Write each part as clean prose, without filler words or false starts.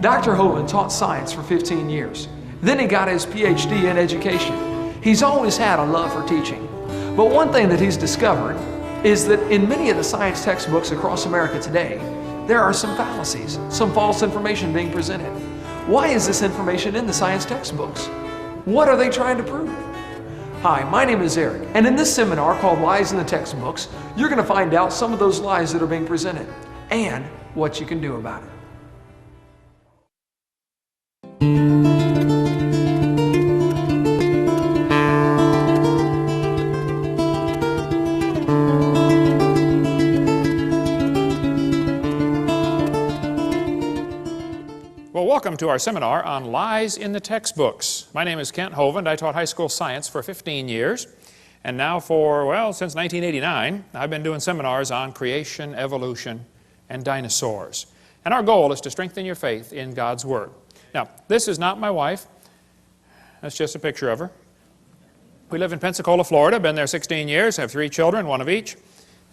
Dr. Hovind taught science for 15 years. Then he got his PhD in education. He's always had a love for teaching. But one thing that he's discovered is that in many of the science textbooks across America today, there are some fallacies, some false information being presented. Why is this information in the science textbooks? What are they trying to prove? Hi, my name is Eric, and in this seminar called Lies in the Textbooks, you're going to find out some of those lies that are being presented and what you can do about it. Well, welcome to our seminar on Lies in the Textbooks. My name is Kent Hovind. I taught high school science for 15 years. And now for, well, since 1989, I've been doing seminars on creation, evolution, and dinosaurs. And our goal is to strengthen your faith in God's Word. Now, this is not my wife. That's just a picture of her. We live in Pensacola, Florida. Been there 16 years. Have 3 children, 1 of each.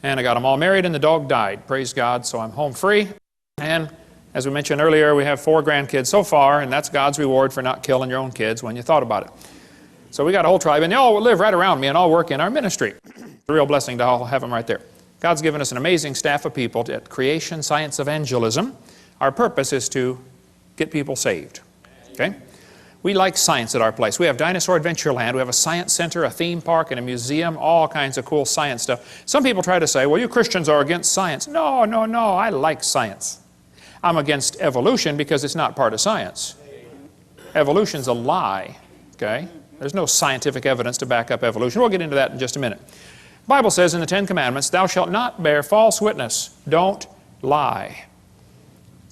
And I got them all married and the dog died. Praise God, so I'm home free. And as we mentioned earlier, we have 4 grandkids so far, and that's God's reward for not killing your own kids when you thought about it. So we got a whole tribe, and they all live right around me and all work in our ministry. It's a real blessing to all have them right there. God's given us an amazing staff of people at Creation Science Evangelism. Our purpose is to get people saved. Okay? We like science at our place. We have Dinosaur Adventureland. We have a science center, a theme park, and a museum, all kinds of cool science stuff. Some people try to say, well, you Christians are against science. No, no, no, I like science. I'm against evolution because it's not part of science. Evolution's a lie, okay? There's no scientific evidence to back up evolution. We'll get into that in just a minute. The Bible says in the 10 Commandments, thou shalt not bear false witness. Don't lie.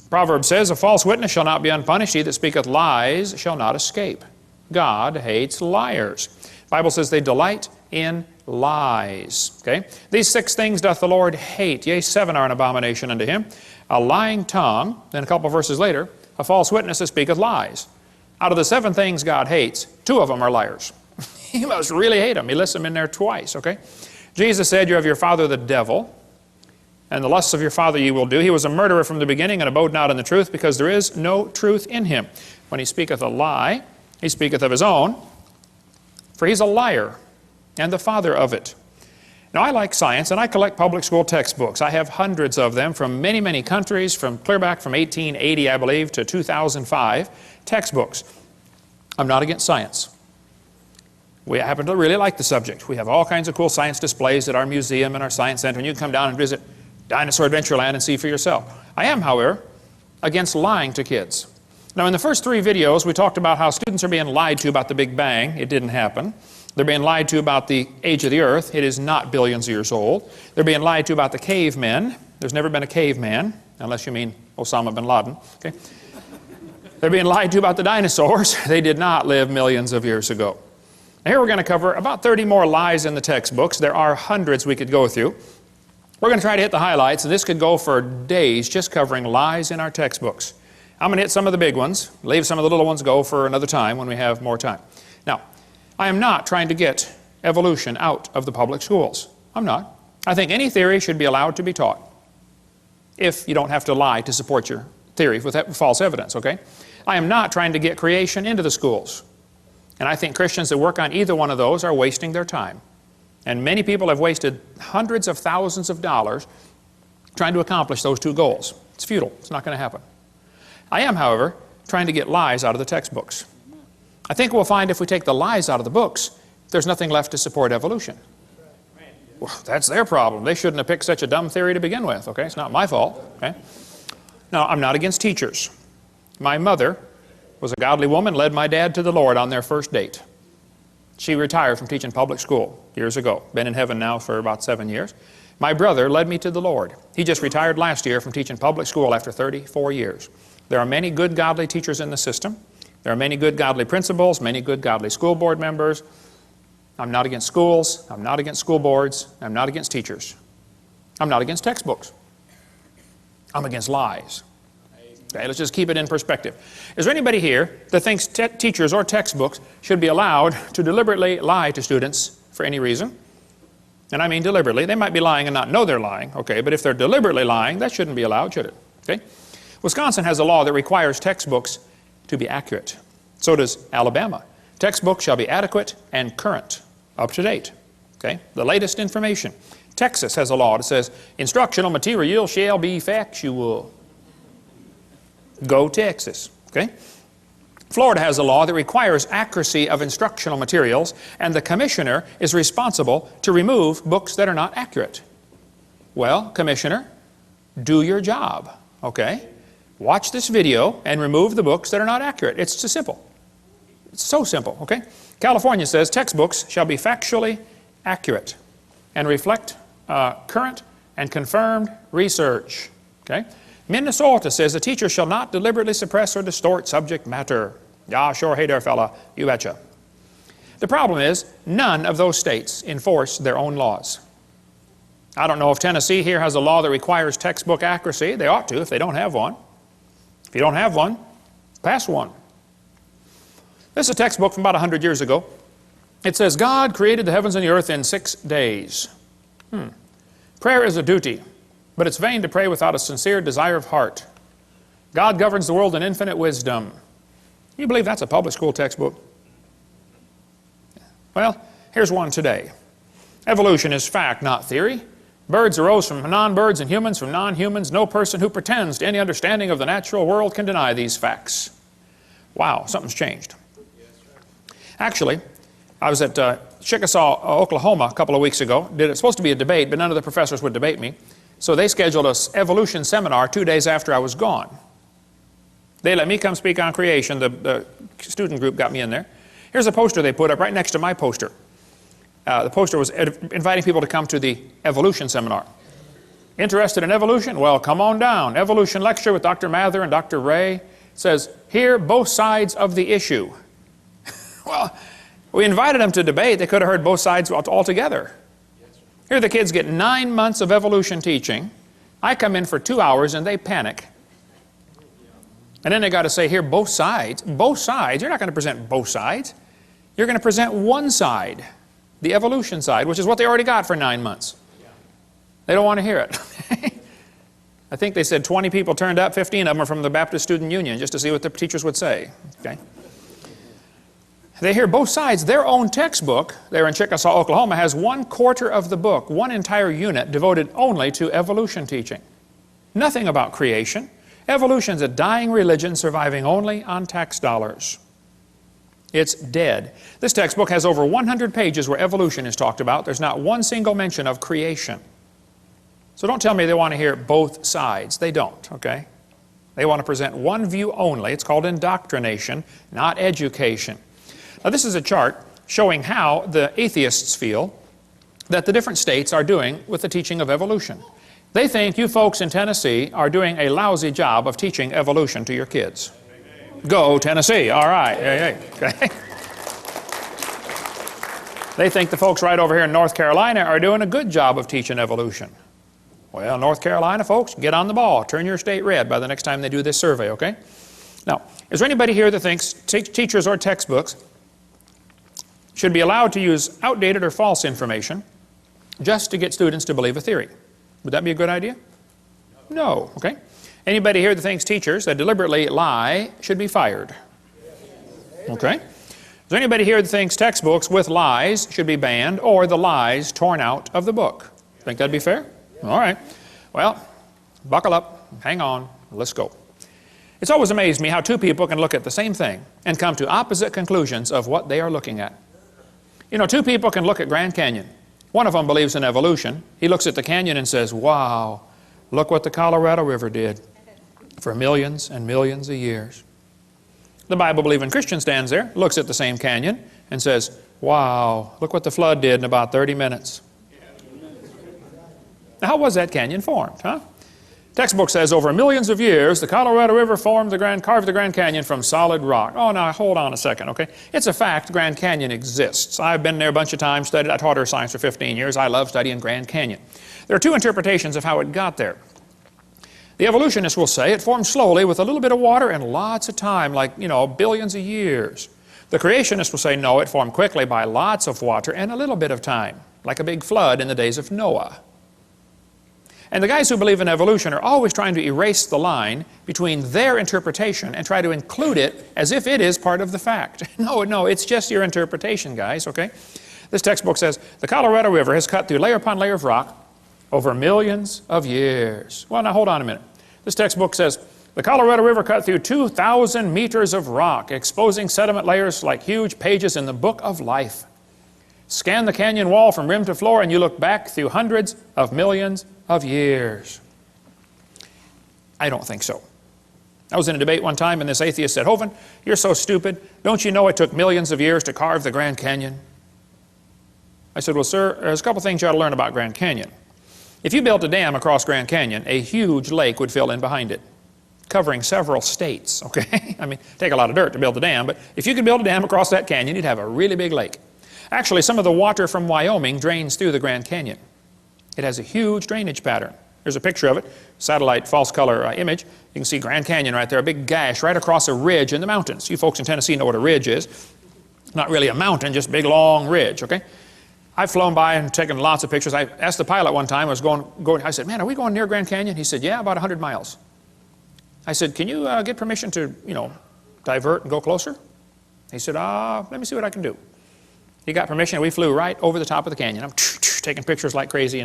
Proverbs says, a false witness shall not be unpunished. He that speaketh lies shall not escape. God hates liars. The Bible says they delight in lies. Okay? These 6 things doth the Lord hate. Yea, 7 are an abomination unto him. A lying tongue, then a couple verses later, a false witness that speaketh lies. Out of the 7 things God hates, 2 of them are liars. He must really hate them. He lists them in there twice, okay? Jesus said, you have your father the devil, and the lusts of your father ye will do. He was a murderer from the beginning and abode not in the truth, because there is no truth in him. When he speaketh a lie, he speaketh of his own, for he's a liar and the father of it. Now, I like science, and I collect public school textbooks. I have hundreds of them from many, many countries, from clear back from 1880, I believe, to 2005, textbooks. I'm not against science. We happen to really like the subject. We have all kinds of cool science displays at our museum and our science center, and you can come down and visit Dinosaur Adventureland and see for yourself. I am, however, against lying to kids. Now, in the first 3 videos, we talked about how students are being lied to about the Big Bang. It didn't happen. They're being lied to about the age of the earth. It is not billions of years old. They're being lied to about the cavemen. There's never been a caveman, unless you mean Osama bin Laden. Okay? They're being lied to about the dinosaurs. They did not live millions of years ago. Now, here we're going to cover about 30 more lies in the textbooks. There are hundreds we could go through. We're going to try to hit the highlights, and this could go for days just covering lies in our textbooks. I'm going to hit some of the big ones, leave some of the little ones go for another time when we have more time. Now, I am not trying to get evolution out of the public schools. I'm not. I think any theory should be allowed to be taught if you don't have to lie to support your theory with false evidence, okay? I am not trying to get creation into the schools. And I think Christians that work on either one of those are wasting their time. And many people have wasted hundreds of thousands of dollars trying to accomplish those 2 goals. It's futile. It's not going to happen. I am, however, trying to get lies out of the textbooks. I think we'll find if we take the lies out of the books, there's nothing left to support evolution. Well, that's their problem. They shouldn't have picked such a dumb theory to begin with, okay? It's not my fault, okay? Now, I'm not against teachers. My mother was a godly woman, led my dad to the Lord on their first date. She retired from teaching public school years ago. Been in heaven now for about 7 years. My brother led me to the Lord. He just retired last year from teaching public school after 34 years. There are many good godly teachers in the system. There are many good godly principals, many good godly school board members. I'm not against schools. I'm not against school boards. I'm not against teachers. I'm not against textbooks. I'm against lies. Okay, let's just keep it in perspective. Is there anybody here that thinks teachers or textbooks should be allowed to deliberately lie to students for any reason? And I mean deliberately. They might be lying and not know they're lying, okay, but if they're deliberately lying, that shouldn't be allowed, should it? Okay? Wisconsin has a law that requires textbooks to be accurate. So does Alabama. Textbooks shall be adequate and current, up to date. Okay? The latest information. Texas has a law that says instructional material shall be factual. Go Texas. Okay? Florida has a law that requires accuracy of instructional materials, and the commissioner is responsible to remove books that are not accurate. Well, commissioner, do your job. Okay? Watch this video and remove the books that are not accurate. It's so simple. It's so simple. Okay? California says textbooks shall be factually accurate and reflect current and confirmed research. Okay? Minnesota says the teacher shall not deliberately suppress or distort subject matter. Yeah, sure, hey there, fella, you betcha. The problem is, none of those states enforce their own laws. I don't know if Tennessee here has a law that requires textbook accuracy. They ought to if they don't have one. If you don't have one, pass one. This is a textbook from about 100 years ago. It says, God created the heavens and the earth in 6 days. Prayer is a duty, but it's vain to pray without a sincere desire of heart. God governs the world in infinite wisdom. You believe that's a public school textbook? Well, here's one today. Evolution is fact, not theory. Birds arose from non-birds and humans from non-humans. No person who pretends to any understanding of the natural world can deny these facts. Wow, something's changed. Actually, I was at Chickasaw, Oklahoma a couple of weeks ago. It was supposed to be a debate, but none of the professors would debate me. So they scheduled an evolution seminar 2 days after I was gone. They let me come speak on creation. The student group got me in there. Here's a poster they put up right next to my poster. The poster was inviting people to come to the evolution seminar. Interested in evolution? Well, come on down. Evolution lecture with Dr. Mather and Dr. Ray. It says, hear both sides of the issue. Well, we invited them to debate. They could have heard both sides altogether. Here the kids get 9 months of evolution teaching. I come in for 2 hours and they panic. And then they got to say, here, both sides. Both sides. You're not going to present both sides. You're going to present one side, the evolution side, which is what they already got for 9 months. They don't want to hear it. I think they said 20 people turned up, 15 of them are from the Baptist Student Union, just to see what the teachers would say. Okay? They hear both sides. Their own textbook, there in Chickasaw, Oklahoma, has 1/4 of the book, one entire unit devoted only to evolution teaching. Nothing about creation. Evolution's a dying religion surviving only on tax dollars. It's dead. This textbook has over 100 pages where evolution is talked about. There's not one single mention of creation. So don't tell me they want to hear both sides. They don't, okay? They want to present one view only. It's called indoctrination, not education. Now this is a chart showing how the atheists feel that the different states are doing with the teaching of evolution. They think you folks in Tennessee are doing a lousy job of teaching evolution to your kids. Go Tennessee, all right. Okay. They think the folks right over here in North Carolina are doing a good job of teaching evolution. Well, North Carolina folks, get on the ball. Turn your state red by the next time they do this survey, okay? Now, is there anybody here that thinks teachers or textbooks should be allowed to use outdated or false information just to get students to believe a theory? Would that be a good idea? No, okay? Anybody here that thinks teachers that deliberately lie should be fired? Okay? Is there anybody here that thinks textbooks with lies should be banned or the lies torn out of the book? Think that'd be fair? All right. Well, buckle up, hang on, let's go. It's always amazed me how two people can look at the same thing and come to opposite conclusions of what they are looking at. You know, two people can look at Grand Canyon. One of them believes in evolution. He looks at the canyon and says, wow, look what the Colorado River did for millions and millions of years. The Bible-believing Christian stands there, looks at the same canyon, and says, wow, look what the flood did in about 30 minutes. Now, how was that canyon formed, huh? Textbook says over millions of years, the Colorado River carved the Grand Canyon from solid rock. Oh, now hold on a second, okay? It's a fact Grand Canyon exists. I've been there a bunch of times, studied. I taught earth science for 15 years. I love studying Grand Canyon. There are two interpretations of how it got there. The evolutionists will say it formed slowly with a little bit of water and lots of time, like, you know, billions of years. The creationists will say, no, it formed quickly by lots of water and a little bit of time, like a big flood in the days of Noah. And the guys who believe in evolution are always trying to erase the line between their interpretation and try to include it as if it is part of the fact. No, it's just your interpretation, guys, okay? This textbook says, the Colorado River has cut through layer upon layer of rock over millions of years. Well, now hold on a minute. This textbook says, the Colorado River cut through 2,000 meters of rock, exposing sediment layers like huge pages in the book of life. Scan the canyon wall from rim to floor and you look back through hundreds of millions of years. I don't think so. I was in a debate one time and this atheist said, Hovind, you're so stupid. Don't you know it took millions of years to carve the Grand Canyon? I said, well, sir, there's a couple things you ought to learn about Grand Canyon. If you built a dam across Grand Canyon, a huge lake would fill in behind it, covering several states, okay? I mean, take a lot of dirt to build a dam, but if you could build a dam across that canyon, you'd have a really big lake. Actually, some of the water from Wyoming drains through the Grand Canyon. It has a huge drainage pattern. There's a picture of it, satellite false color image. You can see Grand Canyon right there, a big gash right across a ridge in the mountains. You folks in Tennessee know what a ridge is. Not really a mountain, just a big long ridge, okay? I've flown by and taken lots of pictures. I asked the pilot one time, I said, man, are we going near Grand Canyon? He said, yeah, about 100 miles. I said, can you get permission to, divert and go closer? He said, let me see what I can do. He got permission, and we flew right over the top of the canyon. I'm taking pictures like crazy,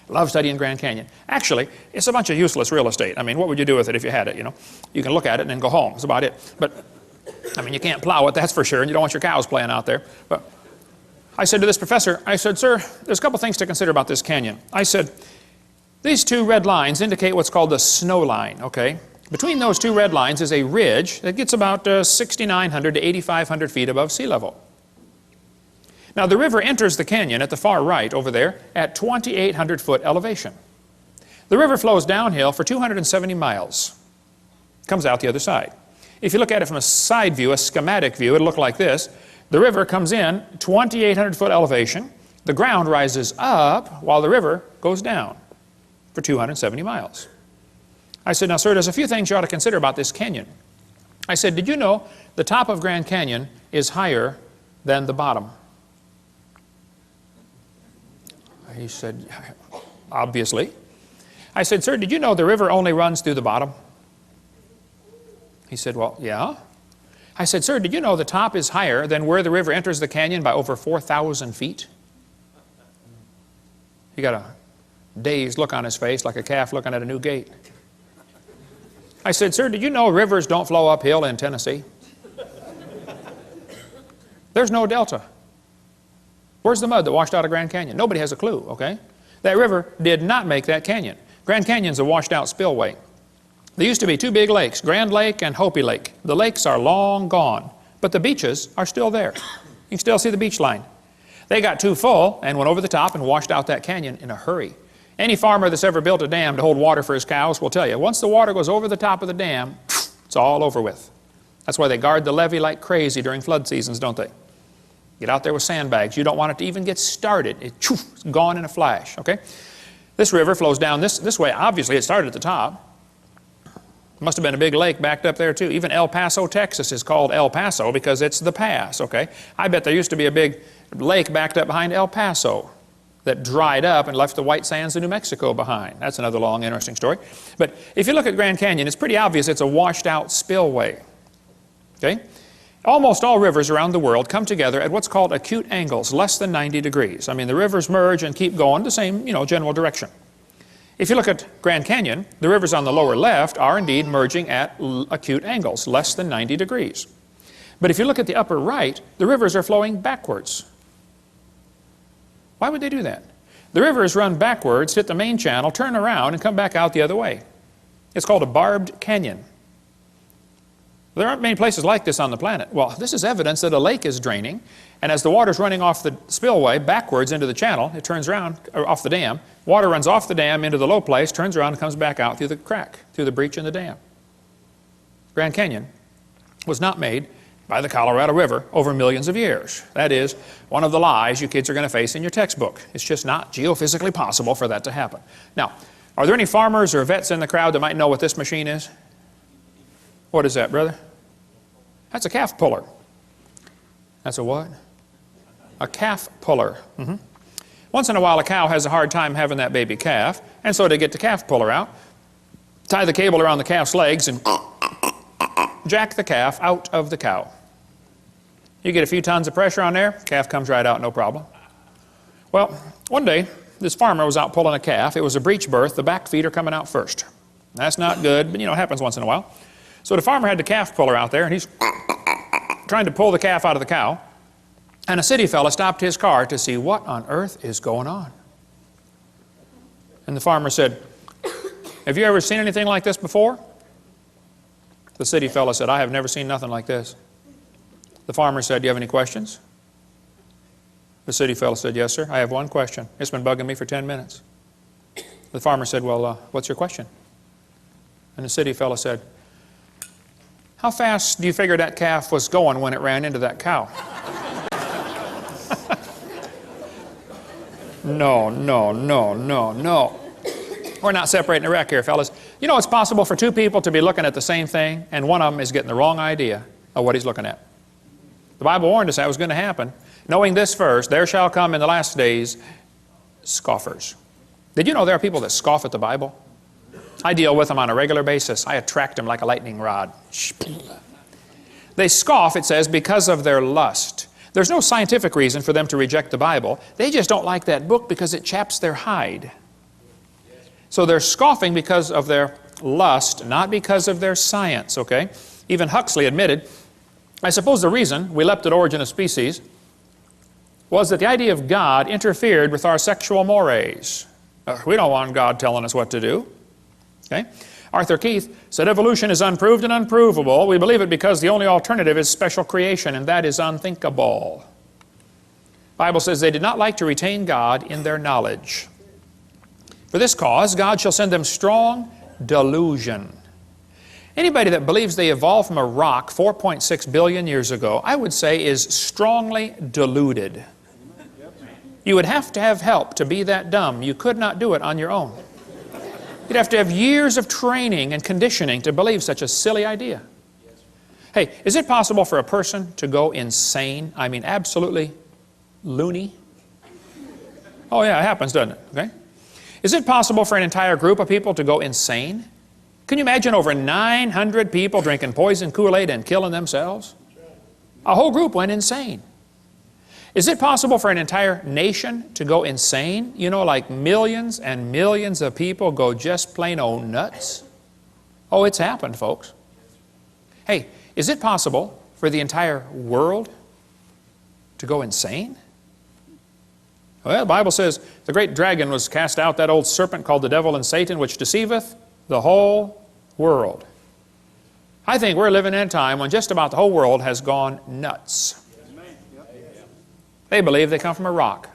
Love studying Grand Canyon. Actually, it's a bunch of useless real estate. I mean, what would you do with it if you had it, You can look at it and then go home. That's about it. But, I mean, you can't plow it, that's for sure, and you don't want your cows playing out there. But I said to this professor, I said, sir, there's a couple things to consider about this canyon. I said, these two red lines indicate what's called the snow line, okay? Between those two red lines is a ridge that gets about 6,900 to 8,500 feet above sea level. Now, the river enters the canyon at the far right over there at 2,800 foot elevation. The river flows downhill for 270 miles. Comes out the other side. If you look at it from a side view, a schematic view, it'll look like this. The river comes in 2,800 foot elevation. The ground rises up while the river goes down for 270 miles. I said, now, sir, there's a few things you ought to consider about this canyon. I said, did you know the top of Grand Canyon is higher than the bottom? He said, obviously. I said, sir, did you know the river only runs through the bottom? He said, well, yeah. I said, sir, did you know the top is higher than where the river enters the canyon by over 4,000 feet? He got a dazed look on his face like a calf looking at a new gate. I said, sir, did you know rivers don't flow uphill in Tennessee? There's no delta. Where's the mud that washed out of Grand Canyon? Nobody has a clue, okay? That river did not make that canyon. Grand Canyon's a washed out spillway. There used to be two big lakes, Grand Lake and Hopi Lake. The lakes are long gone, but the beaches are still there. You can still see the beach line. They got too full and went over the top and washed out that canyon in a hurry. Any farmer that's ever built a dam to hold water for his cows will tell you, once the water goes over the top of the dam, it's all over with. That's why they guard the levee like crazy during flood seasons, don't they? Get out there with sandbags. You don't want it to even get started. It's gone in a flash, okay? This river flows down this way. Obviously, it started at the top. Must have been a big lake backed up there, too. Even El Paso, Texas is called El Paso because it's the pass, okay? I bet there used to be a big lake backed up behind El Paso that dried up and left the white sands of New Mexico behind. That's another long, interesting story. But if you look at Grand Canyon, it's pretty obvious it's a washed-out spillway, okay? Almost all rivers around the world come together at what's called acute angles, less than 90 degrees. I mean, the rivers merge and keep going the same, general direction. If you look at Grand Canyon, the rivers on the lower left are indeed merging at acute angles, less than 90 degrees. But if you look at the upper right, the rivers are flowing backwards. Why would they do that? The rivers run backwards, hit the main channel, turn around, and come back out the other way. It's called a barbed canyon. There aren't many places like this on the planet. Well, this is evidence that a lake is draining, and as the water's running off the spillway backwards into the channel, it turns around, or off the dam. Water runs off the dam into the low place, turns around and comes back out through the crack, through the breach in the dam. Grand Canyon was not made by the Colorado River over millions of years. That is one of the lies you kids are going to face in your textbook. It's just not geophysically possible for that to happen. Now, are there any farmers or vets in the crowd that might know what this machine is? What is that, brother? That's a calf puller. That's a what? A calf puller. Once in a while, a cow has a hard time having that baby calf, and so they get the calf puller out, tie the cable around the calf's legs, and jack the calf out of the cow. You get a few tons of pressure on there, calf comes right out, no problem. Well, one day, this farmer was out pulling a calf. It was a breech birth. The back feet are coming out first. That's not good, but you know, it happens once in a while. So the farmer had the calf puller out there, and he's trying to pull the calf out of the cow. And a city fella stopped his car to see what on earth is going on. And the farmer said, "Have you ever seen anything like this before?" The city fella said, "I have never seen nothing like this." The farmer said, "Do you have any questions?" The city fellow said, "Yes, sir. I have one question. It's been bugging me for 10 minutes. The farmer said, "Well, what's your question?" And the city fellow said, "How fast do you figure that calf was going when it ran into that cow?" No, no, no, no, no. We're not separating the wreck here, fellas. You know, it's possible for two people to be looking at the same thing, and one of them is getting the wrong idea of what he's looking at. The Bible warned us that was going to happen. Knowing this first, there shall come in the last days scoffers. Did you know there are people that scoff at the Bible? I deal with them on a regular basis. I attract them like a lightning rod. They scoff, it says, because of their lust. There's no scientific reason for them to reject the Bible. They just don't like that book because it chaps their hide. So they're scoffing because of their lust, not because of their science, okay? Even Huxley admitted, I suppose the reason we leapt at origin of species was that the idea of God interfered with our sexual mores. We don't want God telling us what to do. Okay? Arthur Keith said evolution is unproved and unprovable. We believe it because the only alternative is special creation, and that is unthinkable. The Bible says they did not like to retain God in their knowledge. For this cause, God shall send them strong delusion. Anybody that believes they evolved from a rock 4.6 billion years ago, I would say is strongly deluded. You would have to have help to be that dumb. You could not do it on your own. You'd have to have years of training and conditioning to believe such a silly idea. Hey, is it possible for a person to go insane? I mean, absolutely loony? Oh yeah, it happens, doesn't it? Okay. Is it possible for an entire group of people to go insane? Can you imagine over 900 people drinking poison Kool-Aid and killing themselves? A whole group went insane. Is it possible for an entire nation to go insane? You know, like millions and millions of people go just plain old nuts? Oh, it's happened, folks. Hey, is it possible for the entire world to go insane? Well, the Bible says the great dragon was cast out, that old serpent called the devil and Satan, which deceiveth the whole world. I think we're living in a time when just about the whole world has gone nuts. They believe they come from a rock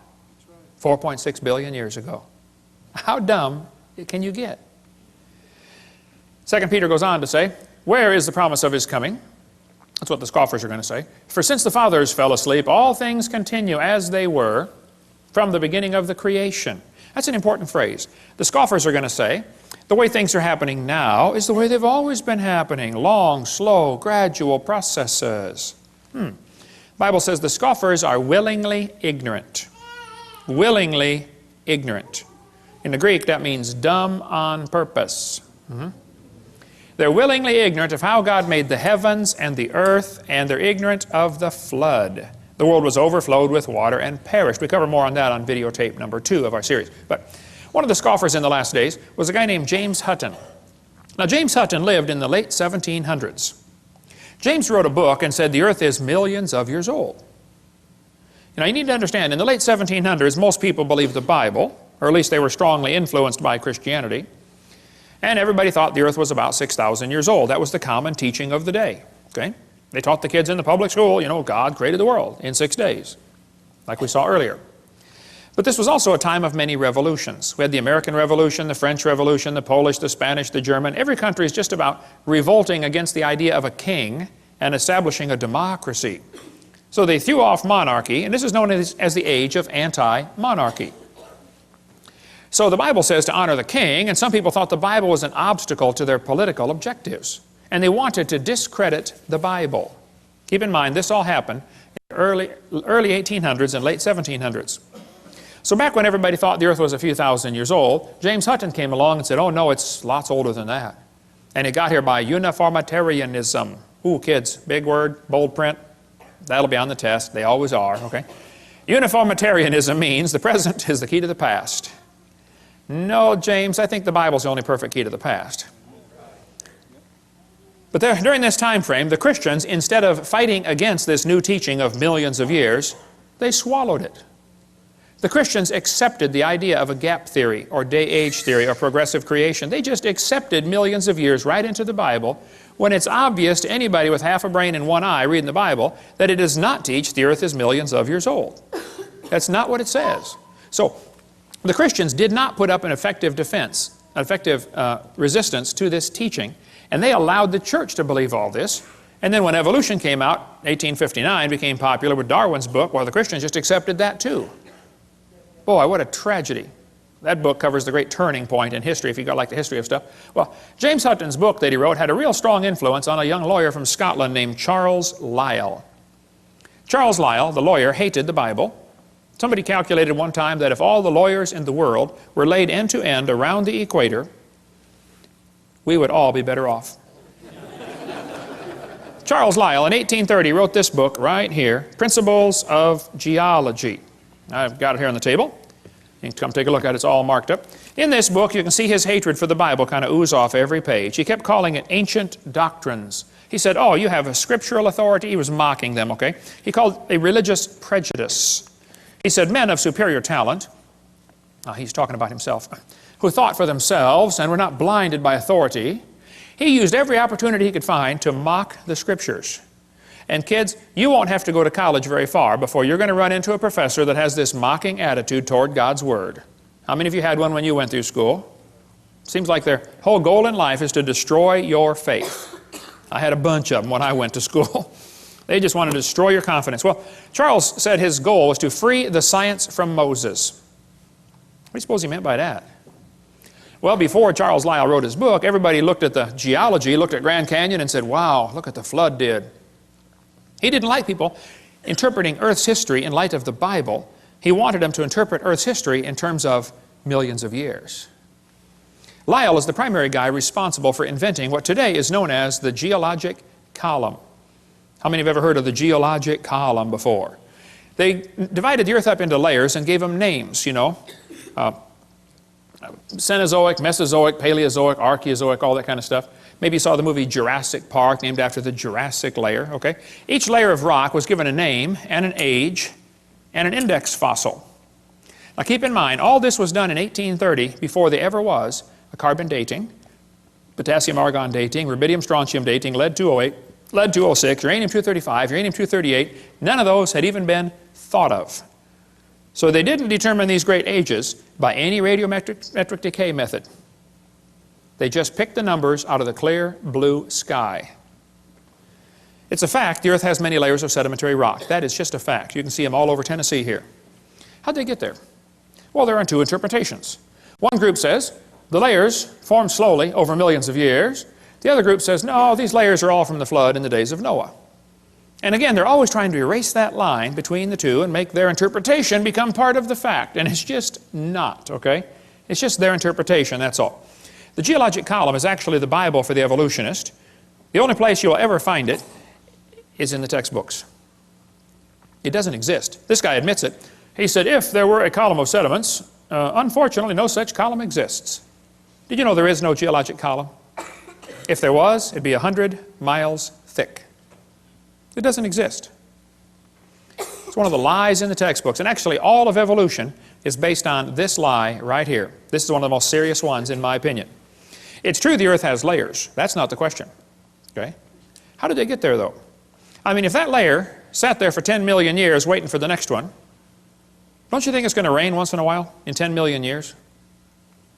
4.6 billion years ago. How dumb can you get? 2 Peter goes on to say, where is the promise of his coming? That's what the scoffers are going to say. For since the fathers fell asleep, all things continue as they were from the beginning of the creation. That's an important phrase. The scoffers are going to say, the way things are happening now is the way they've always been happening. Long, slow, gradual processes. The Bible says the scoffers are willingly ignorant. Willingly ignorant. In the Greek, that means dumb on purpose. They're willingly ignorant of how God made the heavens and the earth, and they're ignorant of the flood. The world was overflowed with water and perished. We cover more on that on videotape number 2 of our series. But one of the scoffers in the last days was a guy named James Hutton. Now, James Hutton lived in the late 1700s. James wrote a book and said the earth is millions of years old. You know, you need to understand, in the late 1700s, most people believed the Bible, or at least they were strongly influenced by Christianity, and everybody thought the earth was about 6,000 years old. That was the common teaching of the day. Okay? They taught the kids in the public school, you know, God created the world in 6 days, like we saw earlier. But this was also a time of many revolutions. We had the American Revolution, the French Revolution, the Polish, the Spanish, the German. Every country is just about revolting against the idea of a king and establishing a democracy. So they threw off monarchy, and this is known as the age of anti-monarchy. So the Bible says to honor the king, and some people thought the Bible was an obstacle to their political objectives, and they wanted to discredit the Bible. Keep in mind, this all happened in the early 1800s and late 1700s. So back when everybody thought the earth was a few thousand years old, James Hutton came along and said, oh no, it's lots older than that. And it got here by uniformitarianism. Ooh, kids, big word, bold print. That'll be on the test. They always are, okay? Uniformitarianism means the present is the key to the past. No, James, I think the Bible's the only perfect key to the past. But during this time frame, the Christians, instead of fighting against this new teaching of millions of years, they swallowed it. The Christians accepted the idea of a gap theory or day-age theory or progressive creation. They just accepted millions of years right into the Bible when it's obvious to anybody with half a brain and one eye reading the Bible that it does not teach the earth is millions of years old. That's not what it says. So the Christians did not put up an effective defense, effective resistance to this teaching, and they allowed the church to believe all this. And then when evolution came out, 1859 became popular with Darwin's book, well, the Christians just accepted that too. Boy, what a tragedy. That book covers the great turning point in history, if you like the history of stuff. Well, James Hutton's book that he wrote had a real strong influence on a young lawyer from Scotland named Charles Lyell. Charles Lyell, the lawyer, hated the Bible. Somebody calculated one time that if all the lawyers in the world were laid end to end around the equator, we would all be better off. Charles Lyell, in 1830, wrote this book right here, Principles of Geology. I've got it here on the table. You can come take a look at it. It's all marked up. In this book, you can see his hatred for the Bible kind of ooze off every page. He kept calling it ancient doctrines. He said, oh, you have a scriptural authority. He was mocking them, okay? He called it a religious prejudice. He said, men of superior talent, he's talking about himself, who thought for themselves and were not blinded by authority. He used every opportunity he could find to mock the Scriptures. And kids, you won't have to go to college very far before you're going to run into a professor that has this mocking attitude toward God's Word. How many of you had one when you went through school? Seems like their whole goal in life is to destroy your faith. I had a bunch of them when I went to school. They just wanted to destroy your confidence. Well, Charles said his goal was to free the science from Moses. What do you suppose he meant by that? Well, before Charles Lyell wrote his book, everybody looked at the geology, looked at Grand Canyon and said, wow, look what the flood did. He didn't like people interpreting Earth's history in light of the Bible. He wanted them to interpret Earth's history in terms of millions of years. Lyell is the primary guy responsible for inventing what today is known as the geologic column. How many have ever heard of the geologic column before? They divided the Earth up into layers and gave them names, you know. Cenozoic, Mesozoic, Paleozoic, Archaeozoic, all that kind of stuff. Maybe you saw the movie Jurassic Park, named after the Jurassic layer, okay? Each layer of rock was given a name and an age and an index fossil. Now keep in mind, all this was done in 1830 before there ever was a carbon dating, potassium-argon dating, rubidium-strontium dating, lead-208, lead-206, uranium-235, uranium-238. None of those had even been thought of. So they didn't determine these great ages by any radiometric decay method. They just picked the numbers out of the clear blue sky. It's a fact the Earth has many layers of sedimentary rock. That is just a fact. You can see them all over Tennessee here. How'd they get there? Well, there are two interpretations. One group says the layers formed slowly over millions of years. The other group says, no, these layers are all from the flood in the days of Noah. And again, they're always trying to erase that line between the two and make their interpretation become part of the fact. And it's just not, okay? It's just their interpretation, that's all. The geologic column is actually the Bible for the evolutionist. The only place you'll ever find it is in the textbooks. It doesn't exist. This guy admits it. He said, if there were a column of sediments, unfortunately no such column exists. Did you know there is no geologic column? If there was, it'd be 100 miles thick. It doesn't exist. It's one of the lies in the textbooks. And actually, all of evolution is based on this lie right here. This is one of the most serious ones, in my opinion. It's true the Earth has layers. That's not the question. Okay? How did they get there, though? I mean, if that layer sat there for 10 million years waiting for the next one, don't you think it's going to rain once in a while in 10 million years?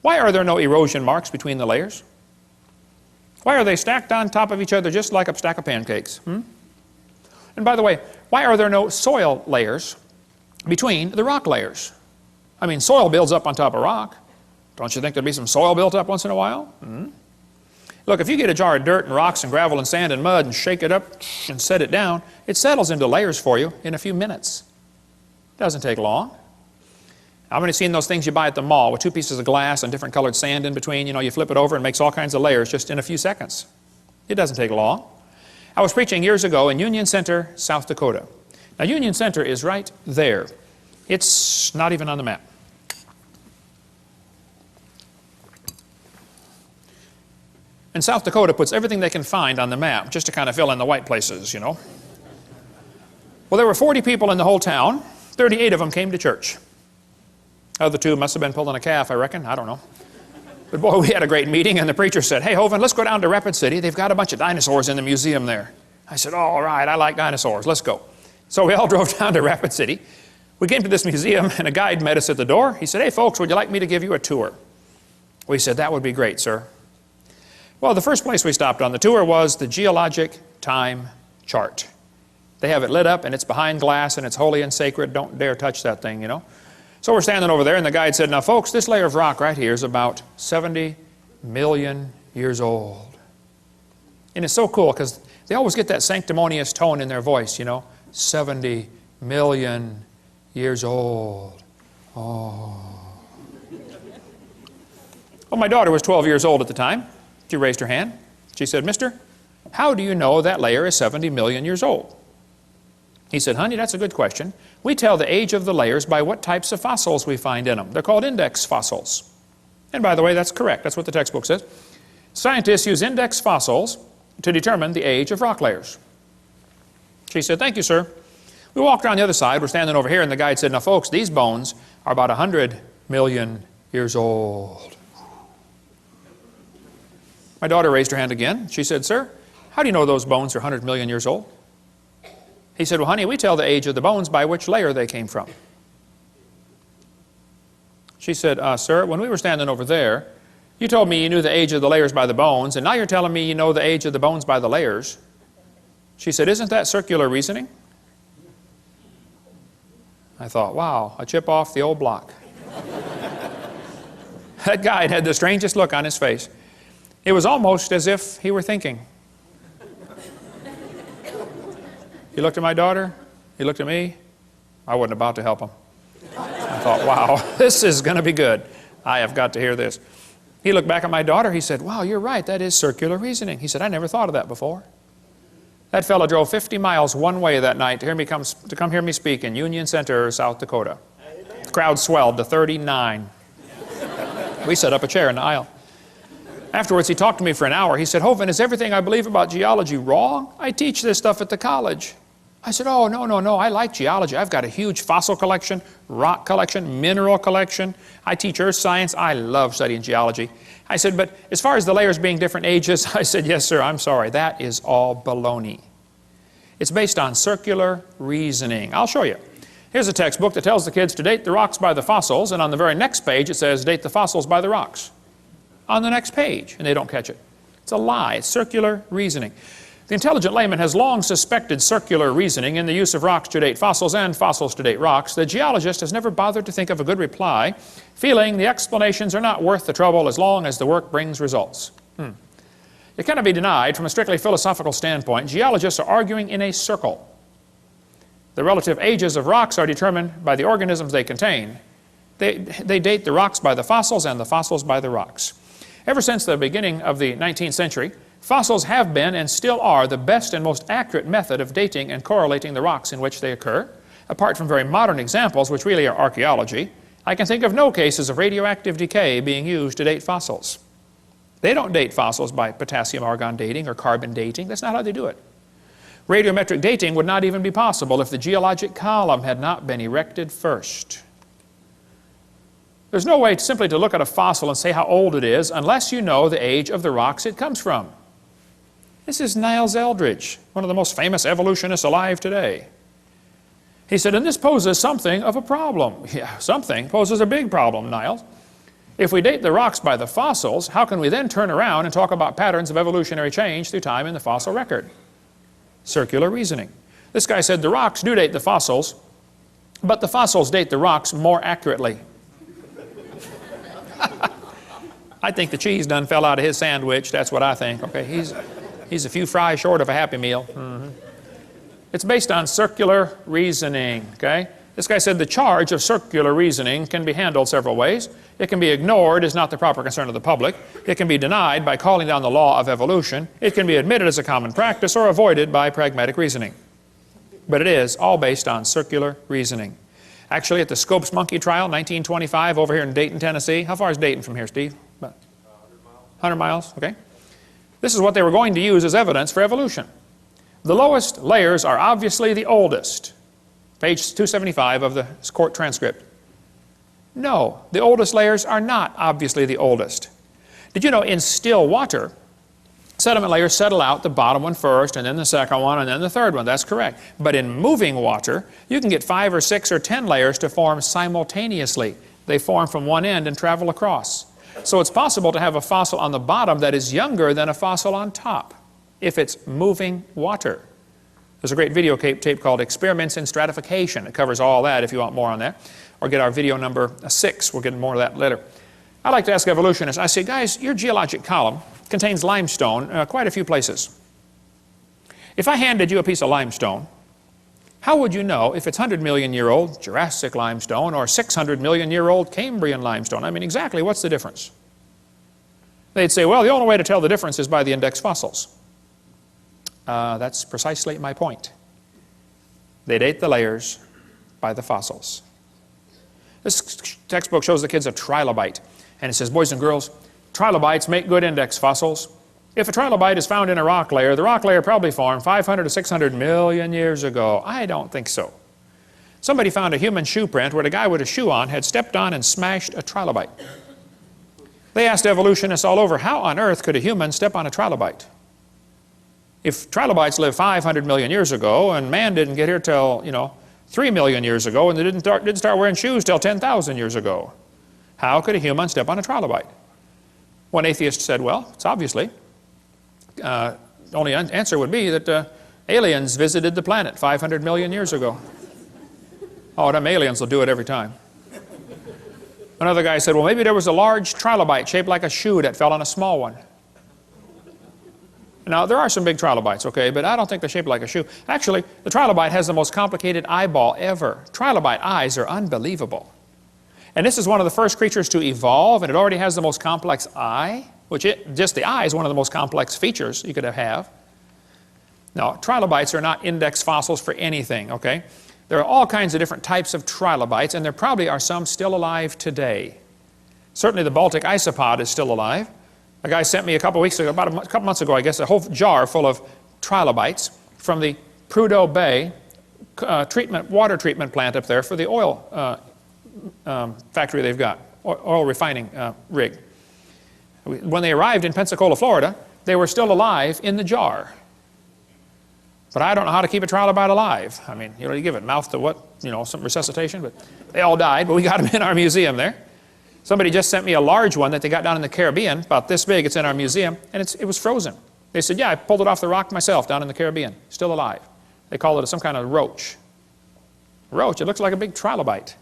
Why are there no erosion marks between the layers? Why are they stacked on top of each other just like a stack of pancakes? And by the way, why are there no soil layers between the rock layers? I mean, soil builds up on top of rock. Don't you think there'd be some soil built up once in a while? Look, if you get a jar of dirt and rocks and gravel and sand and mud and shake it up and set it down, it settles into layers for you in a few minutes. Doesn't take long. How many seen those things you buy at the mall with 2 pieces of glass and different colored sand in between? You know, you flip it over and it makes all kinds of layers just in a few seconds. It doesn't take long. I was preaching years ago in Union Center, South Dakota. Now, Union Center is right there. It's not even on the map. And South Dakota puts everything they can find on the map just to kind of fill in the white places, you know. Well, there were 40 people in the whole town. 38 of them came to church. Other 2 must have been pulling a calf, I reckon. I don't know. But boy, we had a great meeting, and the preacher said, "Hey, Hovind, let's go down to Rapid City. They've got a bunch of dinosaurs in the museum there." I said, "All right, I like dinosaurs. Let's go." So we all drove down to Rapid City. We came to this museum, and a guide met us at the door. He said, "Hey, folks, would you like me to give you a tour?" We said, "That would be great, sir." Well, the first place we stopped on the tour was the geologic time chart. They have it lit up, and it's behind glass, and it's holy and sacred. Don't dare touch that thing, you know. So we're standing over there, and the guide said, "Now, folks, this layer of rock right here is about 70 million years old." And it's so cool because they always get that sanctimonious tone in their voice, you know. 70 million years old. Oh. Well, my daughter was 12 years old at the time. She raised her hand. She said, "Mister, how do you know that layer is 70 million years old?" He said, "Honey, that's a good question. We tell the age of the layers by what types of fossils we find in them. They're called index fossils." And by the way, that's correct. That's what the textbook says. Scientists use index fossils to determine the age of rock layers. She said, "Thank you, sir." We walked around the other side. We're standing over here, and the guide said, "Now, folks, these bones are about 100 million years old." My daughter raised her hand again. She said, "Sir, how do you know those bones are 100 million years old?" He said, "Well, honey, we tell the age of the bones by which layer they came from." She said, "Sir, when we were standing over there, you told me you knew the age of the layers by the bones, and now you're telling me you know the age of the bones by the layers." She said, "Isn't that circular reasoning?" I thought, wow, a chip off the old block. That guide had the strangest look on his face. It was almost as if he were thinking. He looked at my daughter, he looked at me. I wasn't about to help him. I thought, wow, this is going to be good. I have got to hear this. He looked back at my daughter, he said, "Wow, you're right, that is circular reasoning." He said, "I never thought of that before." That fellow drove 50 miles one way that night to come hear me speak in Union Center, South Dakota. The crowd swelled to 39. We set up a chair in the aisle. Afterwards, he talked to me for an hour. He said, "Hovind, is everything I believe about geology wrong? I teach this stuff at the college." I said, "Oh, no, I like geology. I've got a huge fossil collection, rock collection, mineral collection. I teach earth science. I love studying geology." I said, "But as far as the layers being different ages," I said, "Yes, sir, I'm sorry. That is all baloney. It's based on circular reasoning." I'll show you. Here's a textbook that tells the kids to date the rocks by the fossils, and on the very next page it says, "Date the fossils by the rocks." On the next page, and they don't catch it. It's a lie. It's circular reasoning. The intelligent layman has long suspected circular reasoning in the use of rocks to date fossils and fossils to date rocks. The geologist has never bothered to think of a good reply, feeling the explanations are not worth the trouble as long as the work brings results. It cannot be denied from a strictly philosophical standpoint, geologists are arguing in a circle. The relative ages of rocks are determined by the organisms they contain. They date the rocks by the fossils and the fossils by the rocks. Ever since the beginning of the 19th century, fossils have been and still are the best and most accurate method of dating and correlating the rocks in which they occur. Apart from very modern examples, which really are archaeology, I can think of no cases of radioactive decay being used to date fossils. They don't date fossils by potassium-argon dating or carbon dating. That's not how they do it. Radiometric dating would not even be possible if the geologic column had not been erected first. There's no way simply to look at a fossil and say how old it is unless you know the age of the rocks it comes from. This is Niles Eldredge, one of the most famous evolutionists alive today. He said, and this poses something of a problem. Yeah, something poses a big problem, Niles. If we date the rocks by the fossils, how can we then turn around and talk about patterns of evolutionary change through time in the fossil record? Circular reasoning. This guy said the rocks do date the fossils, but the fossils date the rocks more accurately. I think the cheese done fell out of his sandwich. That's what I think. Okay, he's a few fries short of a Happy Meal. It's based on circular reasoning. Okay, This guy said the charge of circular reasoning can be handled several ways. It can be ignored as not the proper concern of the public. It can be denied by calling down the law of evolution. It can be admitted as a common practice or avoided by pragmatic reasoning. But it is all based on circular reasoning. Actually, at the Scopes monkey trial, 1925, over here in Dayton, Tennessee. How far is Dayton from here, Steve? About 100 miles, okay. This is what they were going to use as evidence for evolution. The lowest layers are obviously the oldest. Page 275 of the court transcript. No, the oldest layers are not obviously the oldest. Did you know in still water, sediment layers settle out, the bottom one first, and then the second one, and then the third one? That's correct. But in moving water, you can get 5 or 6 or 10 layers to form simultaneously. They form from one end and travel across. So it's possible to have a fossil on the bottom that is younger than a fossil on top, if it's moving water. There's a great video tape called Experiments in Stratification. It covers all that if you want more on that. Or get our video number 6. We'll get more of that later. I like to ask evolutionists, I say, guys, your geologic column contains limestone quite a few places. If I handed you a piece of limestone, how would you know if it's 100 million year old Jurassic limestone or 600 million year old Cambrian limestone? I mean, exactly what's the difference? They'd say, well, the only way to tell the difference is by the index fossils. That's precisely my point. They date the layers by the fossils. This textbook shows the kids a trilobite, and it says, boys and girls, trilobites make good index fossils. If a trilobite is found in a rock layer, the rock layer probably formed 500 to 600 million years ago. I don't think so. Somebody found a human shoe print where the guy with a shoe on had stepped on and smashed a trilobite. They asked evolutionists all over, how on earth could a human step on a trilobite? If trilobites lived 500 million years ago and man didn't get here till, 3 million years ago, and they didn't start wearing shoes till 10,000 years ago, how could a human step on a trilobite? One atheist said, well, it's obviously. The only answer would be that aliens visited the planet 500 million years ago. Oh, them aliens will do it every time. Another guy said, well, maybe there was a large trilobite shaped like a shoe that fell on a small one. Now, there are some big trilobites, okay, but I don't think they're shaped like a shoe. Actually, the trilobite has the most complicated eyeball ever. Trilobite eyes are unbelievable. And this is one of the first creatures to evolve, and it already has the most complex eye, which just the eye is one of the most complex features you could have. Now, trilobites are not index fossils for anything, okay? There are all kinds of different types of trilobites, and there probably are some still alive today. Certainly the Baltic isopod is still alive. A guy sent me a couple weeks ago, about a couple months ago, I guess, a whole jar full of trilobites from the Prudhoe Bay water treatment plant up there for the oil factory they've got, oil refining rig. When they arrived in Pensacola, Florida, they were still alive in the jar. But I don't know how to keep a trilobite alive. I mean, you give it mouth to what? Some resuscitation, but they all died, but we got them in our museum there. Somebody just sent me a large one that they got down in the Caribbean, about this big. It's in our museum, and it was frozen. They said, yeah, I pulled it off the rock myself down in the Caribbean, still alive. They call it some kind of roach. Roach, it looks like a big trilobite.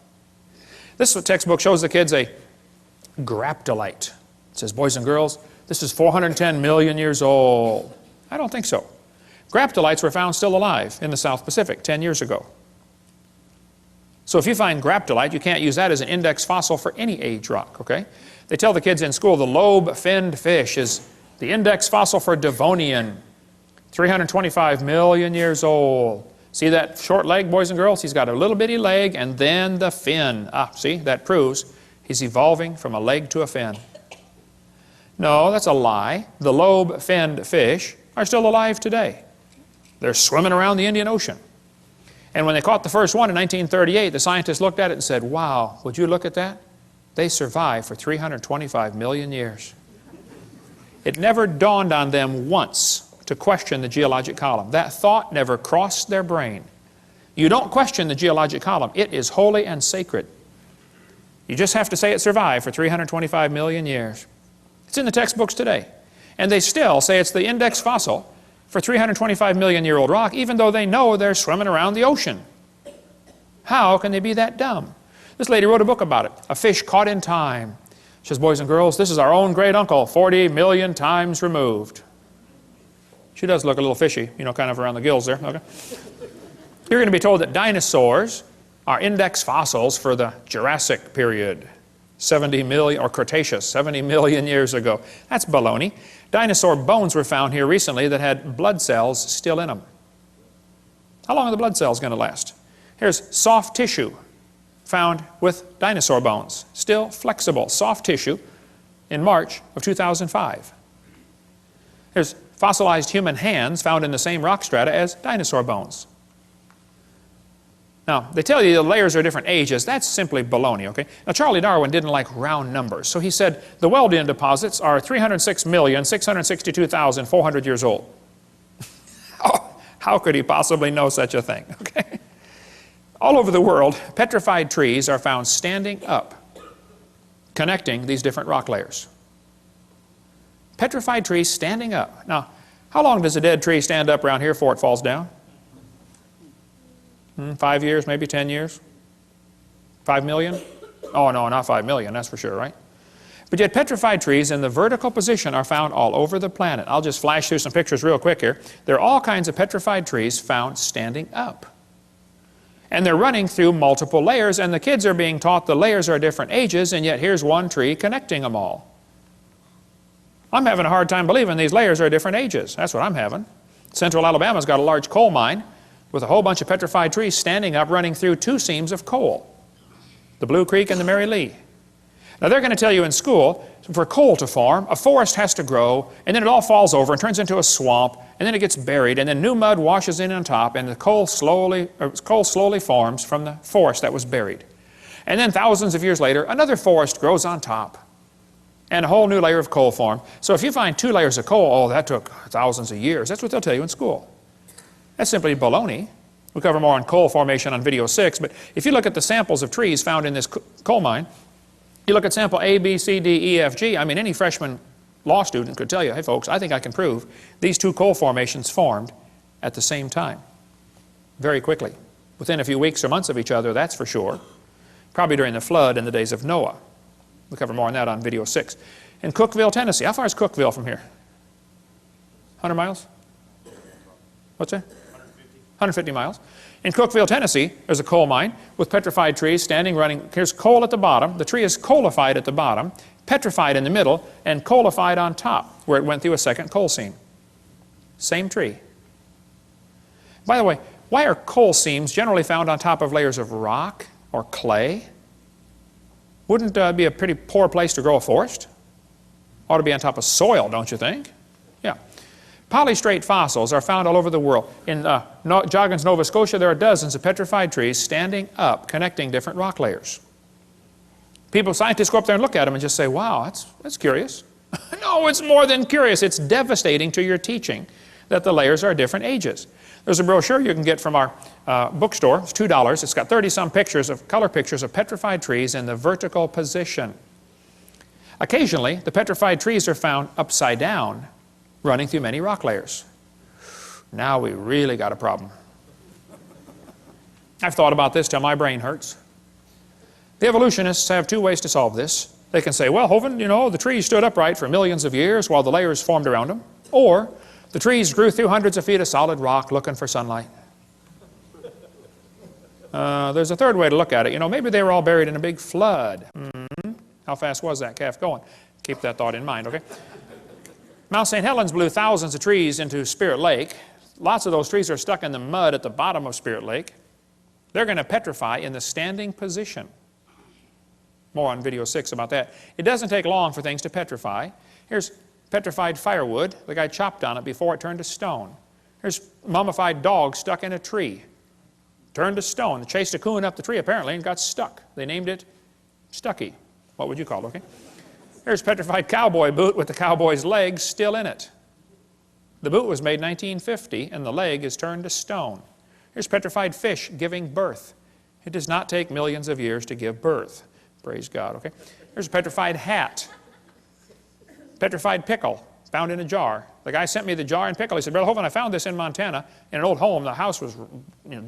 This textbook shows the kids a graptolite. It says, boys and girls, this is 410 million years old. I don't think so. Graptolites were found still alive in the South Pacific 10 years ago. So if you find graptolite, you can't use that as an index fossil for any age rock, okay? They tell the kids in school the lobe-finned fish is the index fossil for Devonian, 325 million years old. See that short leg, boys and girls? He's got a little bitty leg and then the fin. See, that proves he's evolving from a leg to a fin. No, that's a lie. The lobe-finned fish are still alive today. They're swimming around the Indian Ocean. And when they caught the first one in 1938, the scientists looked at it and said, wow, would you look at that? They survived for 325 million years. It never dawned on them once to question the geologic column. That thought never crossed their brain. You don't question the geologic column. It is holy and sacred. You just have to say it survived for 325 million years. It's in the textbooks today. And they still say it's the index fossil for 325 million year old rock, even though they know they're swimming around the ocean. How can they be that dumb? This lady wrote a book about it, A Fish Caught in Time. She says, boys and girls, this is our own great uncle, 40 million times removed. She does look a little fishy, kind of around the gills there. Okay. You're going to be told that dinosaurs are index fossils for the Jurassic period, 70 million, or Cretaceous, 70 million years ago. That's baloney. Dinosaur bones were found here recently that had blood cells still in them. How long are the blood cells going to last? Here's soft tissue found with dinosaur bones, still flexible, soft tissue in March of 2005. Here's fossilized human hands found in the same rock strata as dinosaur bones. Now, they tell you the layers are different ages. That's simply baloney, okay? Now, Charlie Darwin didn't like round numbers, so he said the Wealdian deposits are 306,662,400 years old. How could he possibly know such a thing, okay? All over the world, petrified trees are found standing up, connecting these different rock layers. Petrified trees standing up. Now, how long does a dead tree stand up around here before it falls down? 5 years, maybe 10 years? 5 million? Oh, no, not 5 million, that's for sure, right? But yet petrified trees in the vertical position are found all over the planet. I'll just flash through some pictures real quick here. There are all kinds of petrified trees found standing up. And they're running through multiple layers, and the kids are being taught the layers are different ages, and yet here's one tree connecting them all. I'm having a hard time believing these layers are different ages. That's what I'm having. Central Alabama's got a large coal mine with a whole bunch of petrified trees standing up running through 2 seams of coal, the Blue Creek and the Mary Lee. Now they're going to tell you in school, for coal to form, a forest has to grow, and then it all falls over and turns into a swamp, and then it gets buried, and then new mud washes in on top, and the coal slowly forms from the forest that was buried. And then thousands of years later, another forest grows on top, and a whole new layer of coal formed. So if you find 2 layers of coal, oh, that took thousands of years. That's what they'll tell you in school. That's simply baloney. We'll cover more on coal formation on video 6, but if you look at the samples of trees found in this coal mine, you look at sample A, B, C, D, E, F, G, I mean, any freshman law student could tell you, hey folks, I think I can prove these 2 coal formations formed at the same time, very quickly. Within a few weeks or months of each other, that's for sure. Probably during the flood in the days of Noah. We'll cover more on that on video 6. In Cookeville, Tennessee, how far is Cookeville from here? 100 miles? What's that? 150 miles. In Cookeville, Tennessee, there's a coal mine with petrified trees standing running. Here's coal at the bottom. The tree is coalified at the bottom, petrified in the middle, and coalified on top, where it went through a second coal seam. Same tree. By the way, why are coal seams generally found on top of layers of rock or clay? Wouldn't be a pretty poor place to grow a forest? Ought to be on top of soil, don't you think? Yeah. Polystrate fossils are found all over the world. In Joggins, Nova Scotia, there are dozens of petrified trees standing up, connecting different rock layers. Scientists go up there and look at them and just say, wow, that's curious. No, it's more than curious. It's devastating to your teaching that the layers are different ages. There's a brochure you can get from our bookstore. It's $2. It's got 30-some color pictures of petrified trees in the vertical position. Occasionally, the petrified trees are found upside down, running through many rock layers. Now we really got a problem. I've thought about this till my brain hurts. The evolutionists have 2 ways to solve this. They can say, well, Hovind, you know, the trees stood upright for millions of years while the layers formed around them. Or, the trees grew through hundreds of feet of solid rock looking for sunlight. There's a third way to look at it. You know, maybe they were all buried in a big flood. How fast was that calf going? Keep that thought in mind, okay? Mount St. Helens blew thousands of trees into Spirit Lake. Lots of those trees are stuck in the mud at the bottom of Spirit Lake. They're going to petrify in the standing position. More on video 6 about that. It doesn't take long for things to petrify. Here's petrified firewood. The guy chopped on it before it turned to stone. Here's mummified dog stuck in a tree. Turned to stone. They chased a coon up the tree apparently and got stuck. They named it Stucky. What would you call it, okay? Here's petrified cowboy boot with the cowboy's legs still in it. The boot was made 1950 and the leg is turned to stone. Here's petrified fish giving birth. It does not take millions of years to give birth. Praise God, okay? Here's a petrified hat. Petrified pickle found in a jar. The guy sent me the jar and pickle. He said, Brother Hovind, I found this in Montana in an old home. The house was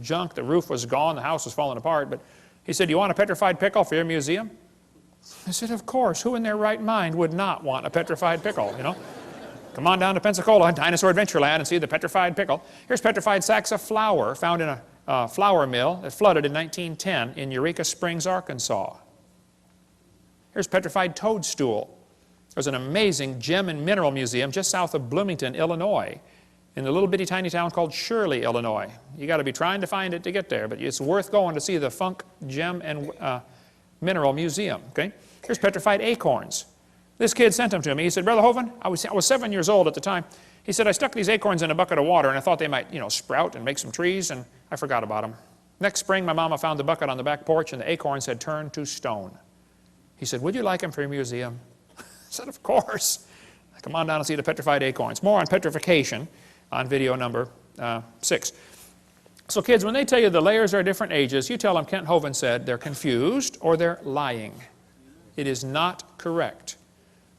junk. The roof was gone. The house was falling apart. But he said, you want a petrified pickle for your museum? I said, of course. Who in their right mind would not want a petrified pickle, you know? Come on down to Pensacola, Dinosaur Adventureland, and see the petrified pickle. Here's petrified sacks of flour found in a flour mill that flooded in 1910 in Eureka Springs, Arkansas. Here's petrified toadstool. There's an amazing gem and mineral museum just south of Bloomington, Illinois, in the little bitty tiny town called Shirley, Illinois. You got to be trying to find it to get there, but it's worth going to see the Funk Gem and Mineral Museum. Okay? Here's petrified acorns. This kid sent them to me. He said, Brother Hovind, I was 7 years old at the time. He said, I stuck these acorns in a bucket of water, and I thought they might, sprout and make some trees, and I forgot about them. Next spring, my mama found the bucket on the back porch, and the acorns had turned to stone. He said, would you like them for your museum? I said, of course. Come on down and see the petrified acorns. More on petrification on video number 6. So kids, when they tell you the layers are different ages, you tell them Kent Hovind said they're confused or they're lying. It is not correct.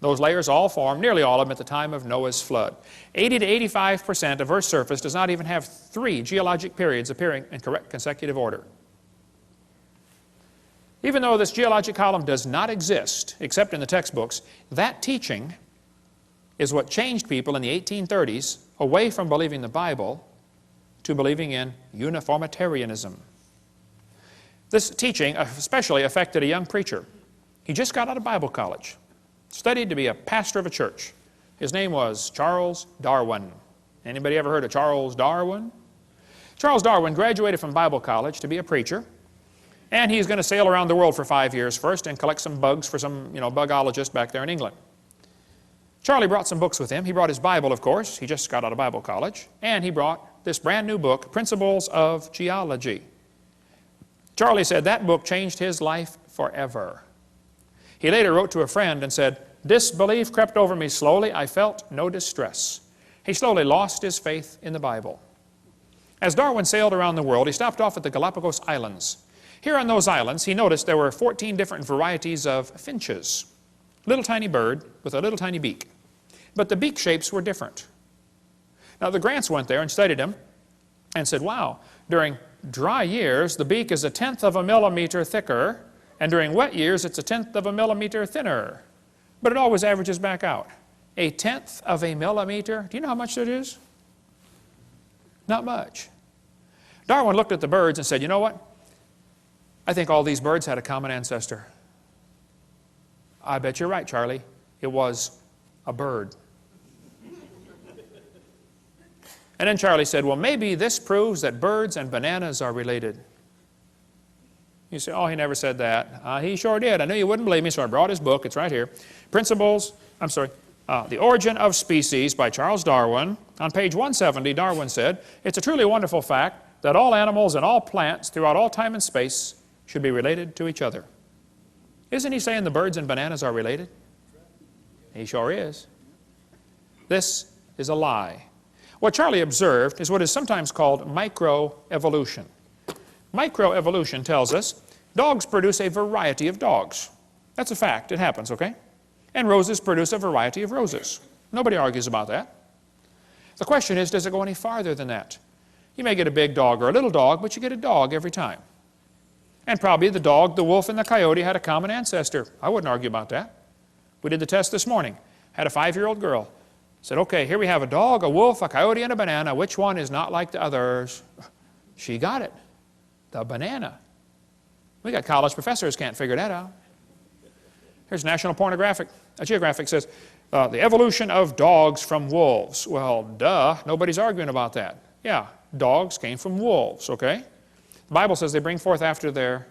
Those layers all formed, nearly all of them, at the time of Noah's flood. 80 to 85% of Earth's surface does not even have 3 geologic periods appearing in correct consecutive order. Even though this geologic column does not exist, except in the textbooks, that teaching is what changed people in the 1830s away from believing the Bible to believing in uniformitarianism. This teaching especially affected a young preacher. He just got out of Bible college, studied to be a pastor of a church. His name was Charles Darwin. Anybody ever heard of Charles Darwin? Charles Darwin graduated from Bible college to be a preacher, and he's going to sail around the world for 5 years first and collect some bugs for some, bugologist back there in England. Charlie brought some books with him. He brought his Bible, of course. He just got out of Bible college. And he brought this brand new book, Principles of Geology. Charlie said that book changed his life forever. He later wrote to a friend and said, disbelief crept over me slowly. I felt no distress. He slowly lost his faith in the Bible. As Darwin sailed around the world, he stopped off at the Galapagos Islands. Here on those islands, he noticed there were 14 different varieties of finches. Little tiny bird with a little tiny beak. But the beak shapes were different. Now the Grants went there and studied them and said, wow, during dry years, the beak is 1/10 of a millimeter thicker, and during wet years, it's 1/10 of a millimeter thinner. But it always averages back out. 1/10 of a millimeter, do you know how much that is? Not much. Darwin looked at the birds and said, you know what? I think all these birds had a common ancestor. I bet you're right, Charlie. It was a bird. And then Charlie said, well, maybe this proves that birds and bananas are related. You say, oh, he never said that. He sure did. I knew you wouldn't believe me, so I brought his book. It's right here. The Origin of Species by Charles Darwin. On page 170, Darwin said, it's a truly wonderful fact that all animals and all plants throughout all time and space should be related to each other. Isn't he saying the birds and bananas are related? He sure is. This is a lie. What Charlie observed is what is sometimes called microevolution. Microevolution tells us dogs produce a variety of dogs. That's a fact. It happens, okay? And roses produce a variety of roses. Nobody argues about that. The question is, does it go any farther than that? You may get a big dog or a little dog, but you get a dog every time. And probably the dog, the wolf, and the coyote had a common ancestor. I wouldn't argue about that. We did the test this morning. Had a 5-year-old girl. Said, okay, here we have a dog, a wolf, a coyote, and a banana. Which one is not like the others? She got it. The banana. We got college professors can't figure that out. Here's National Geographic says, the evolution of dogs from wolves. Well, duh, nobody's arguing about that. Yeah, dogs came from wolves, okay? The Bible says they bring forth after their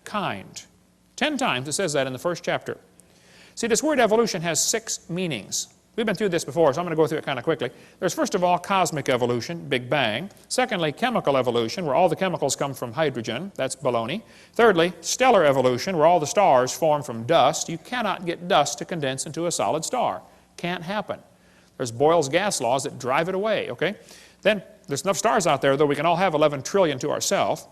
kind. 10 times it says that in the first chapter. See, this word evolution has 6 meanings. We've been through this before, so I'm going to go through it kind of quickly. There's first of all cosmic evolution, Big Bang. Secondly, chemical evolution, where all the chemicals come from hydrogen. That's baloney. Thirdly, stellar evolution, where all the stars form from dust. You cannot get dust to condense into a solid star. Can't happen. There's Boyle's gas laws that drive it away, okay? Then there's enough stars out there, though we can all have 11 trillion to ourselves.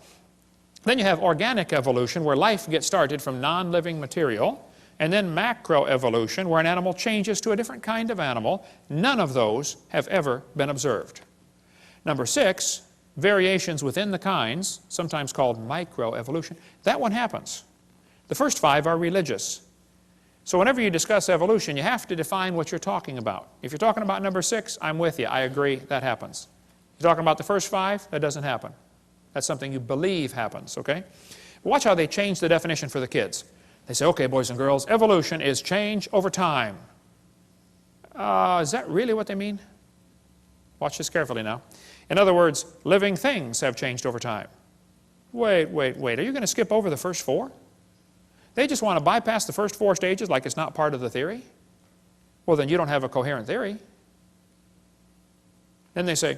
Then you have organic evolution, where life gets started from non-living material. And then macroevolution, where an animal changes to a different kind of animal. None of those have ever been observed. Number 6, variations within the kinds, sometimes called microevolution. That one happens. The first 5 are religious. So whenever you discuss evolution, you have to define what you're talking about. If you're talking about number 6, I'm with you. I agree, that happens. You're talking about the first 5, that doesn't happen. That's something you believe happens, okay? Watch how they change the definition for the kids. They say, okay, boys and girls, evolution is change over time. Is that really what they mean? Watch this carefully now. In other words, living things have changed over time. Wait. Are you going to skip over the first four? They just want to bypass the first four stages like it's not part of the theory? Well, then you don't have a coherent theory. Then they say,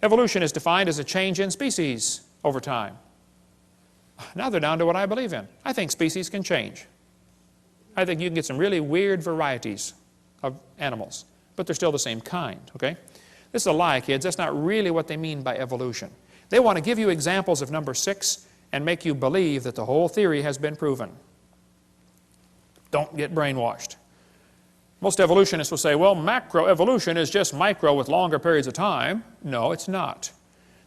evolution is defined as a change in species over time. Now they're down to what I believe in. I think species can change. I think you can get some really weird varieties of animals, but they're still the same kind, okay? This is a lie, kids. That's not really what they mean by evolution. They want to give you examples of number 6 and make you believe that the whole theory has been proven. Don't get brainwashed. Most evolutionists will say, well, macroevolution is just micro with longer periods of time. No, it's not.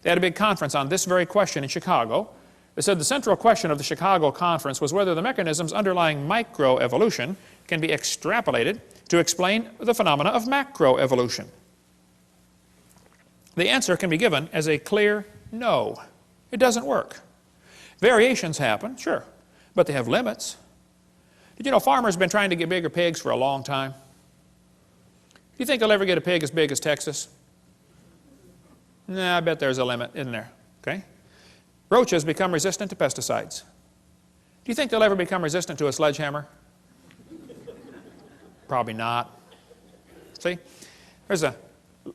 They had a big conference on this very question in Chicago. They said the central question of the Chicago conference was whether the mechanisms underlying microevolution can be extrapolated to explain the phenomena of macroevolution. The answer can be given as a clear no. It doesn't work. Variations happen, sure, but they have limits. Did you know farmers have been trying to get bigger pigs for a long time? Do you think they'll ever get a pig as big as Texas? Nah, I bet there's a limit, isn't there? Okay? Roaches become resistant to pesticides. Do you think they'll ever become resistant to a sledgehammer? Probably not. See? There's a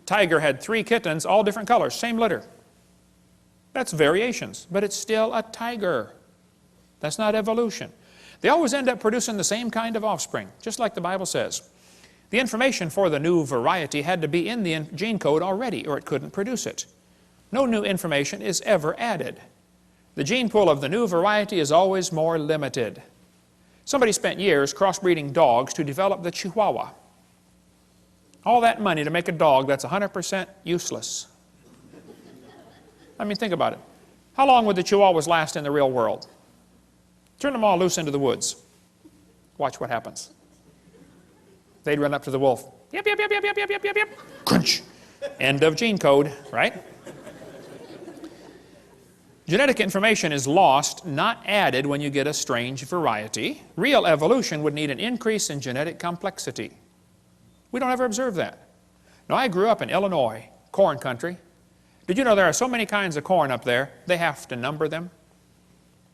tiger had 3 kittens, all different colors, same litter. That's variations, but it's still a tiger. That's not evolution. They always end up producing the same kind of offspring, just like the Bible says. The information for the new variety had to be in the gene code already, or it couldn't produce it. No new information is ever added. The gene pool of the new variety is always more limited. Somebody spent years crossbreeding dogs to develop the Chihuahua. All that money to make a dog that's 100% useless. I mean, think about it. How long would the Chihuahuas last in the real world? Turn them all loose into the woods. Watch what happens. They'd run up to the wolf. Yep, yep, yep, yep, yep, yep, yep, yep, yep. Crunch. End of gene code, right? Genetic information is lost, not added when you get a strange variety. Real evolution would need an increase in genetic complexity. We don't ever observe that. Now, I grew up in Illinois, corn country. Did you know there are so many kinds of corn up there, they have to number them?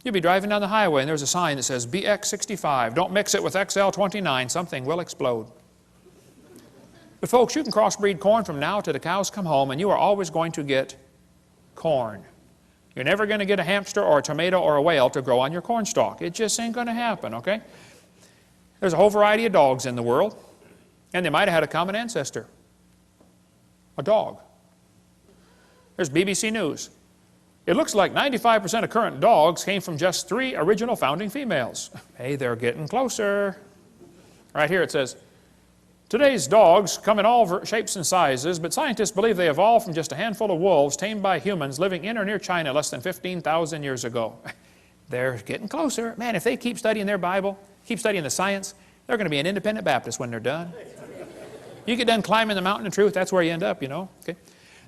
You'll be driving down the highway and there's a sign that says BX65. Don't mix it with XL29. Something will explode. But folks, you can crossbreed corn from now to the cows come home and you are always going to get corn. You're never going to get a hamster or a tomato or a whale to grow on your corn stalk. It just ain't going to happen, okay? There's a whole variety of dogs in the world, and they might have had a common ancestor. A dog. There's BBC News. It looks like 95% of current dogs came from just 3 original founding females. Hey, they're getting closer. Right here it says, today's dogs come in all shapes and sizes, but scientists believe they evolved from just a handful of wolves tamed by humans living in or near China less than 15,000 years ago. They're getting closer. Man, if they keep studying their Bible, keep studying the science, they're going to be an independent Baptist when they're done. You get done climbing the mountain of truth, that's where you end up, you know. Okay?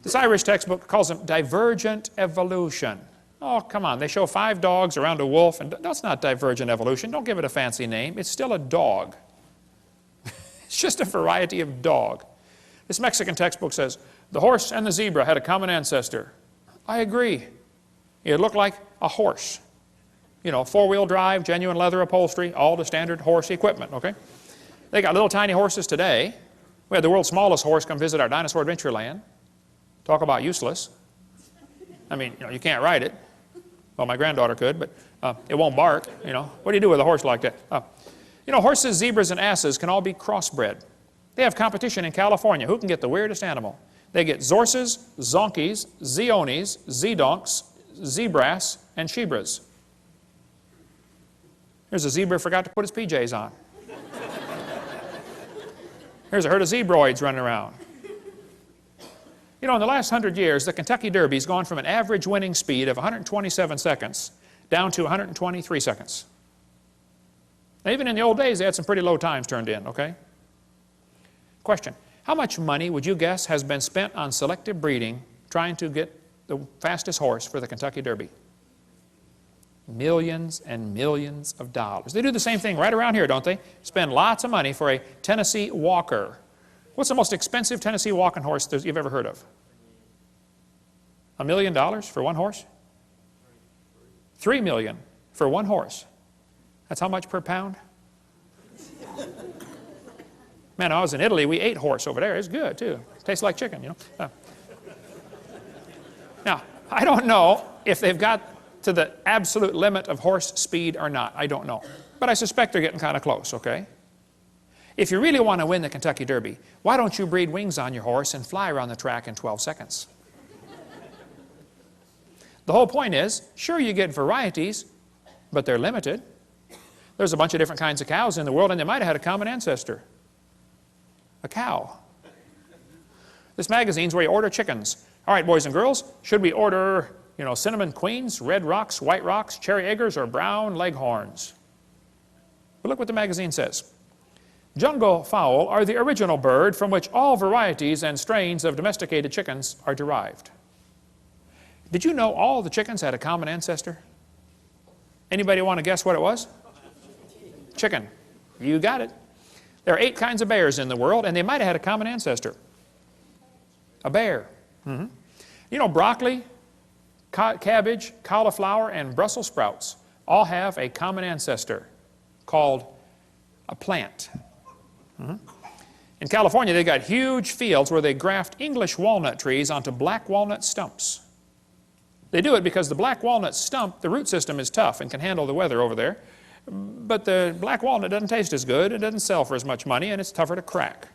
This Irish textbook calls them divergent evolution. Oh, come on. They show 5 dogs around a wolf, and that's not divergent evolution. Don't give it a fancy name. It's still a dog. It's just a variety of dog. This Mexican textbook says, the horse and the zebra had a common ancestor. I agree. It looked like a horse. You know, 4-wheel drive, genuine leather upholstery, all the standard horse equipment, okay? They got little tiny horses today. We had the world's smallest horse come visit our dinosaur adventure land. Talk about useless. I mean, you know, you can't ride it. Well, my granddaughter could, but it won't bark, you know. What do you do with a horse like that? You know, horses, zebras, and asses can all be crossbred. They have competition in California. Who can get the weirdest animal? They get zorses, zonkies, zeonies, zedonks, zebras, and shebras. Here's a zebra who forgot to put his PJs on. Here's a herd of zebroids running around. You know, in the last 100 years, the Kentucky Derby's gone from an average winning speed of 127 seconds down to 123 seconds. Now, even in the old days, they had some pretty low times turned in, okay? Question, how much money would you guess has been spent on selective breeding trying to get the fastest horse for the Kentucky Derby. Millions and millions of dollars. They do the same thing right around here, don't they? Spend lots of money for a Tennessee Walker. What's the most expensive Tennessee walking horse you've ever heard of? $1 million for one horse? $3 million for one horse. That's how much per pound? Man, I was in Italy, we ate horse over there. It's good, too. Tastes like chicken, you know. Now, I don't know if they've got to the absolute limit of horse speed or not. I don't know. But I suspect they're getting kind of close, okay? If you really want to win the Kentucky Derby, why don't you breed wings on your horse and fly around the track in 12 seconds? The whole point is, sure, you get varieties, but they're limited. There's a bunch of different kinds of cows in the world, and they might have had a common ancestor. A cow. This magazine's where you order chickens. All right, boys and girls, should we order, you know, cinnamon queens, red rocks, white rocks, cherry eggers, or brown leghorns? But look what the magazine says. Jungle fowl are the original bird from which all varieties and strains of domesticated chickens are derived. Did you know all the chickens had a common ancestor? Anybody want to guess what it was? Chicken. You got it. There are 8 kinds of bears in the world, and they might have had a common ancestor. A bear. You know, broccoli, cabbage, cauliflower, and Brussels sprouts all have a common ancestor called a plant. In California, they've got huge fields where they graft English walnut trees onto black walnut stumps. They do it because the black walnut stump, the root system is tough and can handle the weather over there. But the black walnut doesn't taste as good, it doesn't sell for as much money, and it's tougher to crack.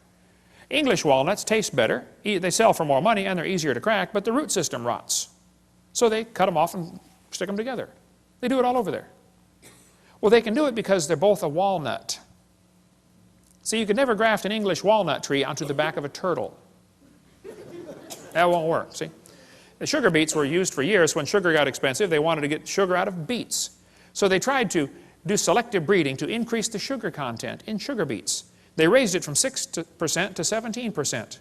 English walnuts taste better, they sell for more money, and they're easier to crack, but the root system rots. So they cut them off and stick them together. They do it all over there. Well, they can do it because they're both a walnut. See, you could never graft an English walnut tree onto the back of a turtle. That won't work, see? The sugar beets were used for years. When sugar got expensive, they wanted to get sugar out of beets. So they tried to do selective breeding to increase the sugar content in sugar beets. They raised it from 6% to 17%,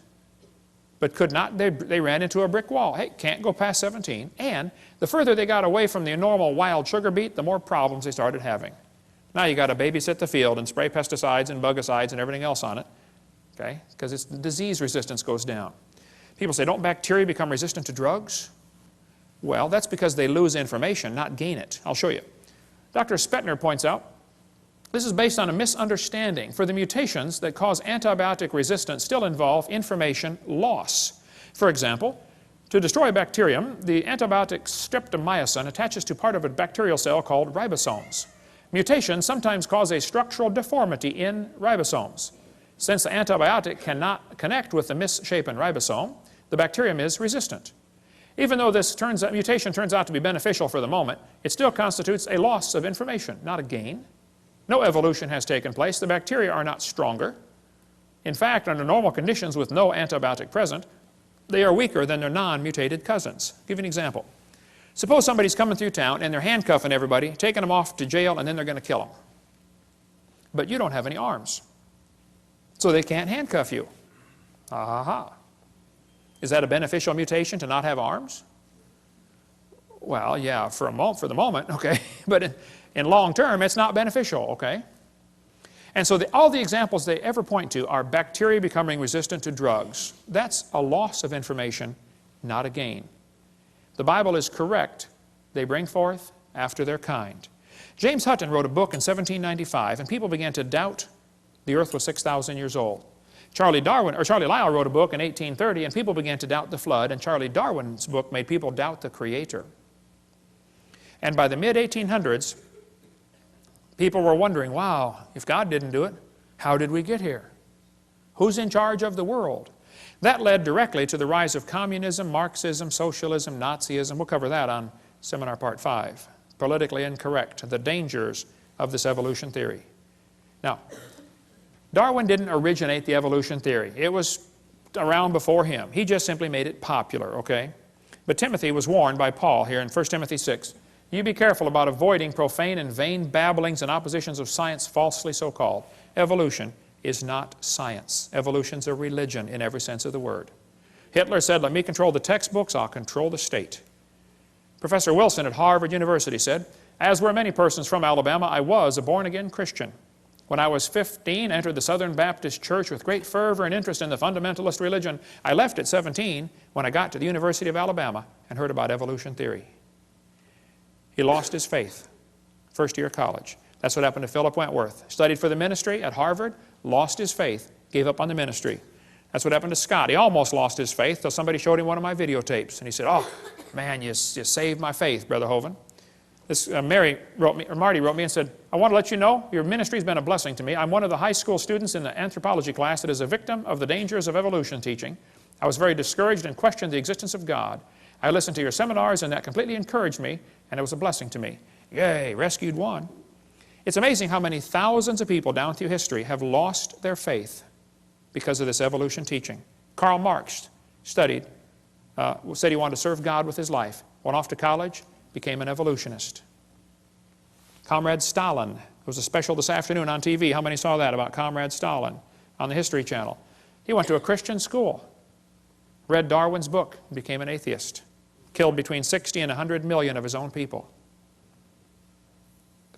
but could not. They ran into a brick wall. Hey, can't go past 17. And the further they got away from the normal wild sugar beet, the more problems they started having. Now you got to babysit the field and spray pesticides and bugicides and everything else on it, okay? Because its disease resistance goes down. People say, don't bacteria become resistant to drugs? Well, that's because they lose information, not gain it. I'll show you. Dr. Spettner points out, this is based on a misunderstanding, for the mutations that cause antibiotic resistance still involve information loss. For example, to destroy a bacterium, the antibiotic streptomycin attaches to part of a bacterial cell called ribosomes. Mutations sometimes cause a structural deformity in ribosomes. Since the antibiotic cannot connect with the misshapen ribosome, the bacterium is resistant. Even though this mutation turns out to be beneficial for the moment, it still constitutes a loss of information, not a gain. No evolution has taken place. The bacteria are not stronger. In fact, under normal conditions with no antibiotic present, they are weaker than their non-mutated cousins. I'll give you an example. Suppose somebody's coming through town and they're handcuffing everybody, taking them off to jail, and then they're going to kill them. But you don't have any arms, so they can't handcuff you. Ha. Is that a beneficial mutation to not have arms? Well, yeah, for the moment, okay. But in long term, it's not beneficial, okay? And so all the examples they ever point to are bacteria becoming resistant to drugs. That's a loss of information, not a gain. The Bible is correct. They bring forth after their kind. James Hutton wrote a book in 1795, and people began to doubt the earth was 6,000 years old. Charlie Lyell wrote a book in 1830, and people began to doubt the flood, and Charlie Darwin's book made people doubt the Creator. And by the mid-1800s, people were wondering, wow, if God didn't do it, how did we get here? Who's in charge of the world? That led directly to the rise of communism, Marxism, socialism, Nazism. We'll cover that on Seminar Part 5. Politically incorrect, the dangers of this evolution theory. Now, Darwin didn't originate the evolution theory. It was around before him. He just simply made it popular, okay? But Timothy was warned by Paul here in 1 Timothy 6. You be careful about avoiding profane and vain babblings and oppositions of science falsely so called. Evolution is not science. Evolution's a religion in every sense of the word. Hitler said, let me control the textbooks, I'll control the state. Professor Wilson at Harvard University said, as were many persons from Alabama, I was a born-again Christian. When I was 15, I entered the Southern Baptist Church with great fervor and interest in the fundamentalist religion. I left at 17 when I got to the University of Alabama and heard about evolution theory. He lost his faith, first year of college. That's what happened to Philip Wentworth. Studied for the ministry at Harvard, lost his faith, gave up on the ministry. That's what happened to Scott. He almost lost his faith until somebody showed him one of my videotapes. And he said, oh, man, you saved my faith, Brother Hovind. This, Marty wrote me and said, I want to let you know your ministry has been a blessing to me. I'm one of the high school students in the anthropology class that is a victim of the dangers of evolution teaching. I was very discouraged and questioned the existence of God. I listened to your seminars and that completely encouraged me, and it was a blessing to me. Yay, rescued one. It's amazing how many thousands of people down through history have lost their faith because of this evolution teaching. Karl Marx studied, said he wanted to serve God with his life, went off to college, became an evolutionist. Comrade Stalin, there was a special this afternoon on TV. How many saw that about Comrade Stalin on the History Channel? He went to a Christian school, read Darwin's book, and became an atheist. Killed between 60 and 100 million of his own people.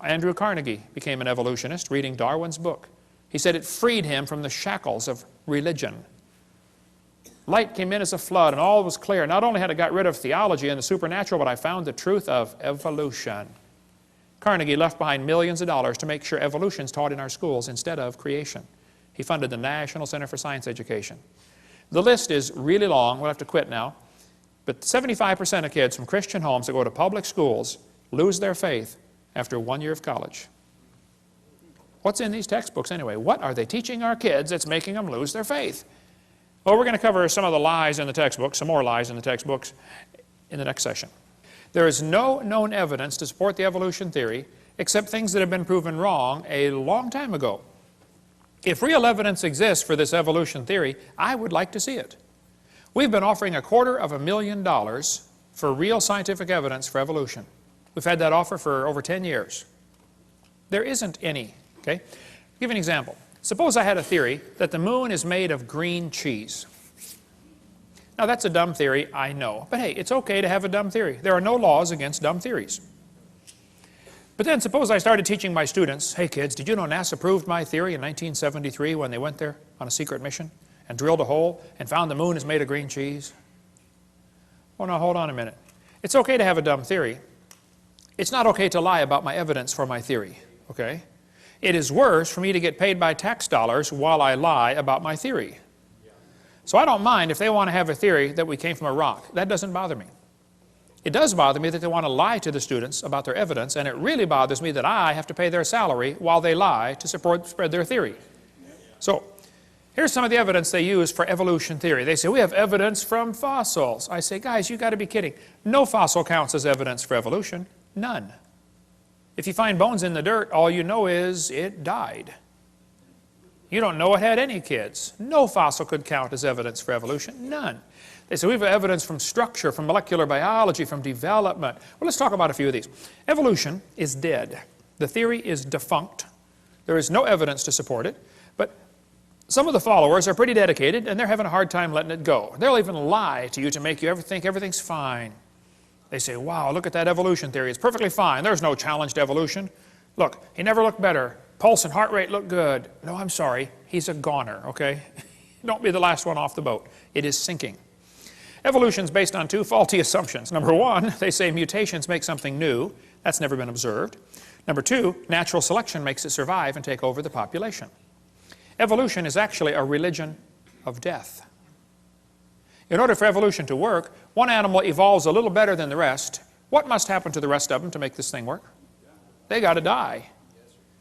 Andrew Carnegie became an evolutionist reading Darwin's book. He said it freed him from the shackles of religion. Light came in as a flood and all was clear. Not only had it got rid of theology and the supernatural, but I found the truth of evolution. Carnegie left behind millions of dollars to make sure evolution is taught in our schools instead of creation. He funded the National Center for Science Education. The list is really long. We'll have to quit now. But 75% of kids from Christian homes that go to public schools lose their faith after 1 year of college. What's in these textbooks anyway? What are they teaching our kids that's making them lose their faith? Well, we're going to cover some of the lies in the textbooks, some more lies in the textbooks, in the next session. There is no known evidence to support the evolution theory except things that have been proven wrong a long time ago. If real evidence exists for this evolution theory, I would like to see it. We've been offering $250,000 for real scientific evidence for evolution. We've had that offer for over 10 years. There isn't any, okay? I'll give you an example. Suppose I had a theory that the moon is made of green cheese. Now that's a dumb theory, I know. But hey, it's okay to have a dumb theory. There are no laws against dumb theories. But then suppose I started teaching my students, hey kids, did you know NASA proved my theory in 1973 when they went there on a secret mission and drilled a hole and found the moon is made of green cheese? Oh, now hold on a minute. It's okay to have a dumb theory. It's not okay to lie about my evidence for my theory, okay? It is worse for me to get paid by tax dollars while I lie about my theory. So I don't mind if they want to have a theory that we came from a rock. That doesn't bother me. It does bother me that they want to lie to the students about their evidence, and it really bothers me that I have to pay their salary while they lie to spread their theory. So here's some of the evidence they use for evolution theory. They say, we have evidence from fossils. I say, guys, you got to be kidding. No fossil counts as evidence for evolution. None. If you find bones in the dirt, all you know is it died. You don't know it had any kids. No fossil could count as evidence for evolution. None. They say we have evidence from structure, from molecular biology, from development. Well, let's talk about a few of these. Evolution is dead. The theory is defunct. There is no evidence to support it. But some of the followers are pretty dedicated, and they're having a hard time letting it go. They'll even lie to you to make you think everything's fine. They say, wow, look at that evolution theory. It's perfectly fine. There's no challenge to evolution. Look, he never looked better. Pulse and heart rate look good. No, I'm sorry. He's a goner, okay? Don't be the last one off the boat. It is sinking. Evolution is based on two faulty assumptions. Number one, they say mutations make something new. That's never been observed. Number two, natural selection makes it survive and take over the population. Evolution is actually a religion of death. In order for evolution to work, one animal evolves a little better than the rest. What must happen to the rest of them to make this thing work? They got to die.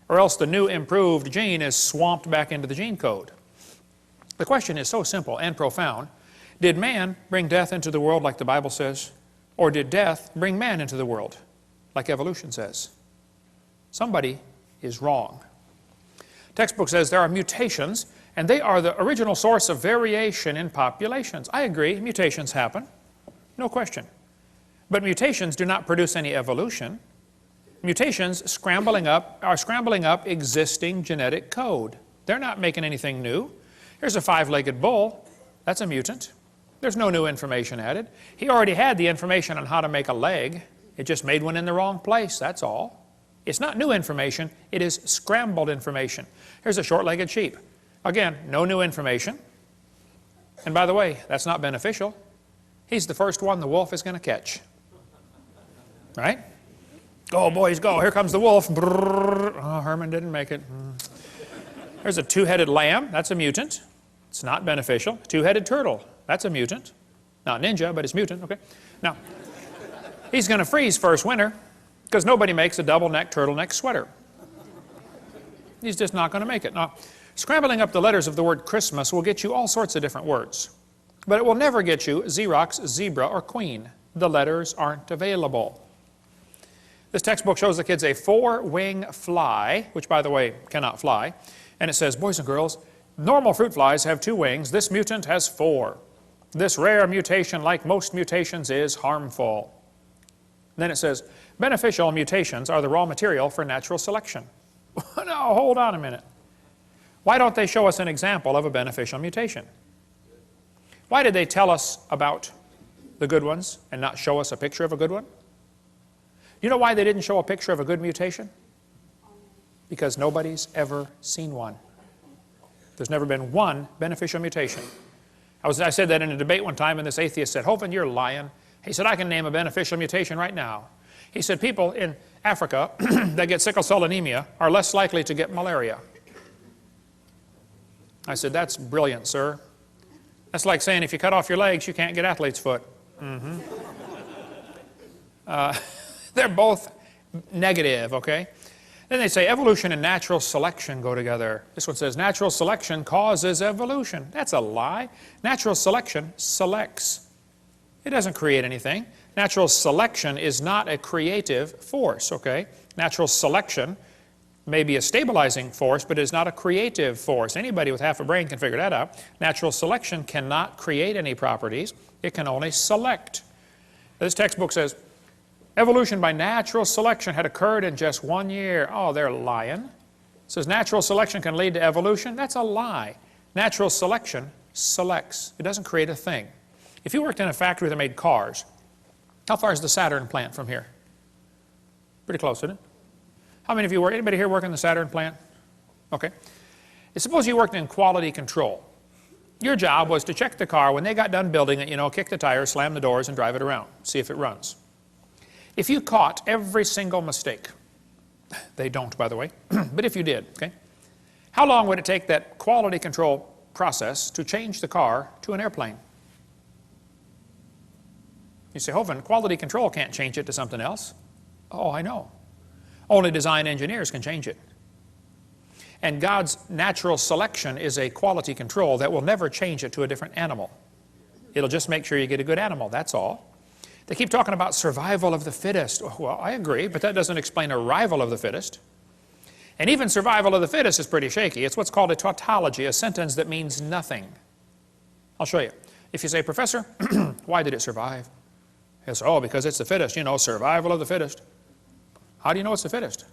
Or else the new improved gene is swamped back into the gene code. The question is so simple and profound. Did man bring death into the world like the Bible says? Or did death bring man into the world like evolution says? Somebody is wrong. Textbook says there are mutations, and they are the original source of variation in populations. I agree, mutations happen, no question. But mutations do not produce any evolution. Mutations are scrambling up existing genetic code. They're not making anything new. Here's a five-legged bull. That's a mutant. There's no new information added. He already had the information on how to make a leg. It just made one in the wrong place, that's all. It's not new information, it is scrambled information. Here's a short-legged sheep. Again, no new information. And by the way, that's not beneficial. He's the first one the wolf is going to catch. Right? Go, boys, go. Here comes the wolf. Brrr. Oh, Herman didn't make it. There's a two-headed lamb. That's a mutant. It's not beneficial. Two-headed turtle. That's a mutant. Not ninja, but it's mutant. Okay. Now, he's going to freeze first winter because nobody makes a double-neck turtleneck sweater. He's just not going to make it. Now, scrambling up the letters of the word Christmas will get you all sorts of different words. But it will never get you Xerox, zebra, or queen. The letters aren't available. This textbook shows the kids a four-wing fly, which, by the way, cannot fly. And it says, boys and girls, normal fruit flies have 2 wings. This mutant has 4. This rare mutation, like most mutations, is harmful. Then it says, beneficial mutations are the raw material for natural selection. Now, hold on a minute. Why don't they show us an example of a beneficial mutation? Why did they tell us about the good ones and not show us a picture of a good one? You know why they didn't show a picture of a good mutation? Because nobody's ever seen one. There's never been one beneficial mutation. I said that in a debate one time, and this atheist said, Hovind, you're lying. He said, I can name a beneficial mutation right now. He said, people in Africa that get sickle cell anemia are less likely to get malaria. I said, that's brilliant, sir. That's like saying if you cut off your legs, you can't get athlete's foot. They're both negative, okay? Then they say evolution and natural selection go together. This one says natural selection causes evolution. That's a lie. Natural selection selects. It doesn't create anything. Natural selection is not a creative force, okay? Natural selection may be a stabilizing force, but it is not a creative force. Anybody with half a brain can figure that out. Natural selection cannot create any properties. It can only select. This textbook says, evolution by natural selection had occurred in just 1 year. Oh, they're lying. It says natural selection can lead to evolution. That's a lie. Natural selection selects. It doesn't create a thing. If you worked in a factory that made cars, how far is the Saturn plant from here? Pretty close, isn't it? How many of you work? Anybody here work in the Saturn plant? Okay. Suppose you worked in quality control. Your job was to check the car when they got done building it, you know, kick the tires, slam the doors, and drive it around, see if it runs. If you caught every single mistake, they don't, by the way, but if you did, okay, how long would it take that quality control process to change the car to an airplane? You say, Hovind, quality control can't change it to something else. Oh, I know. Only design engineers can change it. And God's natural selection is a quality control that will never change it to a different animal. It'll just make sure you get a good animal, that's all. They keep talking about survival of the fittest. Well, I agree, but that doesn't explain arrival of the fittest. And even survival of the fittest is pretty shaky. It's what's called a tautology, a sentence that means nothing. I'll show you. If you say, Professor, why did it survive? He'll say, oh, because it's the fittest. You know, survival of the fittest. How do you know it's the fittest?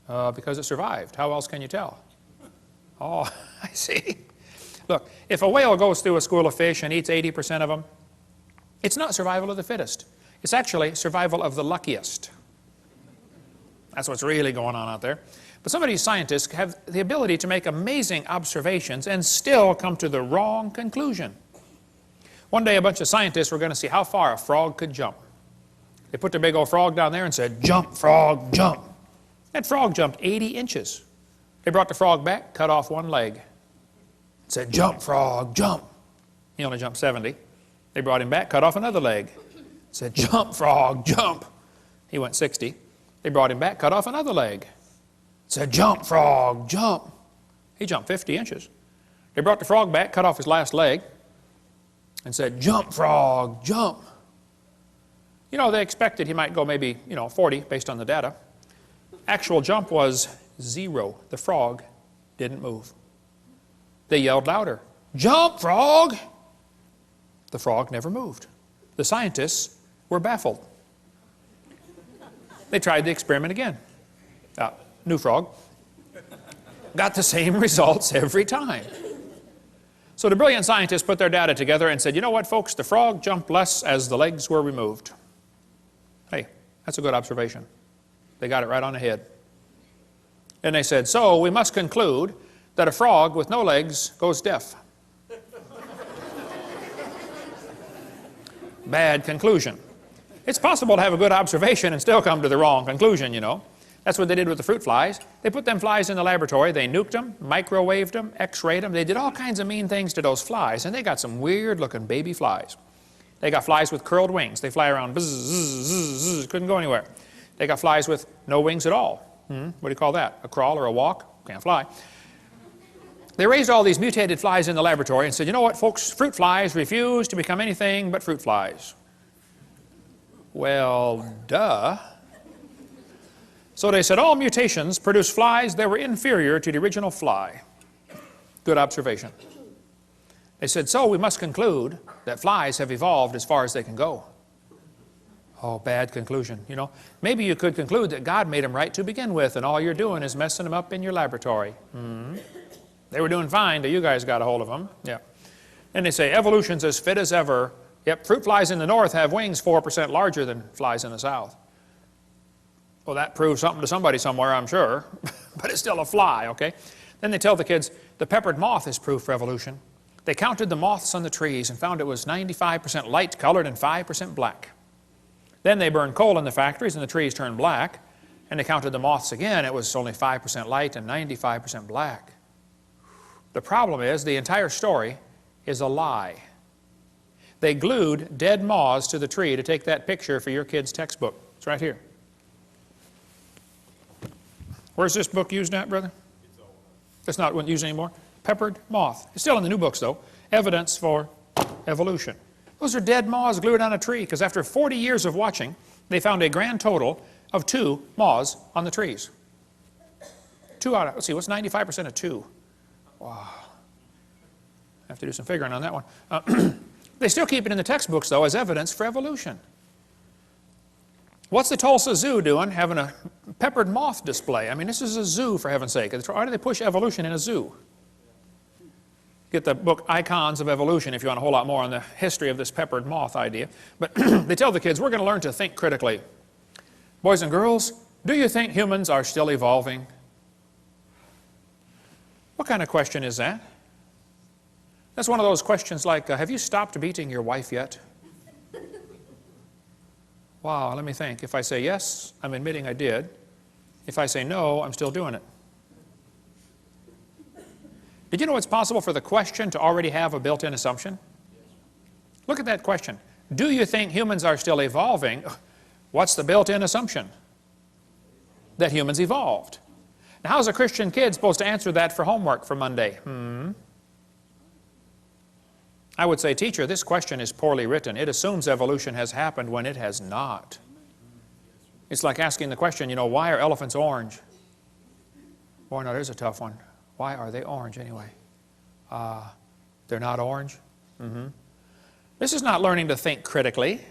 Because it survived. How else can you tell? Oh, I see. Look, if a whale goes through a school of fish and eats 80% of them, it's not survival of the fittest. It's actually survival of the luckiest. That's what's really going on out there. But some of these scientists have the ability to make amazing observations and still come to the wrong conclusion. One day a bunch of scientists were going to see how far a frog could jump. They put their big old frog down there and said, jump, frog, jump. That frog jumped 80 inches. They brought the frog back, cut off one leg. Said, jump, frog, jump. He only jumped 70. They brought him back, cut off another leg. Said, jump, frog, jump. He went 60. They brought him back, cut off another leg. Said, jump, frog, jump. He jumped 50 inches. They brought the frog back, cut off his last leg, and said, jump, frog, jump. You know, they expected he might go maybe, 40 based on the data. Actual jump was 0. The frog didn't move. They yelled louder, jump, frog. The frog never moved. The scientists were baffled. They tried the experiment again. New frog. Got the same results every time. So the brilliant scientists put their data together and said, you know what, folks, the frog jumped less as the legs were removed. Hey, that's a good observation. They got it right on the head. And they said, so we must conclude that a frog with no legs goes deaf. Bad conclusion. It's possible to have a good observation and still come to the wrong conclusion, you know. That's what they did with the fruit flies. They put them flies in the laboratory, they nuked them, microwaved them, x-rayed them. They did all kinds of mean things to those flies, and they got some weird looking baby flies. They got flies with curled wings. They fly around, buzz, zzz, zzz, zzz, couldn't go anywhere. They got flies with no wings at all. What do you call that? A crawl or a walk? Can't fly. They raised all these mutated flies in the laboratory and said, you know what, folks, fruit flies refuse to become anything but fruit flies. Well, duh. So they said all mutations produce flies that were inferior to the original fly. Good observation. They said, so we must conclude that flies have evolved as far as they can go. Oh, bad conclusion, you know. Maybe you could conclude that God made them right to begin with, and all you're doing is messing them up in your laboratory. They were doing fine till you guys got a hold of them. Yeah. And they say evolution's as fit as ever. Yep, fruit flies in the north have wings 4% larger than flies in the south. Well, that proves something to somebody somewhere, I'm sure. But it's still a fly, okay? Then they tell the kids, the peppered moth is proof for evolution. They counted the moths on the trees and found it was 95% light colored and 5% black. Then they burned coal in the factories and the trees turned black. And they counted the moths again. It was only 5% light and 95% black. The problem is the entire story is a lie. They glued dead moths to the tree to take that picture for your kid's textbook. It's right here. Where's this book used at, brother? It's not used anymore. Peppered moth. It's still in the new books, though. Evidence for evolution. Those are dead moths glued on a tree because after 40 years of watching, they found a grand total of 2 moths on the trees. 2 out of, let's see, what's 95% of 2? Wow. I have to do some figuring on that one. They still keep it in the textbooks, though, as evidence for evolution. What's the Tulsa Zoo doing having a peppered moth display? I mean, this is a zoo, for heaven's sake. Why do they push evolution in a zoo? Get the book Icons of Evolution if you want a whole lot more on the history of this peppered moth idea. But they tell the kids, we're going to learn to think critically. Boys and girls, do you think humans are still evolving? What kind of question is that? That's one of those questions like, have you stopped beating your wife yet? Wow, let me think. If I say yes, I'm admitting I did. If I say no, I'm still doing it. Did you know it's possible for the question to already have a built-in assumption? Look at that question. Do you think humans are still evolving? What's the built-in assumption? That humans evolved. Now, how's a Christian kid supposed to answer that for homework for Monday? I would say, teacher, this question is poorly written. It assumes evolution has happened when it has not. It's like asking the question, you know, why are elephants orange? Boy, no, there's a tough one. Why are they orange anyway? They're not orange? This is not learning to think critically.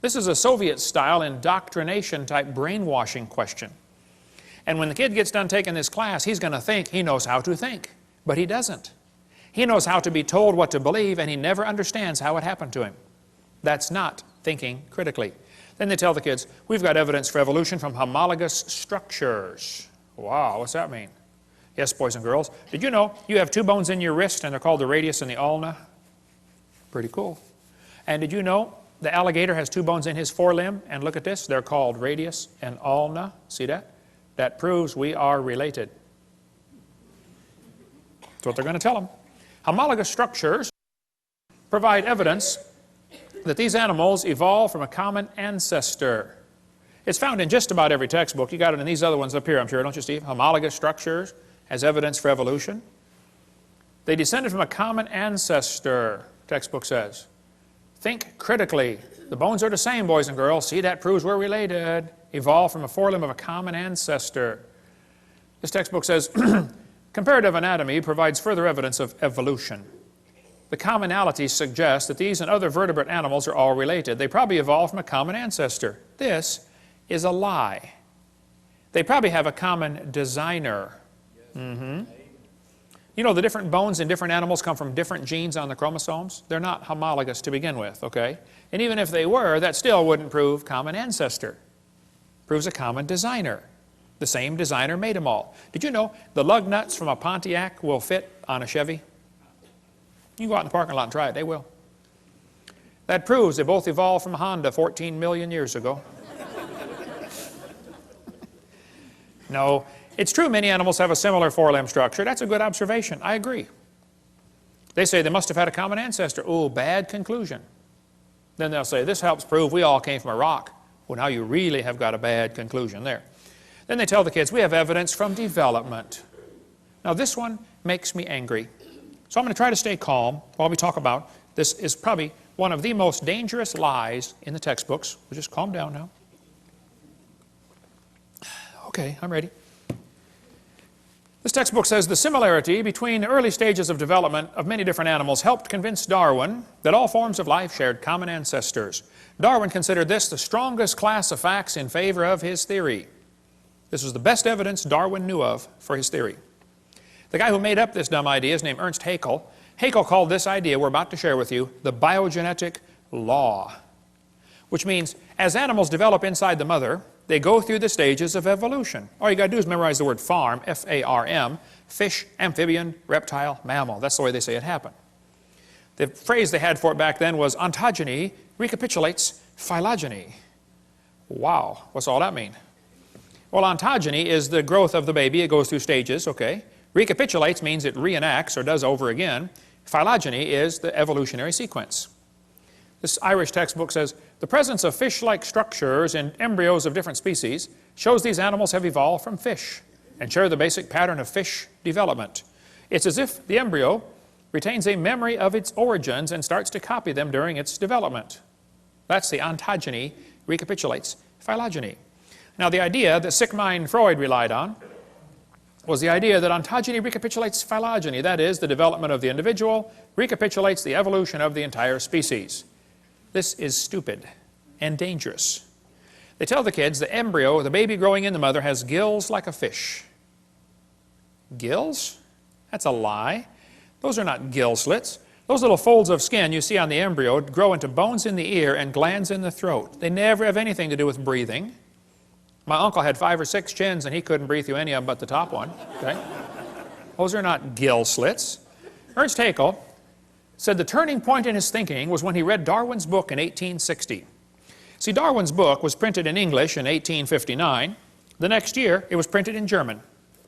This is a Soviet-style indoctrination-type brainwashing question. And when the kid gets done taking this class, he's going to think he knows how to think. But he doesn't. He knows how to be told what to believe, and he never understands how it happened to him. That's not thinking critically. Then they tell the kids, we've got evidence for evolution from homologous structures. Wow, what's that mean? Yes, boys and girls. Did you know you have 2 bones in your wrist, and they're called the radius and the ulna? Pretty cool. And did you know the alligator has 2 bones in his forelimb? And look at this, they're called radius and ulna. See that? That proves we are related. That's what they're going to tell them. Homologous structures provide evidence that these animals evolved from a common ancestor. It's found in just about every textbook. You got it in these other ones up here, I'm sure, don't you, Steve? Homologous structures as evidence for evolution. They descended from a common ancestor, textbook says. Think critically. The bones are the same, boys and girls. See, that proves we're related. Evolved from a forelimb of a common ancestor. This textbook says, comparative anatomy provides further evidence of evolution. The commonalities suggest that these and other vertebrate animals are all related. They probably evolved from a common ancestor. This is a lie. They probably have a common designer. You know, the different bones in different animals come from different genes on the chromosomes. They're not homologous to begin with, okay? And even if they were, that still wouldn't prove common ancestor. Proves a common designer. The same designer made them all. Did you know the lug nuts from a Pontiac will fit on a Chevy? You can go out in the parking lot and try it. They will. That proves they both evolved from Honda 14 million years ago. No, it's true many animals have a similar four-limb structure. That's a good observation. I agree. They say they must have had a common ancestor. Oh, bad conclusion. Then they'll say, this helps prove we all came from a rock. Well, now you really have got a bad conclusion there. Then they tell the kids, we have evidence from development. Now this one makes me angry. So I'm going to try to stay calm while we talk about this. Is probably one of the most dangerous lies in the textbooks. We'll just calm down now. Okay, I'm ready. This textbook says the similarity between the early stages of development of many different animals helped convince Darwin that all forms of life shared common ancestors. Darwin considered this the strongest class of facts in favor of his theory. This was the best evidence Darwin knew of for his theory. The guy who made up this dumb idea is named Ernst Haeckel. Haeckel called this idea we're about to share with you the biogenetic law, which means as animals develop inside the mother, they go through the stages of evolution. All you got to do is memorize the word farm, F-A-R-M, fish, amphibian, reptile, mammal. That's the way they say it happened. The phrase they had for it back then was ontogeny recapitulates phylogeny. Wow, what's all that mean? Well, ontogeny is the growth of the baby. It goes through stages, okay? Recapitulates means it reenacts or does over again. Phylogeny is the evolutionary sequence. This Irish textbook says, the presence of fish-like structures in embryos of different species shows these animals have evolved from fish and share the basic pattern of fish development. It's as if the embryo retains a memory of its origins and starts to copy them during its development. That's the ontogeny recapitulates phylogeny. Now the idea that Sigmund Freud relied on was the idea that ontogeny recapitulates phylogeny. That is, the development of the individual recapitulates the evolution of the entire species. This is stupid and dangerous. They tell the kids the embryo, the baby growing in the mother, has gills like a fish. Gills? That's a lie. Those are not gill slits. Those little folds of skin you see on the embryo grow into bones in the ear and glands in the throat. They never have anything to do with breathing. My uncle had 5 or 6 chins and he couldn't breathe through any of them but the top one. Okay? Those are not gill slits. Ernst Haeckel said the turning point in his thinking was when he read Darwin's book in 1860. See, Darwin's book was printed in English in 1859. The next year, it was printed in German,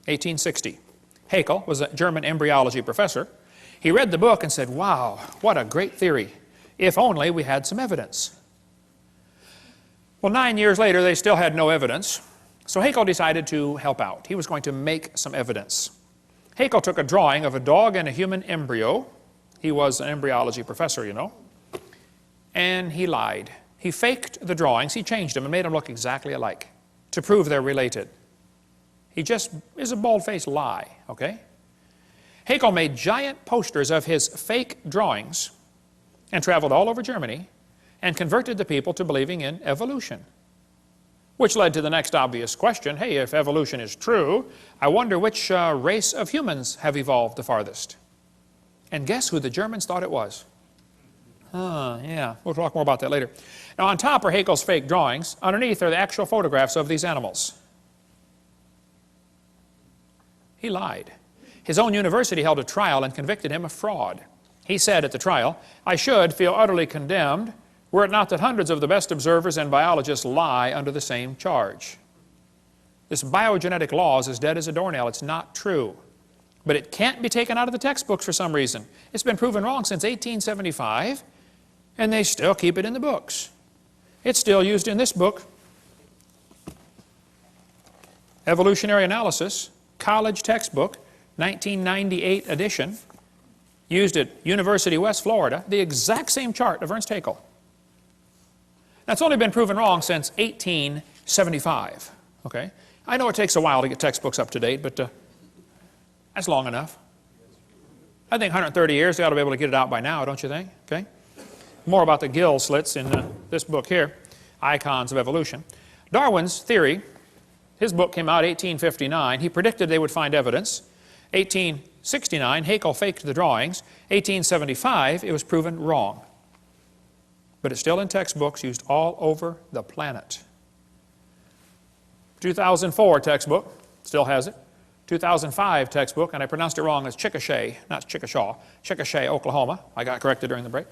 1860. Haeckel was a German embryology professor. He read the book and said, wow, what a great theory. If only we had some evidence. Well, 9 years later, they still had no evidence. So Haeckel decided to help out. He was going to make some evidence. Haeckel took a drawing of a dog and a human embryo. He was an embryology professor, you know. And he lied. He faked the drawings. He changed them and made them look exactly alike to prove they're related. He just is a bald-faced lie, okay? Haeckel made giant posters of his fake drawings and traveled all over Germany and converted the people to believing in evolution. Which led to the next obvious question, hey, if evolution is true, I wonder which race of humans have evolved the farthest. And guess who the Germans thought it was? Yeah, we'll talk more about that later. Now on top are Haeckel's fake drawings. Underneath are the actual photographs of these animals. He lied. His own university held a trial and convicted him of fraud. He said at the trial, I should feel utterly condemned were it not that hundreds of the best observers and biologists lie under the same charge. This biogenetic law is as dead as a doornail. It's not true. But it can't be taken out of the textbooks for some reason. It's been proven wrong since 1875, and they still keep it in the books. It's still used in this book, Evolutionary Analysis, college textbook, 1998 edition, used at University West Florida, the exact same chart of Ernst Haeckel. That's only been proven wrong since 1875, okay? I know it takes a while to get textbooks up to date, but that's long enough. I think 130 years, they ought to be able to get it out by now, don't you think? Okay? More about the gill slits in this book here, Icons of Evolution. Darwin's theory, his book came out 1859. He predicted they would find evidence. 1869, Haeckel faked the drawings. 1875, it was proven wrong. But it's still in textbooks used all over the planet. 2004 textbook, still has it. 2005 textbook, and I pronounced it wrong, it's Chickasha, not Chickashaw, Chickasha, Oklahoma. I got corrected during the break.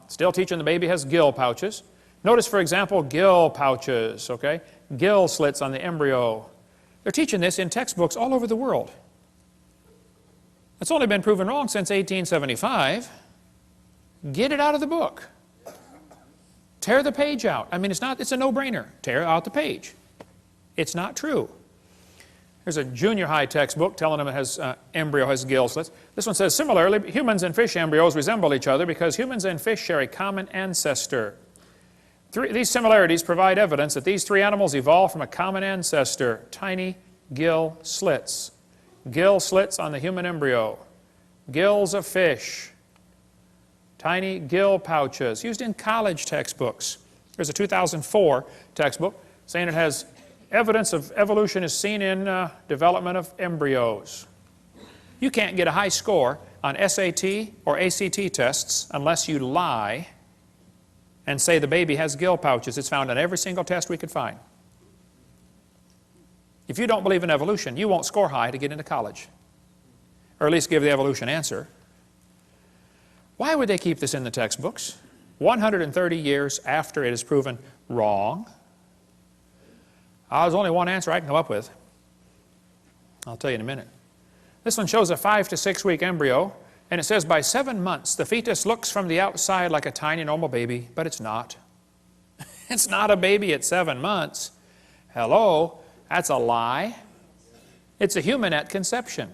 Still teaching the baby has gill pouches. Notice, for example, gill pouches, okay? Gill slits on the embryo. They're teaching this in textbooks all over the world. It's only been proven wrong since 1875. Get it out of the book. Tear the page out. I mean, it's a no-brainer. Tear out the page. It's not true. There's a junior high textbook telling them it has embryo has gill slits. This one says, similarly, humans and fish embryos resemble each other because humans and fish share a common ancestor. These similarities provide evidence that these three animals evolved from a common ancestor, tiny gill slits. Gill slits on the human embryo. Gills of fish. Tiny gill pouches, used in college textbooks. There's a 2004 textbook saying it has evidence of evolution is seen in development of embryos. You can't get a high score on SAT or ACT tests unless you lie and say the baby has gill pouches. It's found on every single test we could find. If you don't believe in evolution, you won't score high to get into college, or at least give the evolution answer. Why would they keep this in the textbooks 130 years after it is proven wrong? There's only one answer I can come up with. I'll tell you in a minute. This one shows a 5 to 6 week embryo, and it says by 7 months the fetus looks from the outside like a tiny normal baby, but it's not. It's not a baby at 7 months. Hello, that's a lie. It's a human at conception.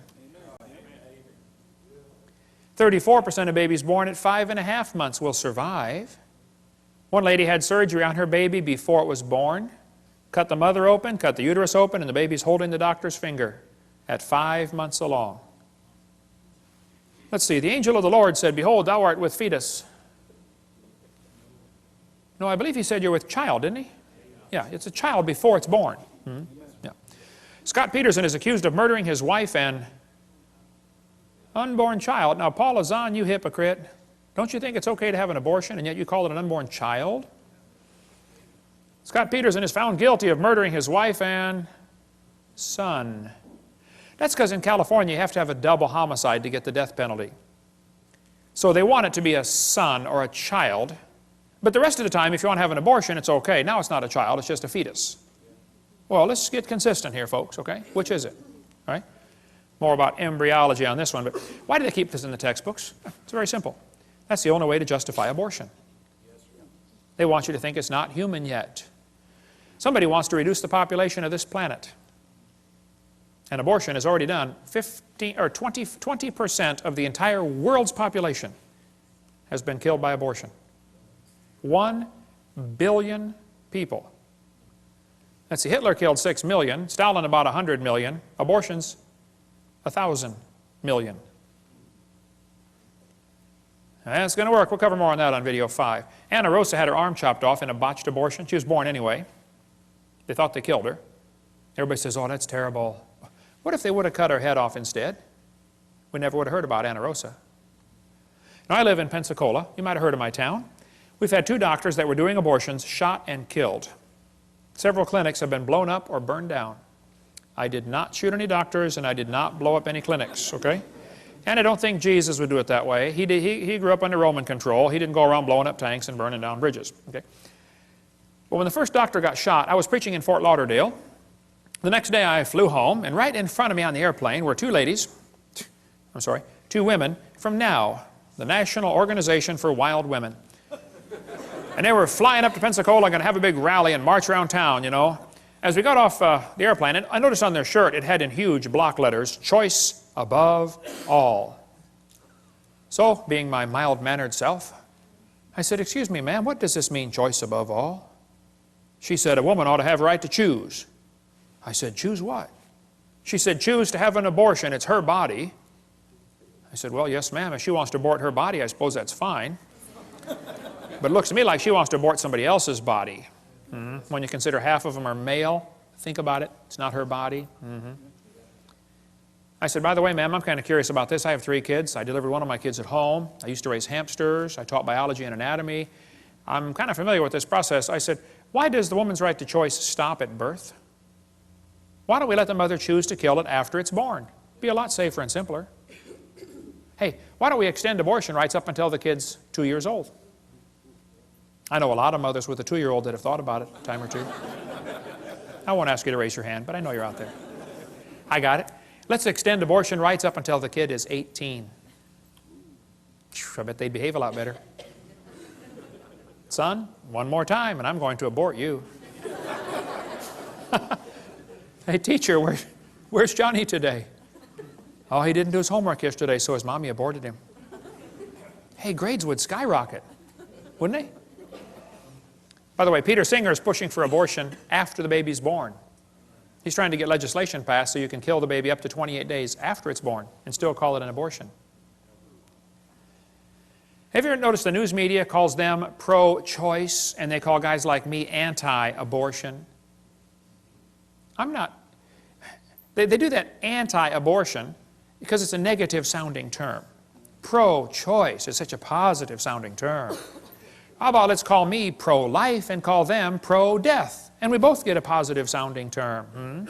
34% of babies born at 5.5 months will survive. One lady had surgery on her baby before it was born. Cut the mother open, cut the uterus open, and the baby's holding the doctor's finger at 5 months along. Let's see, the angel of the Lord said, behold, thou art with fetus. No, I believe he said you're with child, didn't he? Yeah, it's a child before it's born. Yeah. Scott Peterson is accused of murdering his wife and unborn child. Now, Paul Azan, you hypocrite. Don't you think it's okay to have an abortion, and yet you call it an unborn child? Scott Peterson is found guilty of murdering his wife and son. That's because in California you have to have a double homicide to get the death penalty. So they want it to be a son or a child, but the rest of the time if you want to have an abortion it's okay. Now it's not a child, it's just a fetus. Well, let's get consistent here, folks, okay? Which is it? All right? More about embryology on this one, but why do they keep this in the textbooks? It's very simple. That's the only way to justify abortion. They want you to think it's not human yet. Somebody wants to reduce the population of this planet. And abortion has already done 20% of the entire world's population has been killed by abortion. 1 billion people. Let's see, Hitler killed 6 million, Stalin about 100 million, abortions 1,000 million. That's going to work. We'll cover more on that on video 5. Anna Rosa had her arm chopped off in a botched abortion. She was born anyway. They thought they killed her. Everybody says, oh, that's terrible. What if they would have cut her head off instead? We never would have heard about Anna Rosa. Now, I live in Pensacola. You might have heard of my town. We've had 2 doctors that were doing abortions shot and killed. Several clinics have been blown up or burned down. I did not shoot any doctors, and I did not blow up any clinics, okay? And I don't think Jesus would do it that way. He grew up under Roman control. He didn't go around blowing up tanks and burning down bridges, okay? But when the first doctor got shot, I was preaching in Fort Lauderdale. The next day I flew home, and right in front of me on the airplane were 2 women from NOW, the National Organization for Wild Women. And they were flying up to Pensacola, going to have a big rally and march around town, you know. As we got off the airplane, and I noticed on their shirt it had in huge block letters, choice above all. So, being my mild-mannered self, I said, excuse me, ma'am, what does this mean, choice above all? She said, a woman ought to have a right to choose. I said, choose what? She said, choose to have an abortion. It's her body. I said, well, yes, ma'am. If she wants to abort her body, I suppose that's fine. But it looks to me like she wants to abort somebody else's body. When you consider half of them are male, think about it. It's not her body. I said, by the way, ma'am, I'm kind of curious about this. I have 3 kids. I delivered one of my kids at home. I used to raise hamsters. I taught biology and anatomy. I'm kind of familiar with this process. I said, why does the woman's right to choice stop at birth? Why don't we let the mother choose to kill it after it's born? It'd be a lot safer and simpler. Hey, why don't we extend abortion rights up until the kid's 2 years old? I know a lot of mothers with a 2-year-old that have thought about it a time or two. I won't ask you to raise your hand, but I know you're out there. I got it. Let's extend abortion rights up until the kid is 18. I bet they'd behave a lot better. Son, one more time and I'm going to abort you. Hey, teacher, where's Johnny today? Oh, he didn't do his homework yesterday, so his mommy aborted him. Hey, grades would skyrocket, wouldn't they? By the way, Peter Singer is pushing for abortion after the baby's born. He's trying to get legislation passed so you can kill the baby up to 28 days after it's born and still call it an abortion. Have you ever noticed the news media calls them pro-choice and they call guys like me anti-abortion? I'm not. They do that anti-abortion because it's a negative sounding term. Pro-choice is such a positive sounding term. How about let's call me pro-life and call them pro-death? And we both get a positive sounding term.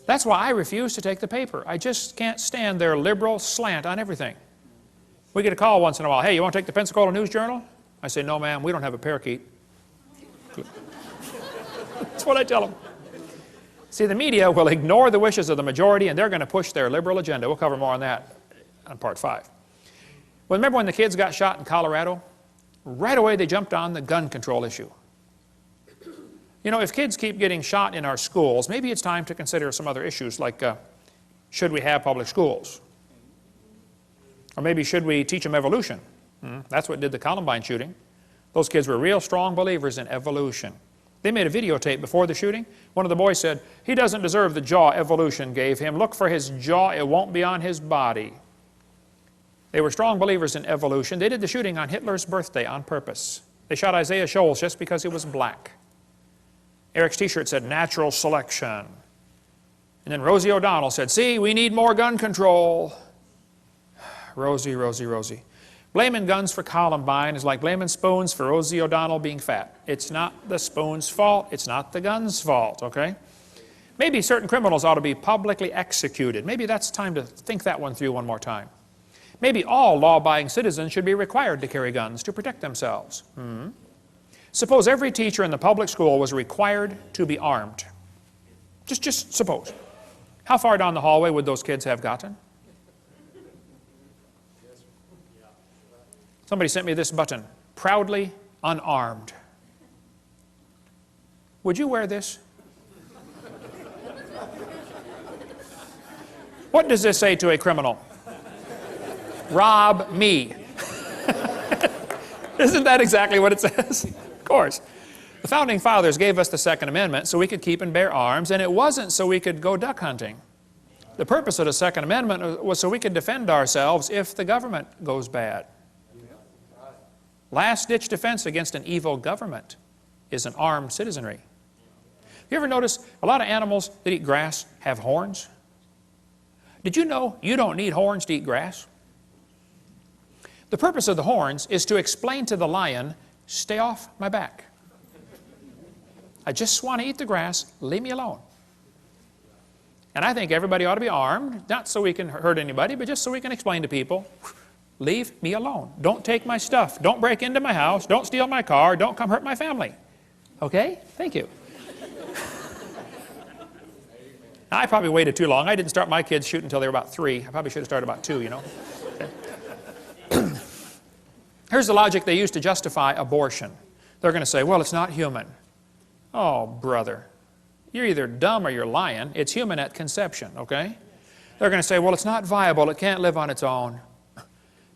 That's why I refuse to take the paper. I just can't stand their liberal slant on everything. We get a call once in a while. Hey, you want to take the Pensacola News Journal? I say, no, ma'am, we don't have a parakeet. That's what I tell them. See, the media will ignore the wishes of the majority and they're going to push their liberal agenda. We'll cover more on that on part 5. Well, remember when the kids got shot in Colorado? Right away they jumped on the gun control issue. You know, if kids keep getting shot in our schools, maybe it's time to consider some other issues like should we have public schools? Or maybe should we teach them evolution? That's what did the Columbine shooting. Those kids were real strong believers in evolution. They made a videotape before the shooting. One of the boys said, he doesn't deserve the jaw evolution gave him. Look for his jaw, it won't be on his body. They were strong believers in evolution. They did the shooting on Hitler's birthday on purpose. They shot Isaiah Shoals just because he was black. Eric's t-shirt said natural selection. And then Rosie O'Donnell said, see, we need more gun control. Rosie, Rosie, Rosie. Blaming guns for Columbine is like blaming spoons for Rosie O'Donnell being fat. It's not the spoon's fault. It's not the gun's fault, okay? Maybe certain criminals ought to be publicly executed. Maybe that's time to think that one through one more time. Maybe all law-abiding citizens should be required to carry guns to protect themselves. Suppose every teacher in the public school was required to be armed. Just suppose. How far down the hallway would those kids have gotten? Somebody sent me this button, proudly unarmed. Would you wear this? What does this say to a criminal? Rob me. Isn't that exactly what it says? Of course. The Founding Fathers gave us the Second Amendment so we could keep and bear arms, and it wasn't so we could go duck hunting. The purpose of the Second Amendment was so we could defend ourselves if the government goes bad. Last-ditch defense against an evil government is an armed citizenry. You ever notice a lot of animals that eat grass have horns? Did you know you don't need horns to eat grass? The purpose of the horns is to explain to the lion, stay off my back. I just want to eat the grass, leave me alone. And I think everybody ought to be armed, not so we can hurt anybody, but just so we can explain to people, leave me alone. Don't take my stuff. Don't break into my house. Don't steal my car. Don't come hurt my family. Okay? Thank you. Now, I probably waited too long. I didn't start my kids shooting until they were about 3. I probably should have started about 2, you know. Okay. Here's the logic they use to justify abortion. They're going to say, well, it's not human. Oh, brother. You're either dumb or you're lying. It's human at conception, okay? They're going to say, well, it's not viable. It can't live on its own.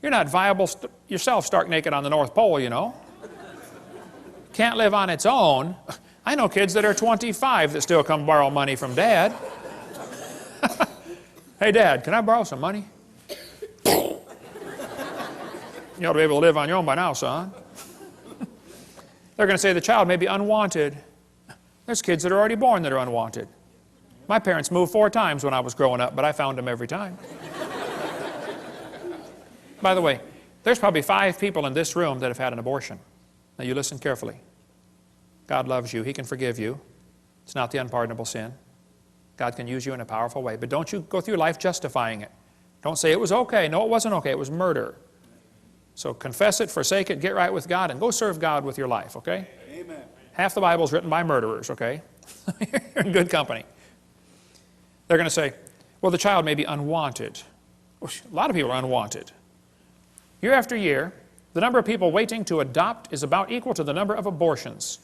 You're not viable yourself stark naked on the North Pole, you know. Can't live on its own. I know kids that are 25 that still come borrow money from Dad. Hey, Dad, can I borrow some money? You ought to be able to live on your own by now, son. They're going to say the child may be unwanted. There's kids that are already born that are unwanted. My parents moved 4 times when I was growing up, but I found them every time. By the way, there's probably 5 people in this room that have had an abortion. Now you listen carefully. God loves you. He can forgive you. It's not the unpardonable sin. God can use you in a powerful way. But don't you go through life justifying it. Don't say it was okay. No, it wasn't okay. It was murder. So confess it, forsake it, get right with God, and go serve God with your life, okay? Amen. Half the Bible is written by murderers, okay? You're in good company. They're going to say, well, the child may be unwanted. Well, a lot of people are unwanted. Year after year, the number of people waiting to adopt is about equal to the number of abortions.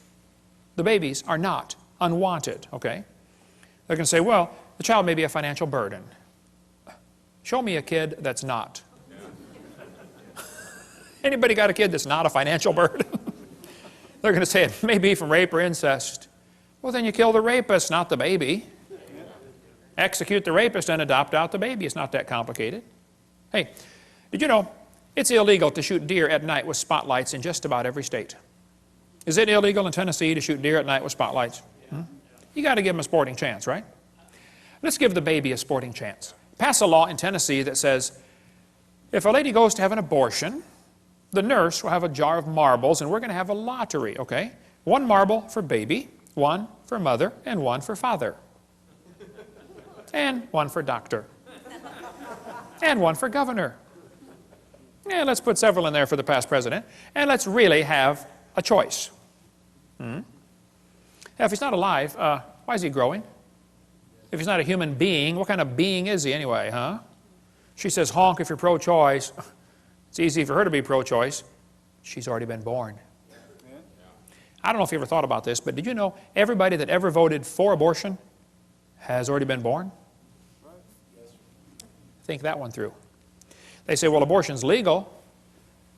The babies are not unwanted, okay? They're going to say, well, the child may be a financial burden. Show me a kid that's not. Anybody got a kid that's not a financial burden? They're going to say it may be from rape or incest. Well, then you kill the rapist, not the baby. Execute the rapist and adopt out the baby. It's not that complicated. Hey, did you know it's illegal to shoot deer at night with spotlights in just about every state? Is it illegal in Tennessee to shoot deer at night with spotlights? You got to give them a sporting chance, right? Let's give the baby a sporting chance. Pass a law in Tennessee that says if a lady goes to have an abortion, the nurse will have a jar of marbles, and we're going to have a lottery, okay? 1 marble for baby, 1 for mother, and 1 for father. And 1 for doctor. And 1 for governor. Yeah, let's put several in there for the past president. And let's really have a choice. Now, if he's not alive, why is he growing? If he's not a human being, what kind of being is he anyway, huh? She says, honk if you're pro-choice. It's easy for her to be pro-choice. She's already been born. I don't know if you ever thought about this, but did you know everybody that ever voted for abortion has already been born? Think that one through. They say, well, abortion's legal.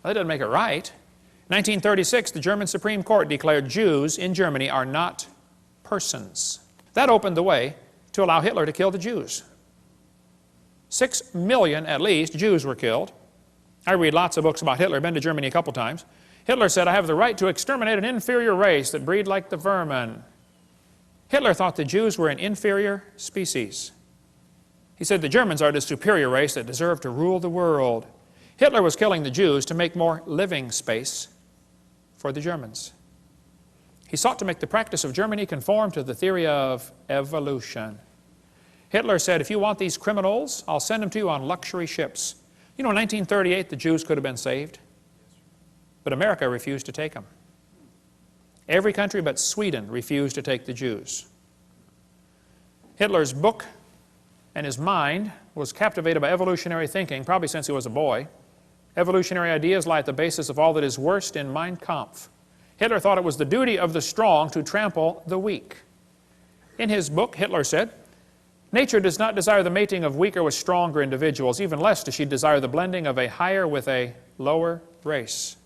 Well, that doesn't make it right. 1936, the German Supreme Court declared Jews in Germany are not persons. That opened the way to allow Hitler to kill the Jews. 6 million, at least, Jews were killed. I read lots of books about Hitler. I've been to Germany a couple times. Hitler said, I have the right to exterminate an inferior race that breed like the vermin. Hitler thought the Jews were an inferior species. He said the Germans are the superior race that deserve to rule the world. Hitler was killing the Jews to make more living space for the Germans. He sought to make the practice of Germany conform to the theory of evolution. Hitler said, if you want these criminals, I'll send them to you on luxury ships. You know, in 1938, the Jews could have been saved, but America refused to take them. Every country but Sweden refused to take the Jews. Hitler's book and his mind was captivated by evolutionary thinking, probably since he was a boy. Evolutionary ideas lie at the basis of all that is worst in Mein Kampf. Hitler thought it was the duty of the strong to trample the weak. In his book, Hitler said, nature does not desire the mating of weaker with stronger individuals, even less does she desire the blending of a higher with a lower race.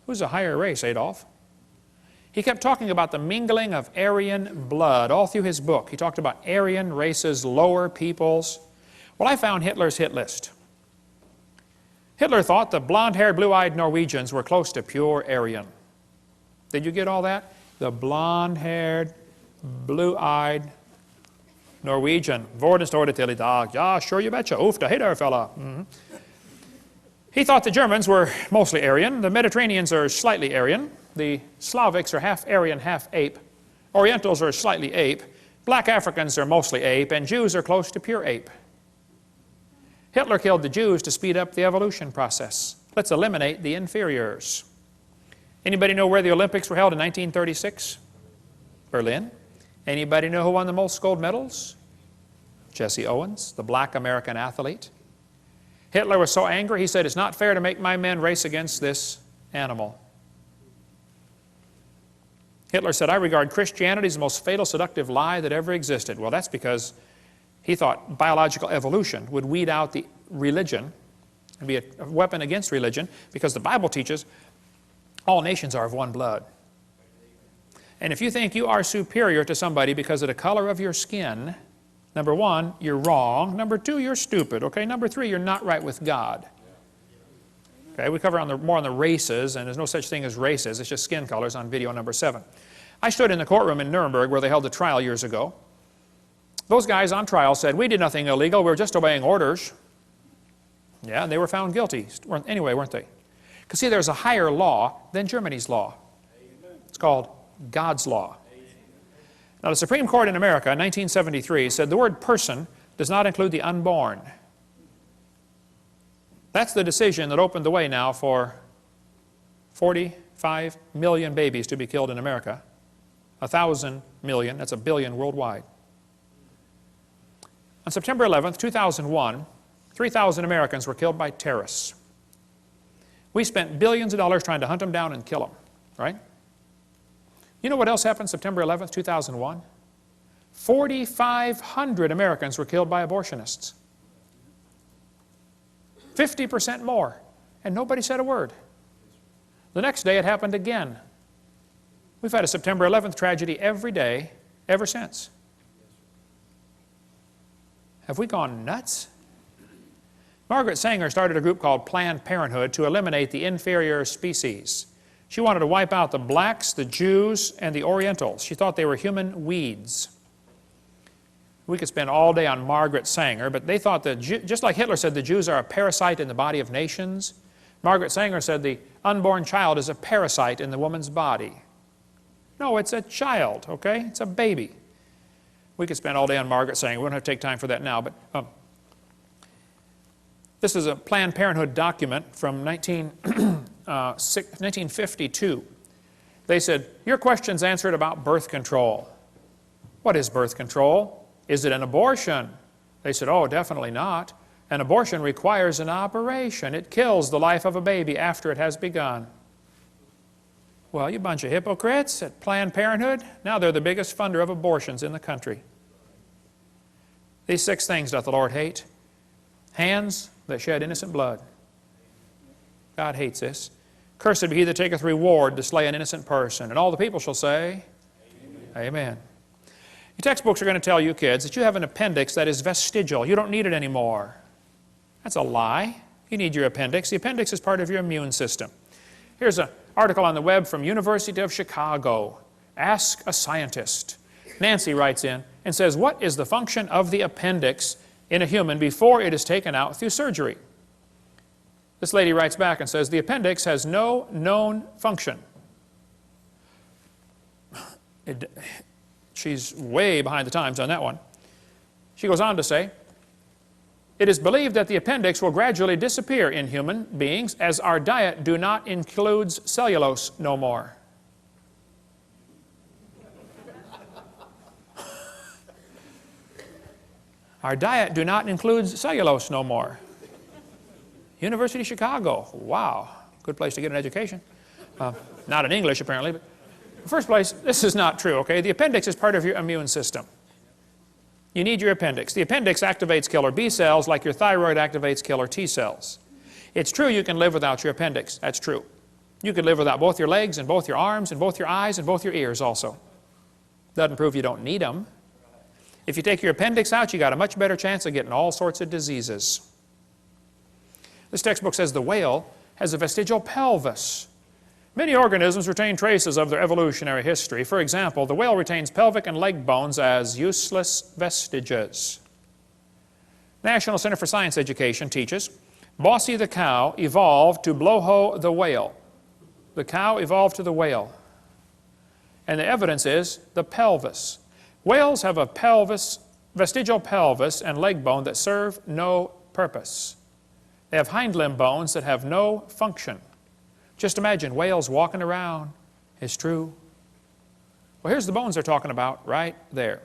Who's a higher race, Adolf? He kept talking about the mingling of Aryan blood all through his book. He talked about Aryan races, lower peoples. Well, I found Hitler's hit list. Hitler thought the blonde-haired, blue-eyed Norwegians were close to pure Aryan. Did you get all that? The blonde-haired, blue-eyed Norwegian. Vorden står det till idag. Ja, sure you betcha. Ufta, hey there, fella. He thought the Germans were mostly Aryan. The Mediterraneans are slightly Aryan. The Slavics are half Aryan, half ape. Orientals are slightly ape. Black Africans are mostly ape. And Jews are close to pure ape. Hitler killed the Jews to speed up the evolution process. Let's eliminate the inferiors. Anybody know where the Olympics were held in 1936? Berlin. Anybody know who won the most gold medals? Jesse Owens, the black American athlete. Hitler was so angry, he said, it's not fair to make my men race against this animal. Hitler said, I regard Christianity as the most fatal, seductive lie that ever existed. Well, that's because he thought biological evolution would weed out the religion and be a weapon against religion, because the Bible teaches all nations are of one blood. And if you think you are superior to somebody because of the color of your skin, number one, you're wrong. Number two, you're stupid. Okay, number three, you're not right with God. Okay, we cover more on the races, and there's no such thing as races. It's just skin colors on video number 7. I stood in the courtroom in Nuremberg where they held the trial years ago. Those guys on trial said, we did nothing illegal, we were just obeying orders. Yeah, and they were found guilty anyway, weren't they? Because see, there's a higher law than Germany's law. It's called God's law. Now, the Supreme Court in America in 1973 said the word person does not include the unborn. That's the decision that opened the way now for 45 million babies to be killed in America. 1,000 million, that's a billion worldwide. On September 11th, 2001, 3,000 Americans were killed by terrorists. We spent billions of dollars trying to hunt them down and kill them, right? You know what else happened September 11th, 2001? 4,500 Americans were killed by abortionists. 50% more, and nobody said a word. The next day it happened again. We've had a September 11th tragedy every day ever since. Have we gone nuts? Margaret Sanger started a group called Planned Parenthood to eliminate the inferior species. She wanted to wipe out the blacks, the Jews, and the Orientals. She thought they were human weeds. We could spend all day on Margaret Sanger, but they thought that, just like Hitler said the Jews are a parasite in the body of nations, Margaret Sanger said the unborn child is a parasite in the woman's body. No, it's a child, okay? It's a baby. We could spend all day on Margaret Sanger. We don't have to take time for that now, but this is a Planned Parenthood document from 1952. They said, your question's answered about birth control. What is birth control? Is it an abortion? They said, oh, definitely not. An abortion requires an operation. It kills the life of a baby after it has begun. Well, you bunch of hypocrites at Planned Parenthood. Now they're the biggest funder of abortions in the country. These 6 things doth the Lord hate. Hands that shed innocent blood. God hates this. Cursed be he that taketh reward to slay an innocent person. And all the people shall say, Amen. Amen. Your textbooks are going to tell you kids that you have an appendix that is vestigial. You don't need it anymore. That's a lie. You need your appendix. The appendix is part of your immune system. Here's an article on the web from University of Chicago. Ask a scientist. Nancy writes in and says, what is the function of the appendix in a human before it is taken out through surgery? This lady writes back and says, the appendix has no known function. She's way behind the times on that one. She goes on to say, it is believed that the appendix will gradually disappear in human beings as our diet do not includes cellulose no more. Our diet do not include cellulose no more. University of Chicago. Wow. Good place to get an education. Not in English, apparently. But in the first place, this is not true, okay? The appendix is part of your immune system. You need your appendix. The appendix activates killer B cells like your thyroid activates killer T cells. It's true you can live without your appendix. That's true. You could live without both your legs and both your arms and both your eyes and both your ears also. Doesn't prove you don't need them. If you take your appendix out, you got a much better chance of getting all sorts of diseases. This textbook says the whale has a vestigial pelvis. Many organisms retain traces of their evolutionary history. For example, the whale retains pelvic and leg bones as useless vestiges. National Center for Science Education teaches, Bossy the cow evolved to blowho the whale. The cow evolved to the whale. And the evidence is the pelvis. Whales have a pelvis, vestigial pelvis and leg bone that serve no purpose. They have hind limb bones that have no function. Just imagine whales walking around. It's true. Well, here's the bones they're talking about right there.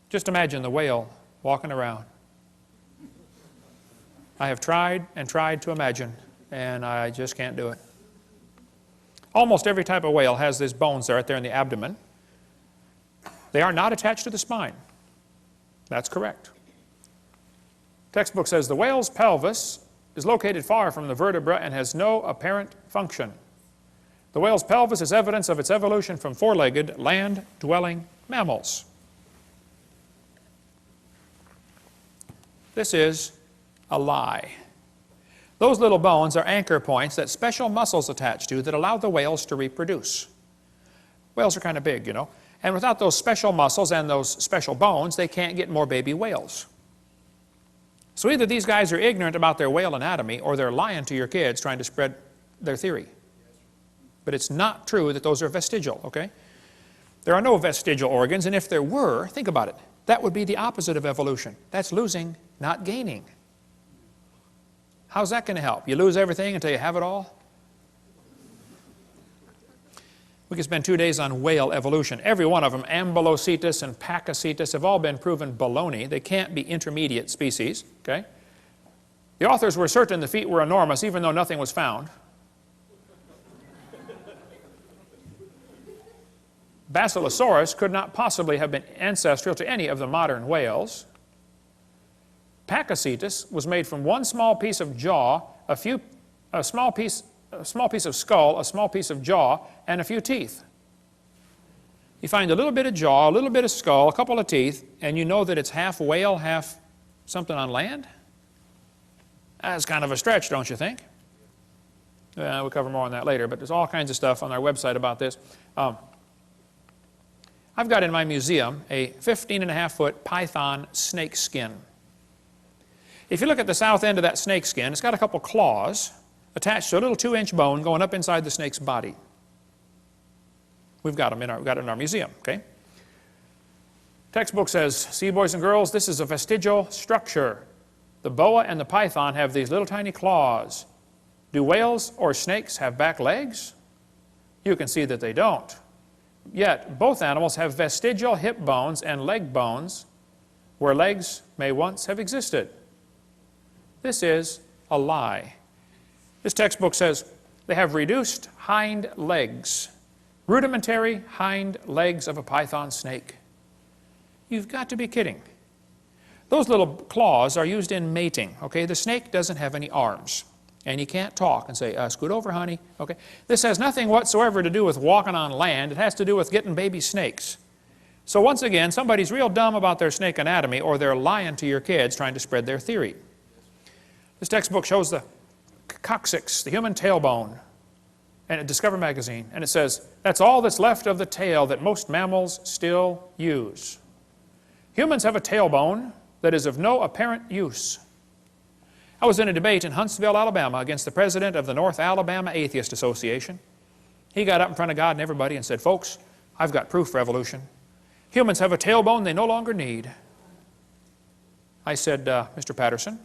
Just imagine the whale walking around. I have tried and tried to imagine, and I just can't do it. Almost every type of whale has these bones right there in the abdomen. They are not attached to the spine. That's correct. Textbook says the whale's pelvis is located far from the vertebra and has no apparent function. The whale's pelvis is evidence of its evolution from four-legged, land-dwelling mammals. This is a lie. Those little bones are anchor points that special muscles attach to that allow the whales to reproduce. Whales are kind of big, you know. And without those special muscles and those special bones, they can't get more baby whales. So either these guys are ignorant about their whale anatomy or they're lying to your kids trying to spread their theory. But it's not true that those are vestigial, okay? There are no vestigial organs, and if there were, think about it, that would be the opposite of evolution. That's losing, not gaining. How's that going to help? You lose everything until you have it all? We could spend 2 days on whale evolution. Every one of them, Ambulocetus and Pakicetus, have all been proven baloney. They can't be intermediate species, okay? The authors were certain the feet were enormous, even though nothing was found. Basilosaurus could not possibly have been ancestral to any of the modern whales. Pakicetus was made from one small piece of jaw, a small piece of skull, a small piece of jaw, and a few teeth. You find a little bit of jaw, a little bit of skull, a couple of teeth, and you know that it's half whale, half something on land? That's kind of a stretch, don't you think? We'll cover more on that later, but there's all kinds of stuff on our website about this. I've got in my museum a 15.5-foot python snake skin. If you look at the south end of that snake skin, it's got a couple claws attached to a little 2-inch bone going up inside the snake's body. We've got them in our museum, okay? Textbook says, see, boys and girls, this is a vestigial structure. The boa and the python have these little tiny claws. Do whales or snakes have back legs? You can see that they don't. Yet, both animals have vestigial hip bones and leg bones where legs may once have existed. This is a lie. This textbook says they have reduced hind legs, rudimentary hind legs of a python snake. You've got to be kidding. Those little claws are used in mating, okay? The snake doesn't have any arms, and you can't talk and say, scoot over, honey, okay? This has nothing whatsoever to do with walking on land. It has to do with getting baby snakes. So once again, somebody's real dumb about their snake anatomy, or they're lying to your kids trying to spread their theory. This textbook shows the coccyx, the human tailbone, and at Discover magazine, and it says, that's all that's left of the tail that most mammals still use. Humans have a tailbone that is of no apparent use. I was in a debate in Huntsville, Alabama, against the president of the North Alabama Atheist Association. He got up in front of God and everybody and said, folks, I've got proof for evolution. Humans have a tailbone they no longer need. I said, Mr. Patterson,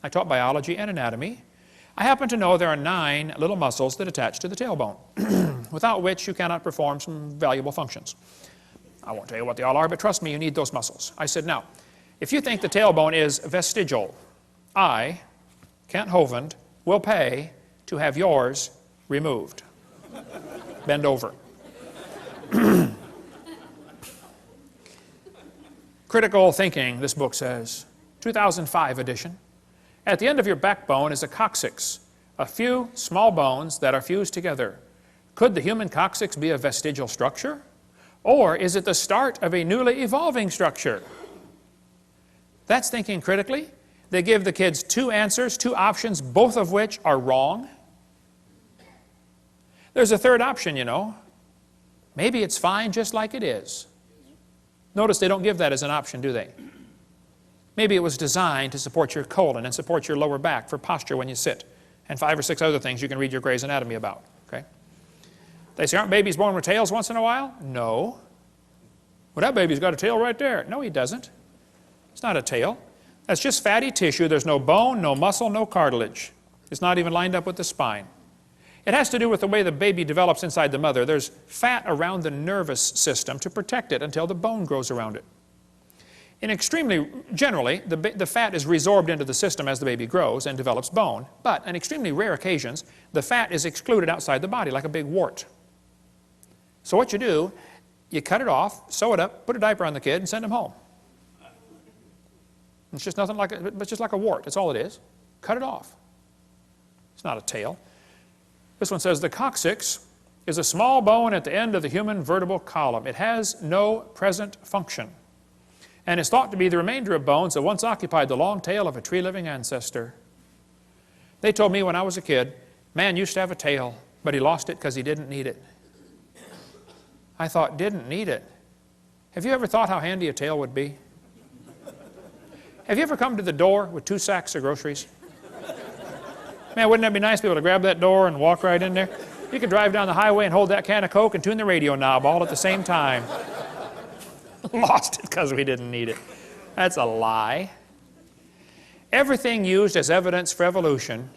I taught biology and anatomy. I happen to know there are 9 little muscles that attach to the tailbone, without which you cannot perform some valuable functions. I won't tell you what they all are, but trust me, you need those muscles. I said, now, if you think the tailbone is vestigial, I, Kent Hovind, will pay to have yours removed. Bend over. Critical thinking, this book says, 2005 edition. At the end of your backbone is a coccyx, a few small bones that are fused together. Could the human coccyx be a vestigial structure? Or is it the start of a newly evolving structure? That's thinking critically. They give the kids 2 answers, 2 options, both of which are wrong. There's a third option, you know. Maybe it's fine just like it is. Notice they don't give that as an option, do they? Maybe it was designed to support your colon and support your lower back for posture when you sit, and 5 or 6 other things you can read your Gray's Anatomy about, okay? They say, aren't babies born with tails once in a while? No. Well, that baby's got a tail right there. No, he doesn't. It's not a tail. That's just fatty tissue. There's no bone, no muscle, no cartilage. It's not even lined up with the spine. It has to do with the way the baby develops inside the mother. There's fat around the nervous system to protect it until the bone grows around it. Generally, the fat is resorbed into the system as the baby grows and develops bone, but on extremely rare occasions, the fat is excluded outside the body like a big wart. So what you do, you cut it off, sew it up, put a diaper on the kid, and send him home. It's just nothing like it's just like a wart. That's all it is. Cut it off. It's not a tail. This one says the coccyx is a small bone at the end of the human vertebral column. It has no present function, and is thought to be the remainder of bones that once occupied the long tail of a tree-living ancestor. They told me when I was a kid, man used to have a tail, but he lost it because he didn't need it. I thought, didn't need it. Have you ever thought how handy a tail would be? Have you ever come to the door with 2 sacks of groceries? Man, wouldn't that be nice to be able to grab that door and walk right in there? You could drive down the highway and hold that can of Coke and tune the radio knob all at the same time. Lost it because we didn't need it. That's a lie. Everything used as evidence for evolution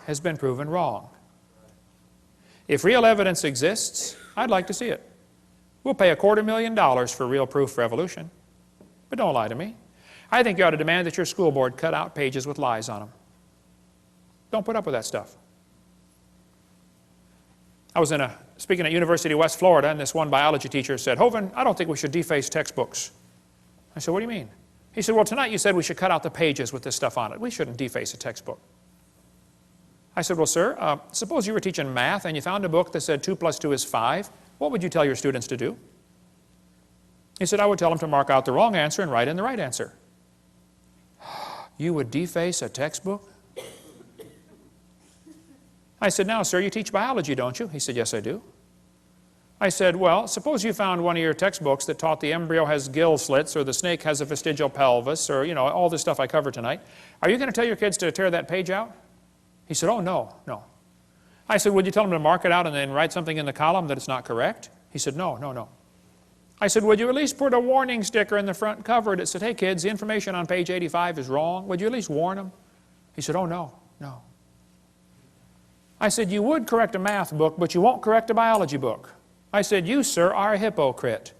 has been proven wrong. If real evidence exists, I'd like to see it. We'll pay $250,000 for real proof for evolution. But don't lie to me. I think you ought to demand that your school board cut out pages with lies on them. Don't put up with that stuff. I was speaking at University of West Florida, and this one biology teacher said, Hovind, I don't think we should deface textbooks. I said, what do you mean? He said, well, tonight you said we should cut out the pages with this stuff on it. We shouldn't deface a textbook. I said, well, sir, suppose you were teaching math and you found a book that said 2 + 2 is 5. What would you tell your students to do? He said, I would tell them to mark out the wrong answer and write in the right answer. You would deface a textbook? I said, now, sir, you teach biology, don't you? He said, yes, I do. I said, well, suppose you found one of your textbooks that taught the embryo has gill slits or the snake has a vestigial pelvis or, you know, all this stuff I covered tonight. Are you going to tell your kids to tear that page out? He said, oh, no. I said, would you tell them to mark it out and then write something in the column that it's not correct? He said, no. I said, would you at least put a warning sticker in the front cover that said, hey, kids, the information on page 85 is wrong? Would you at least warn them? He said, oh, no. I said, you would correct a math book, but you won't correct a biology book. I said, you, sir, are a hypocrite.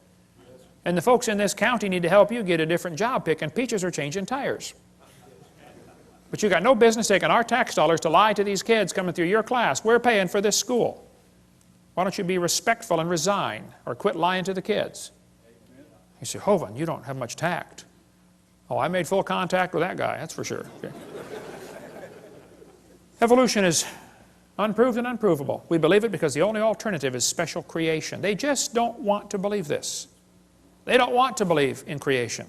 And the folks in this county need to help you get a different job picking peaches or changing tires. But you got no business taking our tax dollars to lie to these kids coming through your class. We're paying for this school. Why don't you be respectful and resign or quit lying to the kids? You say, Hovind, you don't have much tact. Oh, I made full contact with that guy, that's for sure. Okay. Evolution is unproved and unprovable. We believe it because the only alternative is special creation. They just don't want to believe this. They don't want to believe in creation.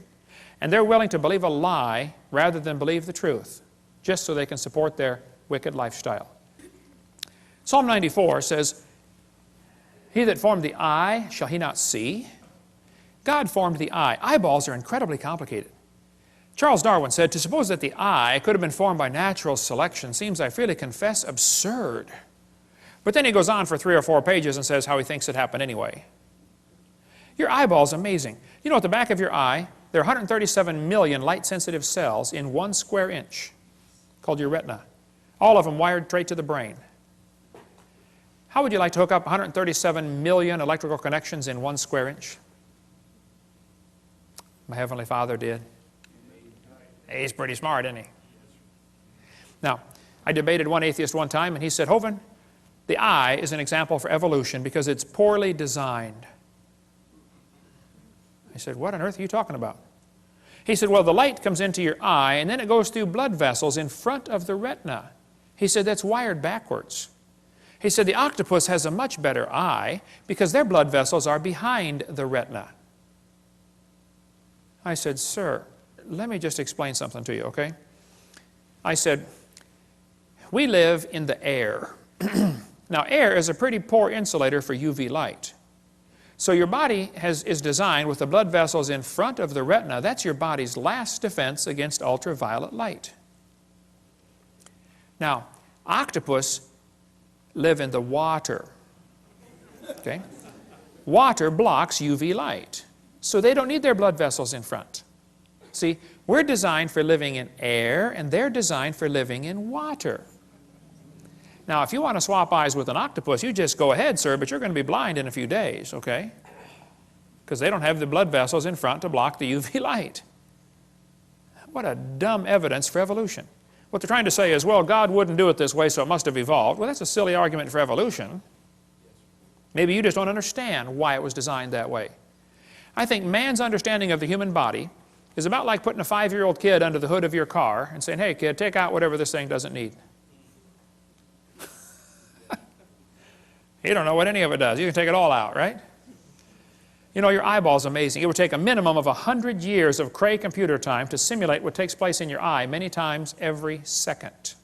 And they're willing to believe a lie rather than believe the truth, just so they can support their wicked lifestyle. Psalm 94 says, he that formed the eye, shall he not see? God formed the eye. Eyeballs are incredibly complicated. Charles Darwin said, to suppose that the eye could have been formed by natural selection seems, I freely confess, absurd. But then he goes on for 3 or 4 pages and says how he thinks it happened anyway. Your eyeball's amazing. You know, at the back of your eye, there are 137 million light-sensitive cells in 1 square inch, called your retina. All of them wired straight to the brain. How would you like to hook up 137 million electrical connections in 1 square inch? My Heavenly Father did. He's pretty smart, isn't he? Now, I debated one atheist one time, and he said, Hovind, the eye is an example for evolution because it's poorly designed. I said, what on earth are you talking about? He said, well, the light comes into your eye, and then it goes through blood vessels in front of the retina. He said, that's wired backwards. He said, the octopus has a much better eye because their blood vessels are behind the retina. I said, sir, let me just explain something to you, okay? I said, we live in the air. Now, air is a pretty poor insulator for UV light. So your body is designed with the blood vessels in front of the retina. That's your body's last defense against ultraviolet light. Now, octopus live in the water, okay? Water blocks UV light, so they don't need their blood vessels in front. See, we're designed for living in air, and they're designed for living in water. Now, if you want to swap eyes with an octopus, you just go ahead, sir, but you're going to be blind in a few days, okay? Because they don't have the blood vessels in front to block the UV light. What a dumb evidence for evolution. What they're trying to say is, well, God wouldn't do it this way, so it must have evolved. Well, that's a silly argument for evolution. Maybe you just don't understand why it was designed that way. I think man's understanding of the human body is about like putting a 5-year-old kid under the hood of your car and saying, hey, kid, take out whatever this thing doesn't need. You don't know what any of it does. You can take it all out, right? You know, your eyeball's amazing. It would take a minimum of 100 years of Cray computer time to simulate what takes place in your eye many times every second.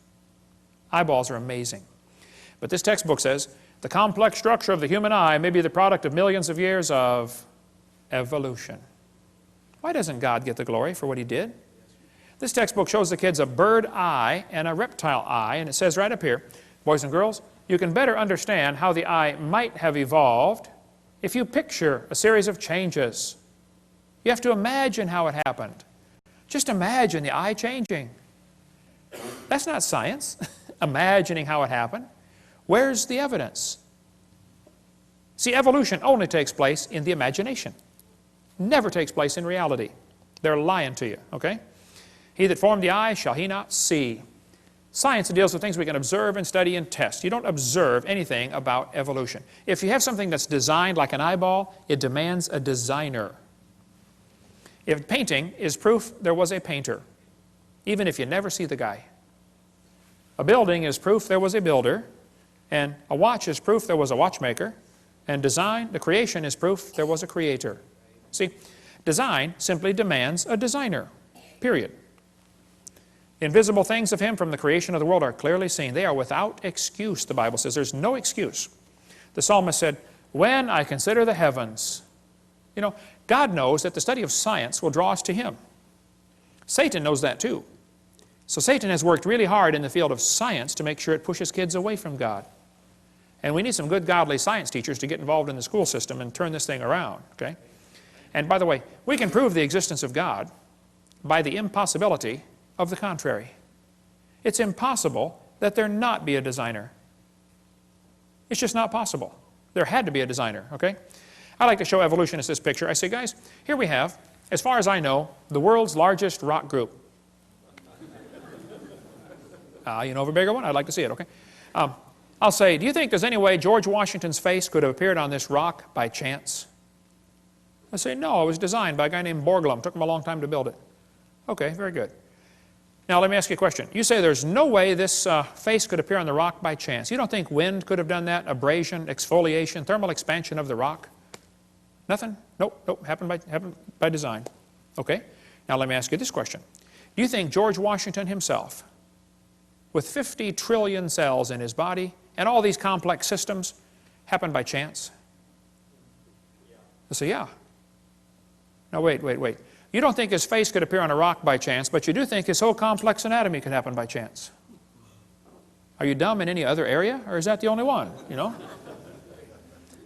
Eyeballs are amazing. But this textbook says The complex structure of the human eye may be the product of millions of years of evolution. Why doesn't God get the glory for what He did? This textbook shows the kids a bird eye and a reptile eye, and it says right up here, boys and girls, you can better understand how the eye might have evolved if you picture a series of changes. You have to imagine how it happened. Just imagine the eye changing. That's not science, imagining how it happened. Where's the evidence? See, evolution only takes place in the imagination. Never takes place in reality. They're lying to you, okay? He that formed the eye, shall he not see? Science deals with things we can observe and study and test. You don't observe anything about evolution. If you have something that's designed like an eyeball, it demands a designer. If painting is proof there was a painter, even if you never see the guy. A building is proof there was a builder, and a watch is proof there was a watchmaker, and design, the creation, is proof there was a creator. See, design simply demands a designer, period. The invisible things of Him from the creation of the world are clearly seen. They are without excuse, the Bible says. There's no excuse. The psalmist said, when I consider the heavens. You know, God knows that the study of science will draw us to Him. Satan knows that too. So Satan has worked really hard in the field of science to make sure it pushes kids away from God. And we need some good godly science teachers to get involved in the school system and turn this thing around, okay? And by the way, we can prove the existence of God by the impossibility of the contrary. It's impossible that there not be a designer. It's just not possible. There had to be a designer, okay? I like to show evolutionists this picture. I say, guys, here we have, as far as I know, the world's largest rock group. You know of a bigger one? I'd like to see it, okay? I'll say, do you think there's any way George Washington's face could have appeared on this rock by chance? I say, no, it was designed by a guy named Borglum. It took him a long time to build it. Okay, very good. Now, let me ask you a question. You say there's no way this face could appear on the rock by chance. You don't think wind could have done that? Abrasion, exfoliation, thermal expansion of the rock? Nothing? Nope, happened by design. Okay, now let me ask you this question. Do you think George Washington himself, with 50 trillion cells in his body and all these complex systems, happened by chance? I say, yeah. Now, wait. You don't think his face could appear on a rock by chance, but you do think his whole complex anatomy could happen by chance. Are you dumb in any other area, or is that the only one, you know?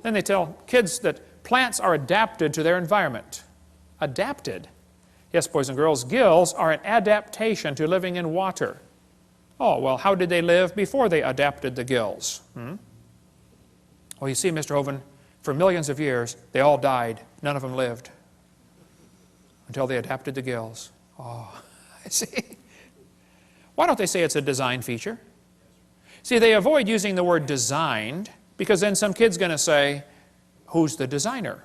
Then they tell kids that plants are adapted to their environment. Adapted? Yes, boys and girls, gills are an adaptation to living in water. Oh, well, how did they live before they adapted the gills? Well, you see, Mr. Hovind, for millions of years, they all died. None of them lived until they adapted the gills. Oh, I see. Why don't they say it's a design feature? See, they avoid using the word designed because then some kid's going to say, who's the designer?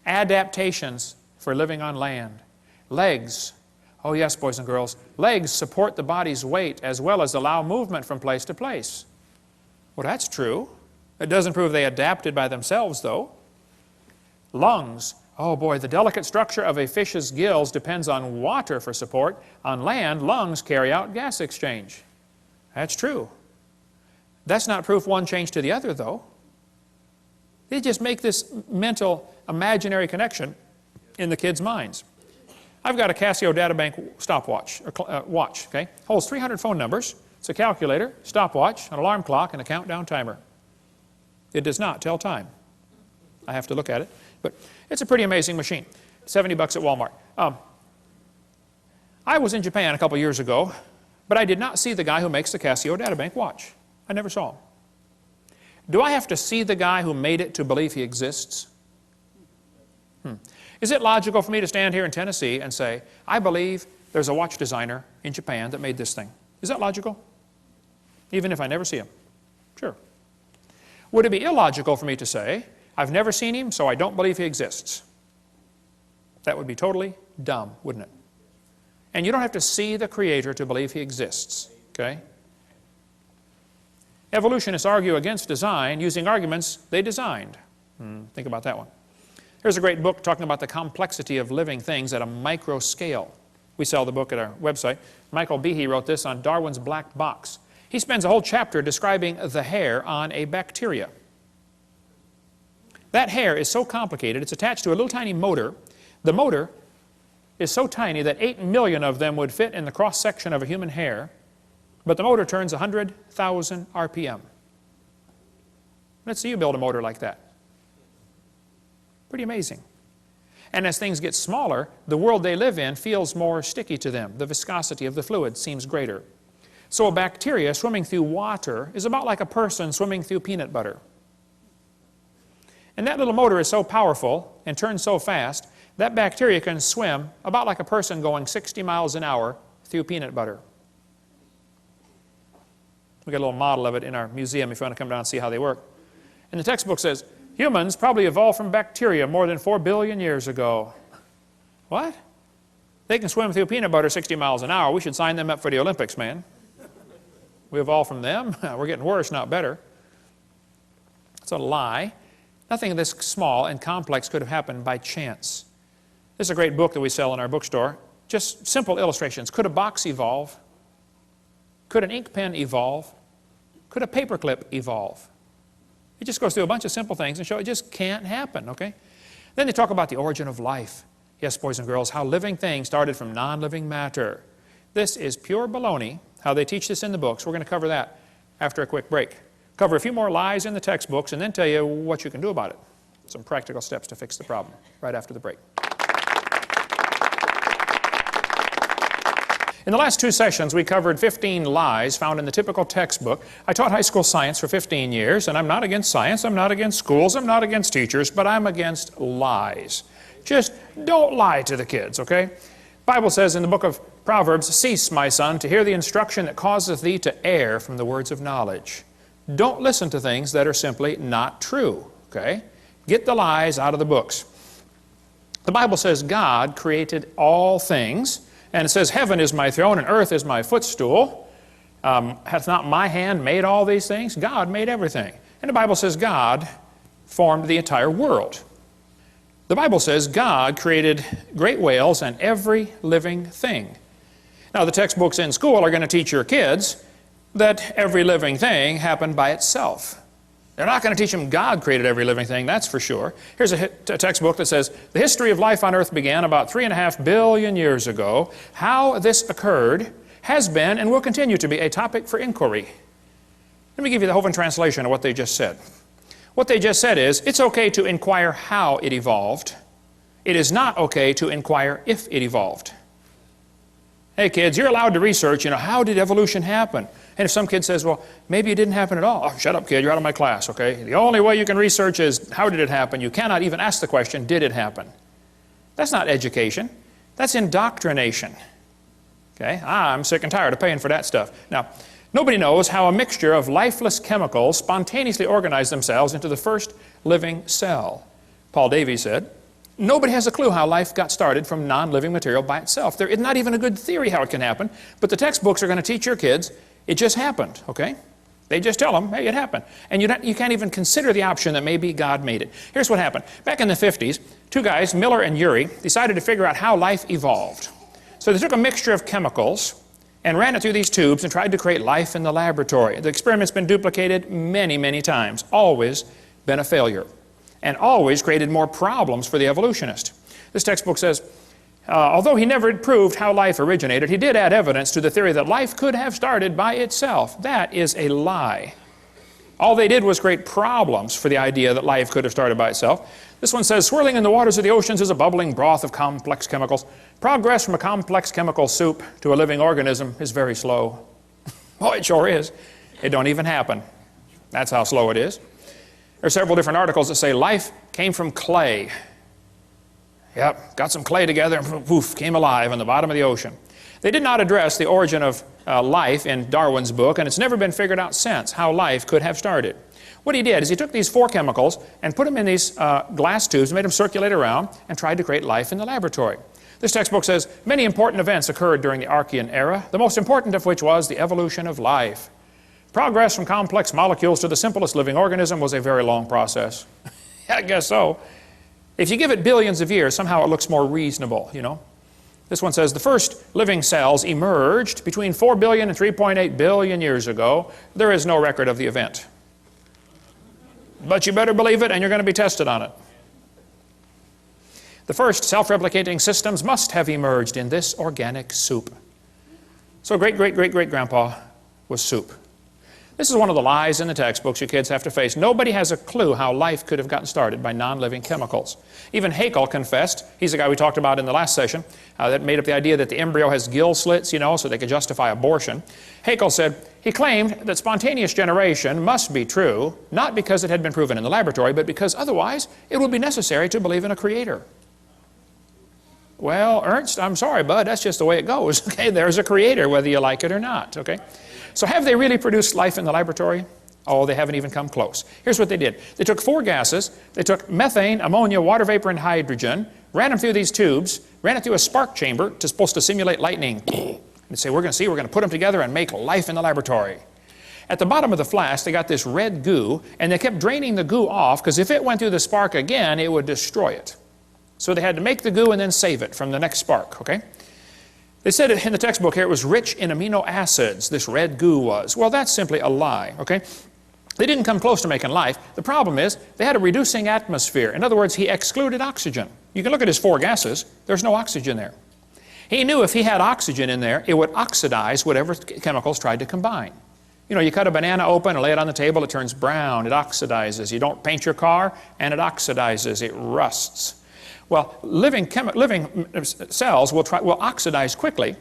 Adaptations for living on land. Legs. Oh yes, boys and girls. Legs support the body's weight as well as allow movement from place to place. Well, that's true. It doesn't prove they adapted by themselves, though. Lungs. Oh boy, the delicate structure of a fish's gills depends on water for support. On land, lungs carry out gas exchange. That's true. That's not proof one changed to the other, though. They just make this mental, imaginary connection in the kids' minds. I've got a Casio Databank stopwatch, or watch, okay? Holds 300 phone numbers. It's a calculator, stopwatch, an alarm clock, and a countdown timer. It does not tell time. I have to look at it. But it's a pretty amazing machine. $70 at Walmart. I was in Japan a couple years ago, but I did not see the guy who makes the Casio Databank watch. I never saw him. Do I have to see the guy who made it to believe he exists? Is it logical for me to stand here in Tennessee and say, I believe there's a watch designer in Japan that made this thing? Is that logical? Even if I never see him? Sure. Would it be illogical for me to say, I've never seen him, so I don't believe he exists? That would be totally dumb, wouldn't it? And you don't have to see the Creator to believe he exists, okay? Evolutionists argue against design using arguments they designed. Think about that one. Here's a great book talking about the complexity of living things at a micro scale. We sell the book at our website. Michael Behe wrote this on Darwin's black box. He spends a whole chapter describing the hair on a bacteria. That hair is so complicated, it's attached to a little tiny motor. The motor is so tiny that 8 million of them would fit in the cross-section of a human hair, but the motor turns 100,000 RPM. Let's see you build a motor like that. Pretty amazing. And as things get smaller, the world they live in feels more sticky to them. The viscosity of the fluid seems greater. So a bacteria swimming through water is about like a person swimming through peanut butter. And that little motor is so powerful and turns so fast, that bacteria can swim about like a person going 60 miles an hour through peanut butter. We got a little model of it in our museum if you want to come down and see how they work. And the textbook says, humans probably evolved from bacteria more than 4 billion years ago. What? They can swim through peanut butter 60 miles an hour. We should sign them up for the Olympics, man. We evolved from them. We're getting worse, not better. It's a lie. Nothing this small and complex could have happened by chance. This is a great book that we sell in our bookstore. Just simple illustrations. Could a box evolve? Could an ink pen evolve? Could a paperclip evolve? It just goes through a bunch of simple things and show it just can't happen, okay? Then they talk about the origin of life. Yes, boys and girls, how living things started from non-living matter. This is pure baloney, how they teach this in the books. We're going to cover that after a quick break. Cover a few more lies in the textbooks and then tell you what you can do about it. Some practical steps to fix the problem right after the break. In the last 2 sessions, we covered 15 lies found in the typical textbook. I taught high school science for 15 years, and I'm not against science, I'm not against schools, I'm not against teachers, but I'm against lies. Just don't lie to the kids, okay? The Bible says in the book of Proverbs, "Cease, my son, to hear the instruction that causeth thee to err from the words of knowledge." Don't listen to things that are simply not true, okay? Get the lies out of the books. The Bible says God created all things, and it says, "Heaven is my throne and earth is my footstool. Hath not my hand made all these things?" God made everything. And the Bible says God formed the entire world. The Bible says God created great whales and every living thing. Now, the textbooks in school are going to teach your kids that every living thing happened by itself. They're not going to teach them God created every living thing, that's for sure. Here's a textbook that says, "The history of life on earth began about 3.5 billion years ago. How this occurred has been and will continue to be a topic for inquiry." Let me give you the Hovind translation of what they just said. What they just said is, it's okay to inquire how it evolved. It is not okay to inquire if it evolved. Hey kids, you're allowed to research, how did evolution happen? And if some kid says, well, maybe it didn't happen at all. Oh, shut up, kid, you're out of my class, okay? The only way you can research is, how did it happen? You cannot even ask the question, did it happen? That's not education. That's indoctrination. Okay? I'm sick and tired of paying for that stuff. Now, nobody knows how a mixture of lifeless chemicals spontaneously organize themselves into the first living cell. Paul Davies said, nobody has a clue how life got started from non-living material by itself. There is not even a good theory how it can happen, but the textbooks are going to teach your kids it just happened, okay? They just tell them, hey, it happened. And you can't even consider the option that maybe God made it. Here's what happened. Back in the 50s, 2 guys, Miller and Urey, decided to figure out how life evolved. So they took a mixture of chemicals and ran it through these tubes and tried to create life in the laboratory. The experiment's been duplicated many, many times, always been a failure, and always created more problems for the evolutionist. This textbook says, although he never proved how life originated, he did add evidence to the theory that life could have started by itself. That is a lie. All they did was create problems for the idea that life could have started by itself. This one says, swirling in the waters of the oceans is a bubbling broth of complex chemicals. Progress from a complex chemical soup to a living organism is very slow. Oh, it sure is. It don't even happen. That's how slow it is. There are several different articles that say life came from clay. Yep, got some clay together and poof, came alive on the bottom of the ocean. They did not address the origin of life in Darwin's book, and it's never been figured out since how life could have started. What he did is he took these 4 chemicals and put them in these glass tubes, made them circulate around, and tried to create life in the laboratory. This textbook says, many important events occurred during the Archean era, the most important of which was the evolution of life. Progress from complex molecules to the simplest living organism was a very long process. I guess so. If you give it billions of years, somehow it looks more reasonable, This one says, the first living cells emerged between 4 billion and 3.8 billion years ago. There is no record of the event. But you better believe it, and you're going to be tested on it. The first self-replicating systems must have emerged in this organic soup. So great-great-great-great-grandpa was soup. This is one of the lies in the textbooks you kids have to face. Nobody has a clue how life could have gotten started by non-living chemicals. Even Haeckel confessed, he's the guy we talked about in the last session, that made up the idea that the embryo has gill slits, you know, so they could justify abortion. Haeckel said, he claimed that spontaneous generation must be true, not because it had been proven in the laboratory, but because otherwise it would be necessary to believe in a creator. Well, Ernst, I'm sorry, bud, that's just the way it goes. Okay, there's a creator, whether you like it or not, okay? So have they really produced life in the laboratory? Oh, they haven't even come close. Here's what they did. They took 4 gases. They took methane, ammonia, water vapor, and hydrogen, ran them through these tubes, ran it through a spark chamber supposed to simulate lightning. And say, we're going to put them together and make life in the laboratory. At the bottom of the flask, they got this red goo, and they kept draining the goo off, because if it went through the spark again, it would destroy it. So they had to make the goo and then save it from the next spark, okay? They said in the textbook here it was rich in amino acids, this red goo was. Well, that's simply a lie, okay? They didn't come close to making life. The problem is they had a reducing atmosphere. In other words, he excluded oxygen. You can look at his 4 gases. There's no oxygen there. He knew if he had oxygen in there, it would oxidize whatever chemicals tried to combine. You know, you cut a banana open and lay it on the table, it turns brown, it oxidizes. You don't paint your car, and it oxidizes, it rusts. Well, living cells will oxidize quickly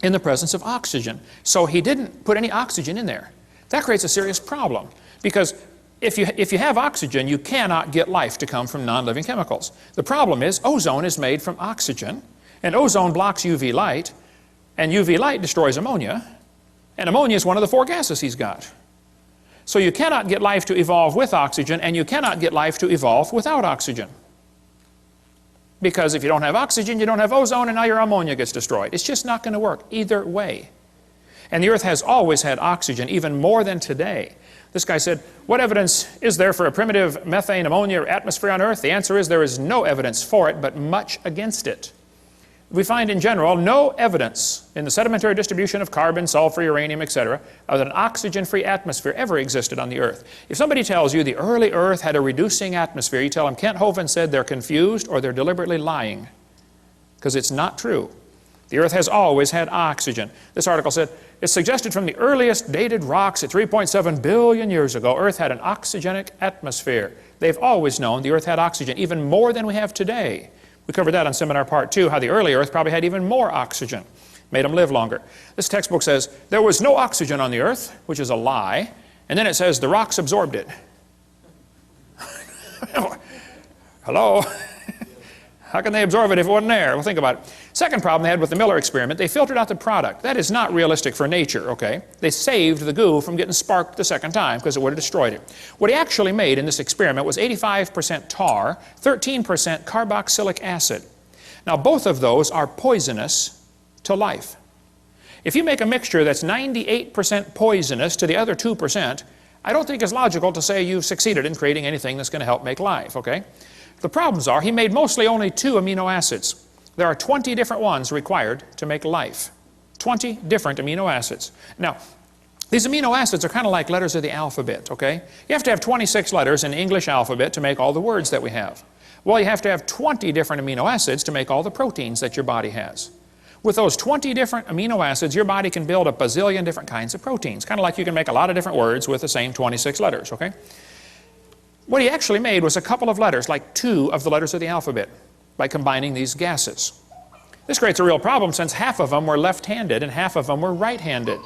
in the presence of oxygen. So he didn't put any oxygen in there. That creates a serious problem, because if you have oxygen, you cannot get life to come from non-living chemicals. The problem is ozone is made from oxygen, and ozone blocks UV light, and UV light destroys ammonia, and ammonia is one of the 4 gases he's got. So you cannot get life to evolve with oxygen, and you cannot get life to evolve without oxygen. Because if you don't have oxygen, you don't have ozone, and now your ammonia gets destroyed. It's just not going to work either way. And the earth has always had oxygen, even more than today. This guy said, what evidence is there for a primitive methane, ammonia atmosphere on earth? The answer is there is no evidence for it, but much against it. We find in general no evidence in the sedimentary distribution of carbon, sulfur, uranium, etc., of an oxygen-free atmosphere ever existed on the earth. If somebody tells you the early earth had a reducing atmosphere, you tell them Kent Hovind said they're confused or they're deliberately lying, because it's not true. The earth has always had oxygen. This article said, it's suggested from the earliest dated rocks at 3.7 billion years ago, earth had an oxygenic atmosphere. They've always known the earth had oxygen, even more than we have today. We covered that on seminar part 2, how the early earth probably had even more oxygen, made them live longer. This textbook says there was no oxygen on the earth, which is a lie, and then it says the rocks absorbed it. Hello? How can they absorb it if it wasn't there? Well, think about it. Second problem they had with the Miller experiment, they filtered out the product. That is not realistic for nature, okay? They saved the goo from getting sparked the second time because it would have destroyed it. What he actually made in this experiment was 85% tar, 13% carboxylic acid. Now, both of those are poisonous to life. If you make a mixture that's 98% poisonous to the other 2%, I don't think it's logical to say you've succeeded in creating anything that's going to help make life, okay? The problems are he made mostly only 2 amino acids. There are 20 different ones required to make life. 20 different amino acids. Now, these amino acids are kind of like letters of the alphabet, okay? You have to have 26 letters in the English alphabet to make all the words that we have. Well, you have to have 20 different amino acids to make all the proteins that your body has. With those 20 different amino acids, your body can build a bazillion different kinds of proteins. Kind of like you can make a lot of different words with the same 26 letters, okay? What he actually made was a couple of letters, like 2 of the letters of the alphabet, by combining these gases. This creates a real problem since half of them were left-handed and half of them were right-handed.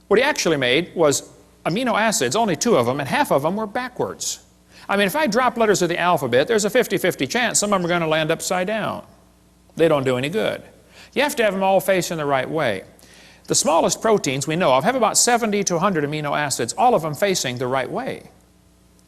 What he actually made was amino acids, only 2 of them, and half of them were backwards. I mean, if I drop letters of the alphabet, there's a 50-50 chance some of them are going to land upside down. They don't do any good. You have to have them all facing the right way. The smallest proteins we know of have about 70 to 100 amino acids, all of them facing the right way.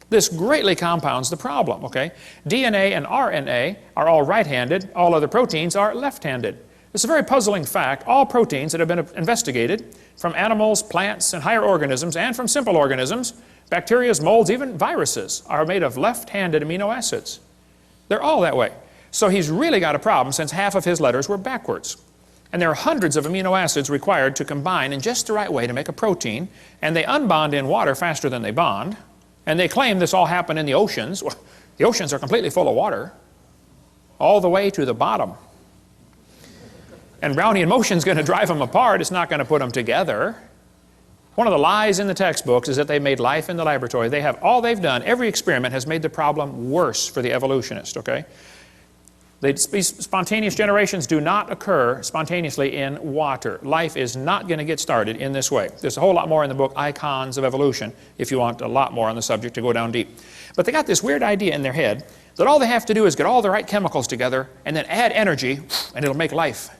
This greatly compounds the problem, okay? DNA and RNA are all right-handed, all other proteins are left-handed. It's a very puzzling fact. All proteins that have been investigated from animals, plants, and higher organisms, and from simple organisms, bacteria, molds, even viruses, are made of left-handed amino acids. They're all that way. So he's really got a problem since half of his letters were backwards. And there are hundreds of amino acids required to combine in just the right way to make a protein, and they unbond in water faster than they bond. And they claim this all happened in the oceans. Well, the oceans are completely full of water, all the way to the bottom. And Brownian motion is going to drive them apart. It's not going to put them together. One of the lies in the textbooks is that they made life in the laboratory. They have all they've done. Every experiment has made the problem worse for the evolutionist, okay? These spontaneous generations do not occur spontaneously in water. Life is not going to get started in this way. There's a whole lot more in the book, Icons of Evolution, if you want a lot more on the subject to go down deep. But they got this weird idea in their head that all they have to do is get all the right chemicals together and then add energy, and it'll make life.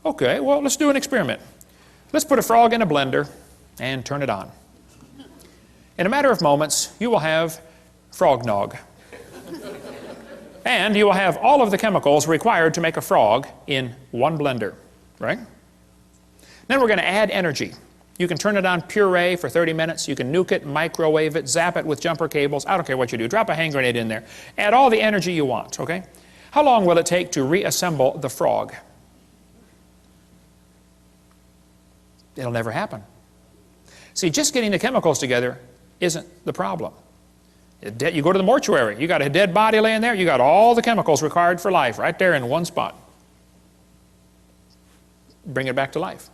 Okay, well, let's do an experiment. Let's put a frog in a blender and turn it on. In a matter of moments, you will have frog nog. And you will have all of the chemicals required to make a frog in one blender, right? Then we're going to add energy. You can turn it on puree for 30 minutes. You can nuke it, microwave it, zap it with jumper cables. I don't care what you do. Drop a hand grenade in there. Add all the energy you want, okay? How long will it take to reassemble the frog? It'll never happen. See, just getting the chemicals together isn't the problem. You go to the mortuary, you got a dead body laying there, you got all the chemicals required for life right there in one spot. Bring it back to life.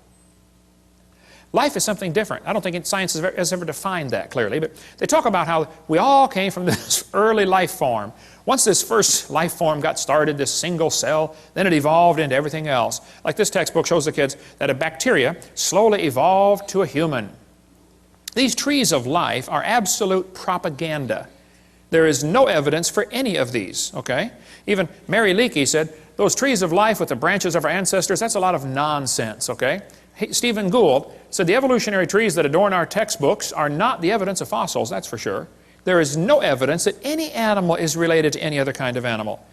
Life is something different. I don't think science has ever defined that clearly, but they talk about how we all came from this early life form. Once this first life form got started, this single cell, then it evolved into everything else. Like this textbook shows the kids that a bacteria slowly evolved to a human. These trees of life are absolute propaganda. There is no evidence for any of these, okay? Even Mary Leakey said, those trees of life with the branches of our ancestors, that's a lot of nonsense, okay? Stephen Gould said the evolutionary trees that adorn our textbooks are not the evidence of fossils, that's for sure. There is no evidence that any animal is related to any other kind of animal.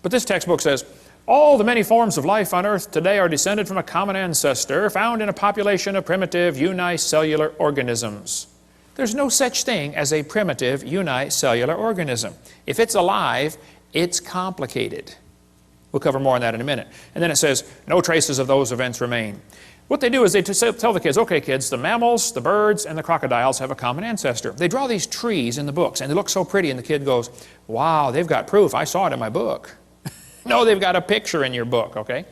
But this textbook says, all the many forms of life on Earth today are descended from a common ancestor found in a population of primitive unicellular organisms. There's no such thing as a primitive unicellular organism. If it's alive, it's complicated. We'll cover more on that in a minute. And then it says, no traces of those events remain. What they do is they tell the kids, okay kids, the mammals, the birds, and the crocodiles have a common ancestor. They draw these trees in the books, and they look so pretty, and the kid goes, wow, they've got proof. I saw it in my book. No, they've got a picture in your book, okay?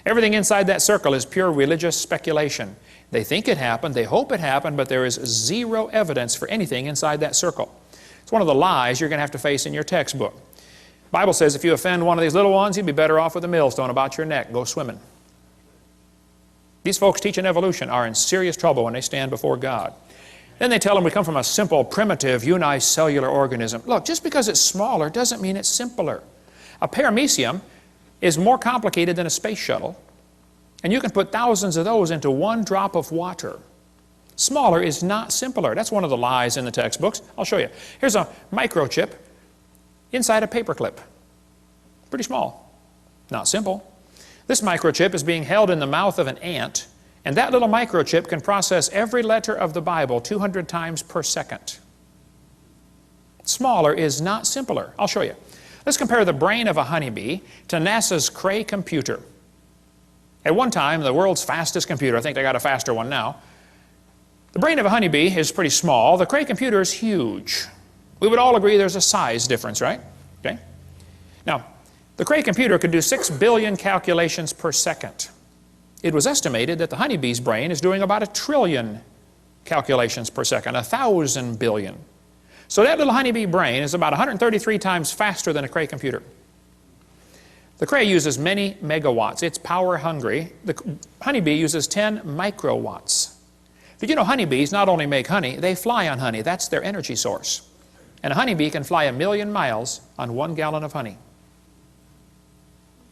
Everything inside that circle is pure religious speculation. They think it happened, they hope it happened, but there is zero evidence for anything inside that circle. It's one of the lies you're going to have to face in your textbook. The Bible says if you offend one of these little ones, you'd be better off with a millstone about your neck. Go swimming. These folks teaching evolution are in serious trouble when they stand before God. Then they tell them we come from a simple, primitive, unicellular organism. Look, just because it's smaller doesn't mean it's simpler. A paramecium is more complicated than a space shuttle, and you can put thousands of those into one drop of water. Smaller is not simpler. That's one of the lies in the textbooks. I'll show you. Here's a microchip inside a paperclip. Pretty small. Not simple. This microchip is being held in the mouth of an ant, and that little microchip can process every letter of the Bible 200 times per second. Smaller is not simpler. I'll show you. Let's compare the brain of a honeybee to NASA's Cray computer. At one time, the world's fastest computer, I think they got a faster one now. The brain of a honeybee is pretty small. The Cray computer is huge. We would all agree there's a size difference, right? Okay. Now, the Cray computer could do 6 billion calculations per second. It was estimated that the honeybee's brain is doing about 1 trillion calculations per second, 1,000 billion. So that little honeybee brain is about 133 times faster than a Cray computer. The Cray uses many megawatts. It's power hungry. The honeybee uses 10 microwatts. But you know, honeybees not only make honey, they fly on honey. That's their energy source. And a honeybee can fly 1,000,000 miles on 1 gallon of honey.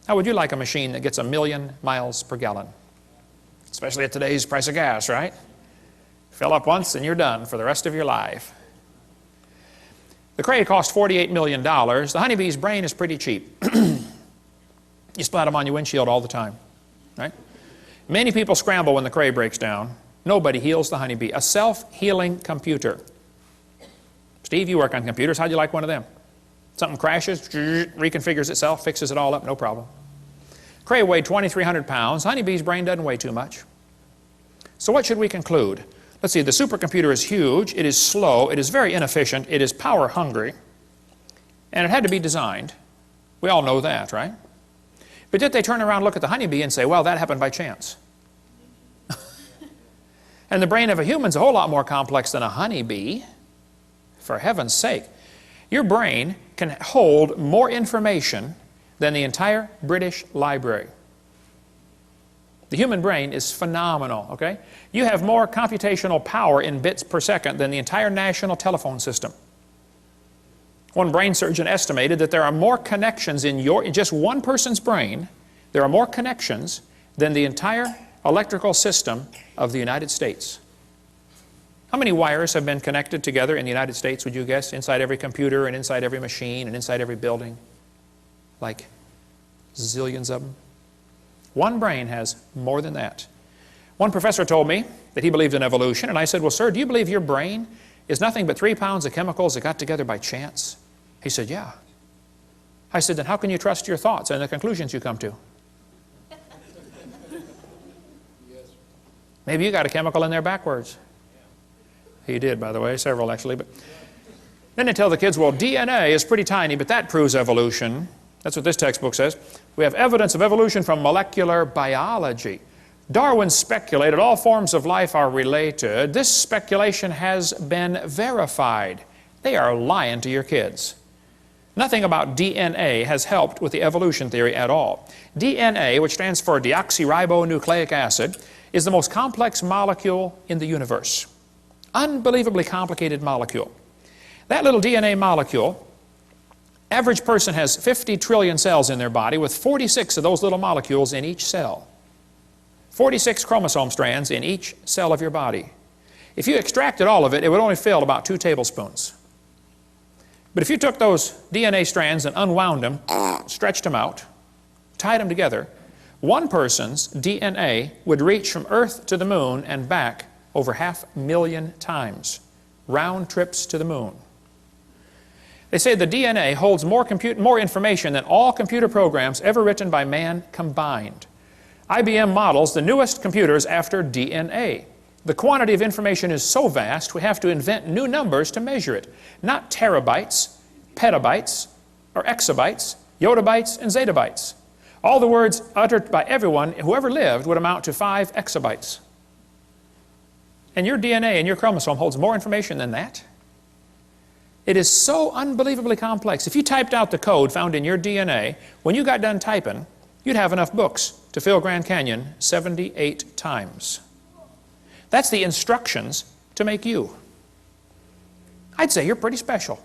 How would you like a machine that gets 1,000,000 miles per gallon? Especially at today's price of gas, right? Fill up once and you're done for the rest of your life. The Cray cost $48 million. The honeybee's brain is pretty cheap. You splat them on your windshield all the time, right? Many people scramble when the Cray breaks down. Nobody heals the honeybee. A self-healing computer. Steve, you work on computers. How'd you like one of them? Something crashes, reconfigures itself, fixes it all up, no problem. Cray weighed 2,300 pounds. Honeybee's brain doesn't weigh too much. So what should we conclude? Let's see, the supercomputer is huge, it is slow, it is very inefficient, it is power hungry, and it had to be designed. We all know that, right? But did they turn around and look at the honeybee and say, well, that happened by chance? And the brain of a human is a whole lot more complex than a honeybee. For heaven's sake. Your brain can hold more information than the entire British Library. The human brain is phenomenal, okay? You have more computational power in bits per second than the entire national telephone system. One brain surgeon estimated that there are more connections in just one person's brain, there are more connections than the entire electrical system of the United States. How many wires have been connected together in the United States, would you guess, inside every computer and inside every machine and inside every building? Like zillions of them. One brain has more than that. One professor told me that he believed in evolution, and I said, well, sir, do you believe your brain is nothing but 3 pounds of chemicals that got together by chance? He said, yeah. I said, then how can you trust your thoughts and the conclusions you come to? Maybe you got a chemical in there backwards. He did, by the way, several actually. But then they tell the kids, well, DNA is pretty tiny, but that proves evolution. That's what this textbook says. We have evidence of evolution from molecular biology. Darwin speculated all forms of life are related. This speculation has been verified. They are lying to your kids. Nothing about DNA has helped with the evolution theory at all. DNA, which stands for deoxyribonucleic acid, is the most complex molecule in the universe. Unbelievably complicated molecule. That little DNA molecule, average person has 50 trillion cells in their body with 46 of those little molecules in each cell. 46 chromosome strands in each cell of your body. If you extracted all of it, it would only fill about 2 tablespoons. But if you took those DNA strands and unwound them, stretched them out, tied them together, one person's DNA would reach from Earth to the moon and back over 500,000 times. Round trips to the moon. They say the DNA holds more information than all computer programs ever written by man combined. IBM models the newest computers after DNA. The quantity of information is so vast, we have to invent new numbers to measure it. Not terabytes, petabytes, or exabytes, yottabytes, and zettabytes. All the words uttered by everyone who ever lived would amount to 5 exabytes. And your DNA and your chromosome holds more information than that. It is so unbelievably complex. If you typed out the code found in your DNA, when you got done typing, you'd have enough books to fill Grand Canyon 78 times. That's the instructions to make you. I'd say you're pretty special.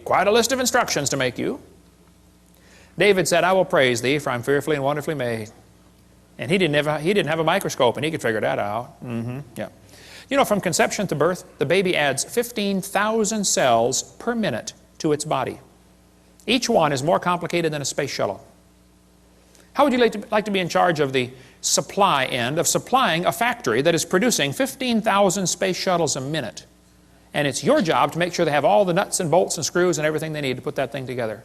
Quite a list of instructions to make you. David said, I will praise thee, for I'm fearfully and wonderfully made. And he didn't have a microscope, and he could figure that out. Yeah. You know, from conception to birth, the baby adds 15,000 cells per minute to its body. Each one is more complicated than a space shuttle. How would you like to be in charge of the supply end, of supplying a factory that is producing 15,000 space shuttles a minute? And it's your job to make sure they have all the nuts and bolts and screws and everything they need to put that thing together.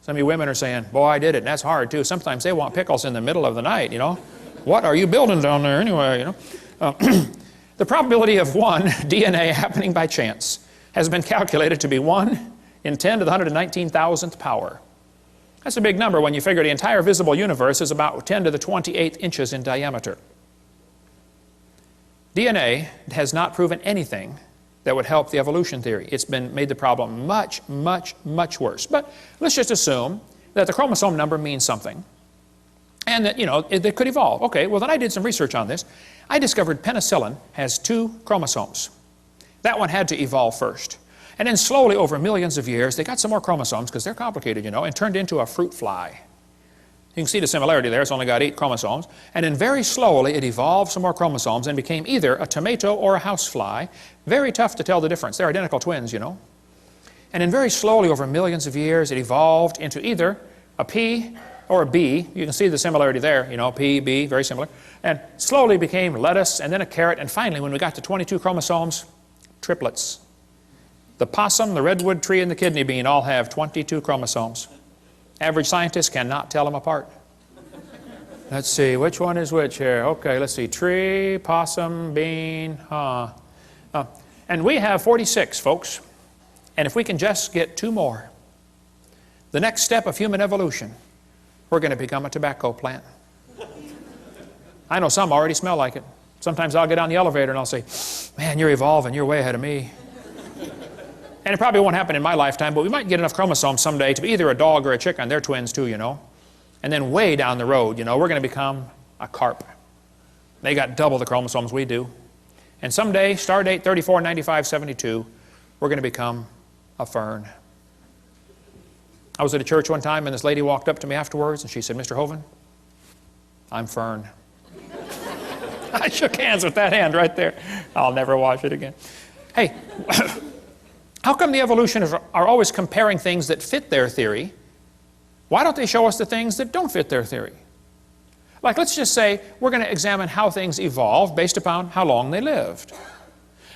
Some of you women are saying, boy, I did it, and that's hard too. Sometimes they want pickles in the middle of the night, you know. What are you building down there anyway, you know? The probability of one DNA happening by chance has been calculated to be 1 in 10 to the 119,000th power. That's a big number when you figure the entire visible universe is about 10 to the 28th inches in diameter. DNA has not proven anything that would help the evolution theory. It's been made the problem much, much, much worse. But let's just assume that the chromosome number means something and that, you know, it could evolve. Okay, well then I did some research on this. I discovered penicillin has 2 chromosomes. That one had to evolve first. And then slowly over millions of years, they got some more chromosomes because they're complicated, you know, and turned into a fruit fly. You can see the similarity there. It's only got 8 chromosomes. And then very slowly it evolved some more chromosomes and became either a tomato or a housefly. Very tough to tell the difference. They're identical twins, you know. And then very slowly over millions of years it evolved into either a pea or a bee. You can see the similarity there, you know, pea, bee, very similar. And slowly became lettuce and then a carrot. And finally, when we got to 22 chromosomes, triplets. The possum, the redwood tree, and the kidney bean all have 22 chromosomes. Average scientists cannot tell them apart. Let's see, which one is which here? Okay, let's see, tree, possum, bean, and we have 46, folks. And if we can just get 2 more, the next step of human evolution, we're going to become a tobacco plant. I know some already smell like it. Sometimes I'll get on the elevator and I'll say, man, you're evolving, you're way ahead of me. And it probably won't happen in my lifetime, but we might get enough chromosomes someday to be either a dog or a chicken. They're twins too, you know. And then way down the road, you know, we're going to become a carp. They got double the chromosomes we do. And someday, star date 349572, we're going to become a fern. I was at a church one time and this lady walked up to me afterwards and she said, Mr. Hovind, I'm fern. I shook hands with that hand right there. I'll never wash it again. Hey, how come the evolutionists are always comparing things that fit their theory? Why don't they show us the things that don't fit their theory? Like, let's just say we're going to examine how things evolved based upon how long they lived.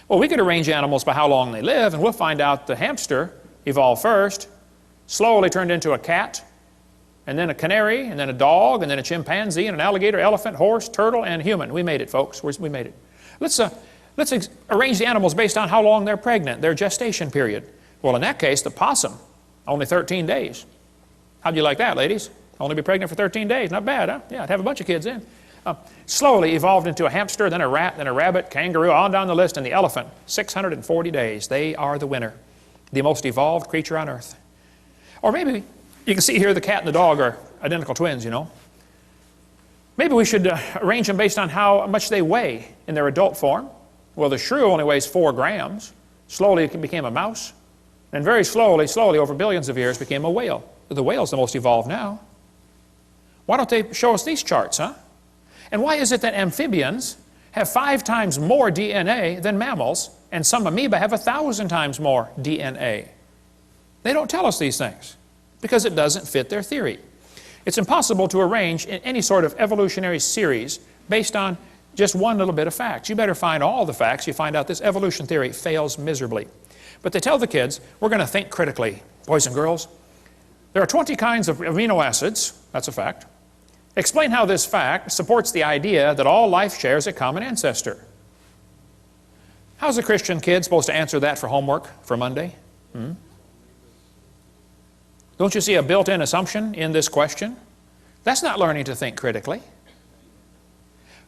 Well, we could arrange animals by how long they live, and we'll find out the hamster evolved first, slowly turned into a cat, and then a canary, and then a dog, and then a chimpanzee, and an alligator, elephant, horse, turtle, and human. We made it, folks. We made it. Let's arrange the animals based on how long they're pregnant, their gestation period. Well, in that case, the possum, only 13 days. How'd you like that, ladies? Only be pregnant for 13 days. Not bad, huh? Yeah, I'd have a bunch of kids in. Slowly evolved into a hamster, then a rat, then a rabbit, kangaroo, on down the list, and the elephant. 640 days. They are the winner. The most evolved creature on earth. Or maybe, you can see here the cat and the dog are identical twins, you know. Maybe we should arrange them based on how much they weigh in their adult form. Well, the shrew only weighs 4 grams. Slowly it became a mouse. And very slowly, over billions of years, became a whale. The whale's the most evolved now. Why don't they show us these charts, huh? And why is it that amphibians have 5 times more DNA than mammals, and some amoeba have 1,000 times more DNA? They don't tell us these things because it doesn't fit their theory. It's impossible to arrange in any sort of evolutionary series based on just one little bit of facts. You better find all the facts. You find out this evolution theory fails miserably. But they tell the kids, we're going to think critically. Boys and girls, there are 20 kinds of amino acids. That's a fact. Explain how this fact supports the idea that all life shares a common ancestor. How's a Christian kid supposed to answer that for homework for Monday? Don't you see a built-in assumption in this question? That's not learning to think critically.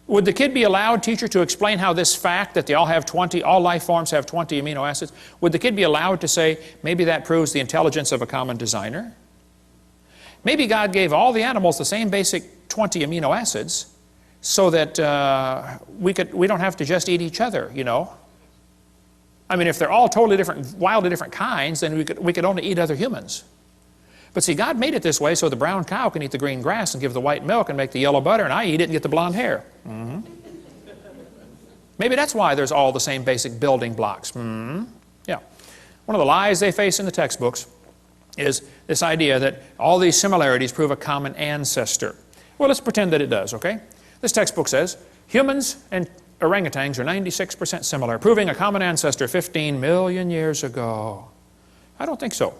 Would the kid be allowed, teacher, to explain how this fact that all life forms have 20 amino acids, would the kid be allowed to say, maybe that proves the intelligence of a common designer? Maybe God gave all the animals the same basic 20 amino acids so that we don't have to just eat each other, you know. I mean, if they're all totally different, wildly different kinds, then we could only eat other humans. But see, God made it this way so the brown cow can eat the green grass and give the white milk and make the yellow butter, and I eat it and get the blonde hair. Maybe that's why there's all the same basic building blocks. Yeah. One of the lies they face in the textbooks is this idea that all these similarities prove a common ancestor. Well, let's pretend that it does, okay? This textbook says humans and orangutans are 96% similar, proving a common ancestor 15 million years ago. I don't think so.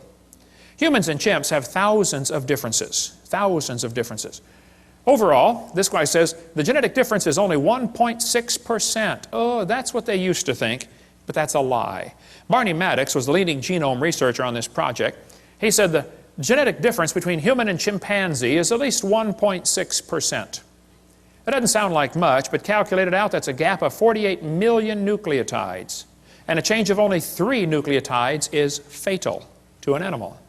Humans and chimps have thousands of differences. Thousands of differences. Overall, this guy says the genetic difference is only 1.6%. Oh, that's what they used to think, but that's a lie. Barney Maddox was the leading genome researcher on this project. He said the genetic difference between human and chimpanzee is at least 1.6%. That doesn't sound like much, but calculated out, that's a gap of 48 million nucleotides. And a change of only 3 nucleotides is fatal to an animal.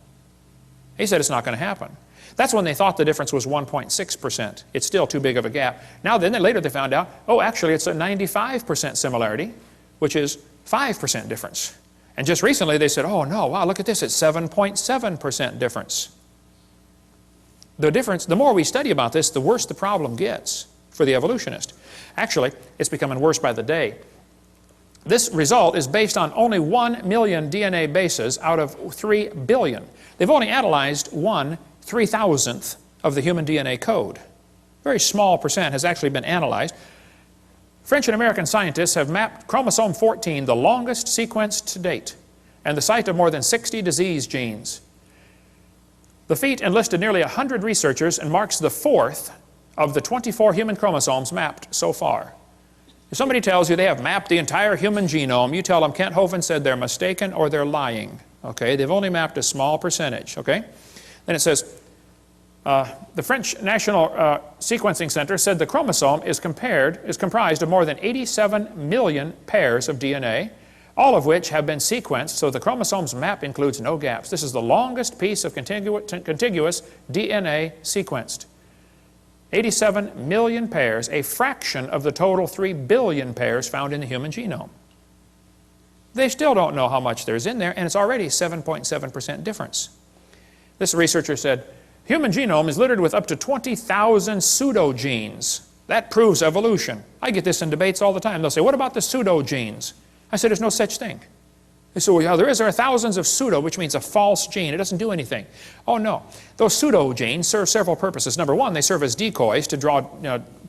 He said it's not going to happen. That's when they thought the difference was 1.6%. It's still too big of a gap. Now then, later they found out, oh, actually it's a 95% similarity, which is 5% difference. And just recently they said, oh no, wow, look at this, it's 7.7% difference. The difference, the more we study about this, the worse the problem gets for the evolutionist. Actually, it's becoming worse by the day. This result is based on only 1 million DNA bases out of 3 billion. They've only analyzed 1/3000th of the human DNA code. A very small percent has actually been analyzed. French and American scientists have mapped chromosome 14, the longest sequence to date. and the site of more than 60 disease genes. The feat enlisted nearly 100 researchers and marks the 4th of the 24 human chromosomes mapped so far. If somebody tells you they have mapped the entire human genome, you tell them Kent Hovind said they're mistaken or they're lying. Okay, they've only mapped a small percentage. Okay, then it says the French National Sequencing Center said the chromosome is comprised of more than 87 million pairs of DNA, all of which have been sequenced, so the chromosome's map includes no gaps. This is the longest piece of contiguous DNA sequenced. 87 million pairs, a fraction of the total 3 billion pairs found in the human genome. They still don't know how much there's in there, and it's already 7.7% difference. This researcher said, human genome is littered with up to 20,000 pseudogenes. That proves evolution. I get this in debates all the time. They'll say, what about the pseudogenes? I said, there's no such thing. They say, well, yeah, there are thousands of pseudo, which means a false gene. It doesn't do anything. Oh, no. Those pseudogenes serve several purposes. Number one, they serve as decoys to draw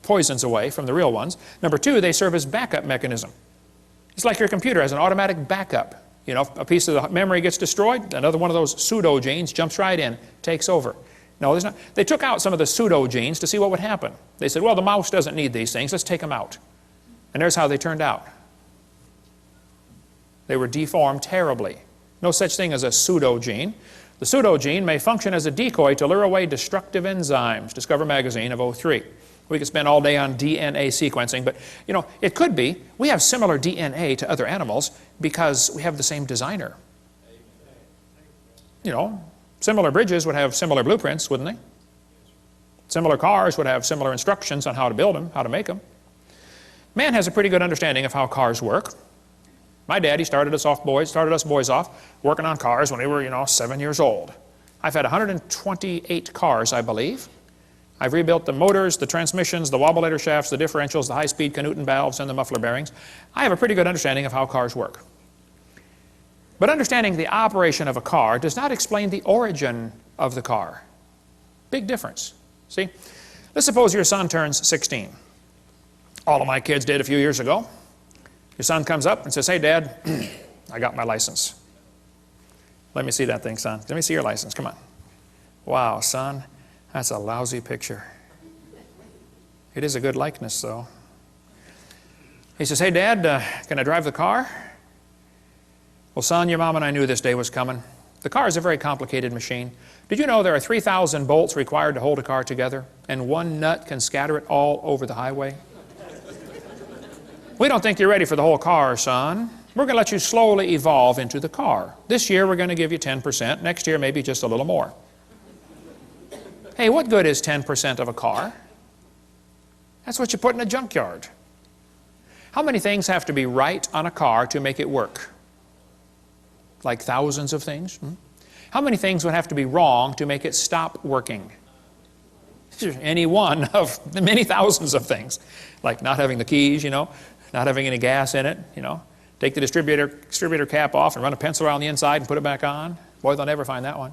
poisons away from the real ones. Number two, they serve as backup mechanism. It's like your computer has an automatic backup. You know, if a piece of the memory gets destroyed, another one of those pseudogenes jumps right in, takes over. No, there's not. They took out some of the pseudogenes to see what would happen. They said, well, the mouse doesn't need these things. Let's take them out. And there's how they turned out. They were deformed terribly. No such thing as a pseudogene. The pseudogene may function as a decoy to lure away destructive enzymes. Discover Magazine of '03. We could spend all day on DNA sequencing, but you know, it could be. We have similar DNA to other animals because we have the same designer. You know, similar bridges would have similar blueprints, wouldn't they? Similar cars would have similar instructions on how to build them, how to make them. Man has a pretty good understanding of how cars work. My daddy started us boys off working on cars when we were, 7 years old. I've had 128 cars, I believe. I've rebuilt the motors, the transmissions, the wobbleator shafts, the differentials, the high-speed Canuten valves, and the muffler bearings. I have a pretty good understanding of how cars work. But understanding the operation of a car does not explain the origin of the car. Big difference. See? Let's suppose your son turns 16. All of my kids did a few years ago. Your son comes up and says, hey, Dad, I got my license. Let me see that thing, son. Let me see your license. Come on. Wow, son, that's a lousy picture. It is a good likeness, though. He says, hey, Dad, can I drive the car? Well, son, your mom and I knew this day was coming. The car is a very complicated machine. Did you know there are 3,000 bolts required to hold a car together, and one nut can scatter it all over the highway? We don't think you're ready for the whole car, son. We're going to let you slowly evolve into the car. This year we're going to give you 10%. Next year maybe just a little more. Hey, what good is 10% of a car? That's what you put in a junkyard. How many things have to be right on a car to make it work? Like thousands of things? How many things would have to be wrong to make it stop working? Any one of the many thousands of things. Like not having the keys, not having any gas in it, Take the distributor cap off and run a pencil around the inside and put it back on. Boy, they'll never find that one.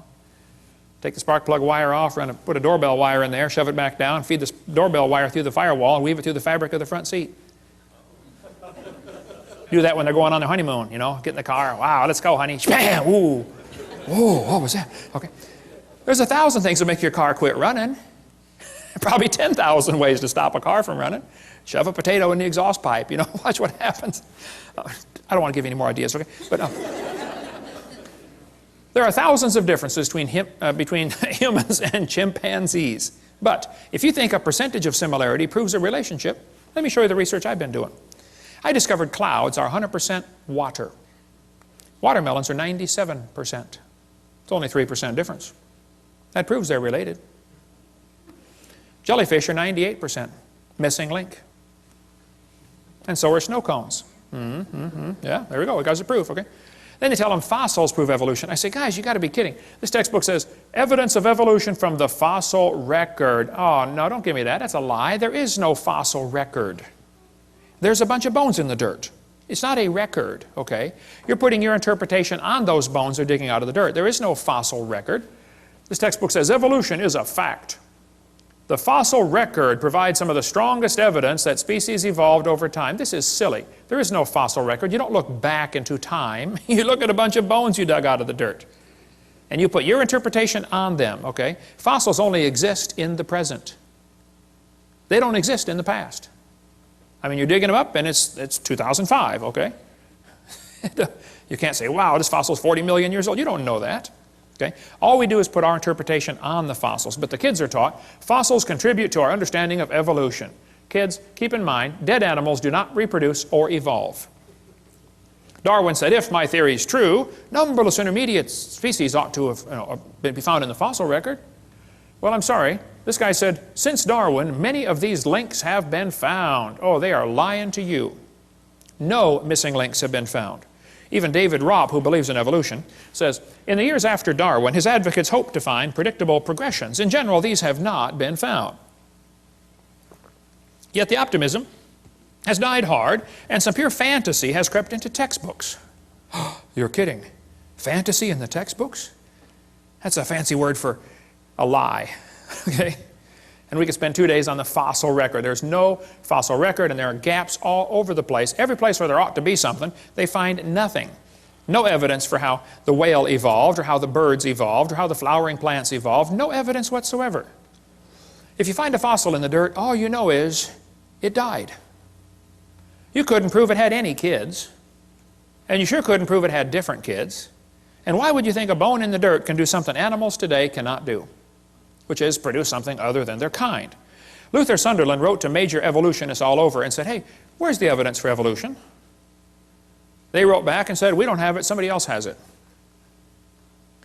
Take the spark plug wire off, put a doorbell wire in there, shove it back down, feed the doorbell wire through the firewall, and weave it through the fabric of the front seat. Do that when they're going on their honeymoon, get in the car. Wow, let's go, honey. Bam! Ooh. Ooh, what was that? Okay. There's 1,000 things that make your car quit running. Probably 10,000 ways to stop a car from running. Shove a potato in the exhaust pipe, watch what happens. I don't want to give you any more ideas, okay? But there are thousands of differences between humans and chimpanzees. But if you think a percentage of similarity proves a relationship, let me show you the research I've been doing. I discovered clouds are 100% water. Watermelons are 97%. It's only 3% difference. That proves they're related. Jellyfish are 98%. Missing link. And so are snow cones. Yeah, there we go. We got the proof, okay? Then they tell them fossils prove evolution. I say, guys, you got to be kidding. This textbook says, evidence of evolution from the fossil record. Oh, no, don't give me that. That's a lie. There is no fossil record. There's a bunch of bones in the dirt. It's not a record, okay? You're putting your interpretation on those bones they're digging out of the dirt. There is no fossil record. This textbook says evolution is a fact. The fossil record provides some of the strongest evidence that species evolved over time. This is silly. There is no fossil record. You don't look back into time. You look at a bunch of bones you dug out of the dirt. And you put your interpretation on them, okay? Fossils only exist in the present. They don't exist in the past. I mean, you're digging them up and it's 2005, okay? You can't say, wow, this fossil is 40 million years old. You don't know that. Okay? All we do is put our interpretation on the fossils. But the kids are taught fossils contribute to our understanding of evolution. Kids, keep in mind, dead animals do not reproduce or evolve. Darwin said, if my theory is true, numberless intermediate species ought to have be found in the fossil record. Well, I'm sorry. This guy said, since Darwin, many of these links have been found. Oh, they are lying to you. No missing links have been found. Even David Ropp, who believes in evolution, says, in the years after Darwin, his advocates hoped to find predictable progressions. In general, these have not been found. Yet the optimism has died hard, and some pure fantasy has crept into textbooks. You're kidding. Fantasy in the textbooks? That's a fancy word for a lie. Okay? And we could spend 2 days on the fossil record. There's no fossil record, and there are gaps all over the place. Every place where there ought to be something, they find nothing. No evidence for how the whale evolved, or how the birds evolved, or how the flowering plants evolved. No evidence whatsoever. If you find a fossil in the dirt, all you know is it died. You couldn't prove it had any kids. And you sure couldn't prove it had different kids. And why would you think a bone in the dirt can do something animals today cannot do? Which is produce something other than their kind. Luther Sunderland wrote to major evolutionists all over and said, hey, where's the evidence for evolution? They wrote back and said, we don't have it, somebody else has it.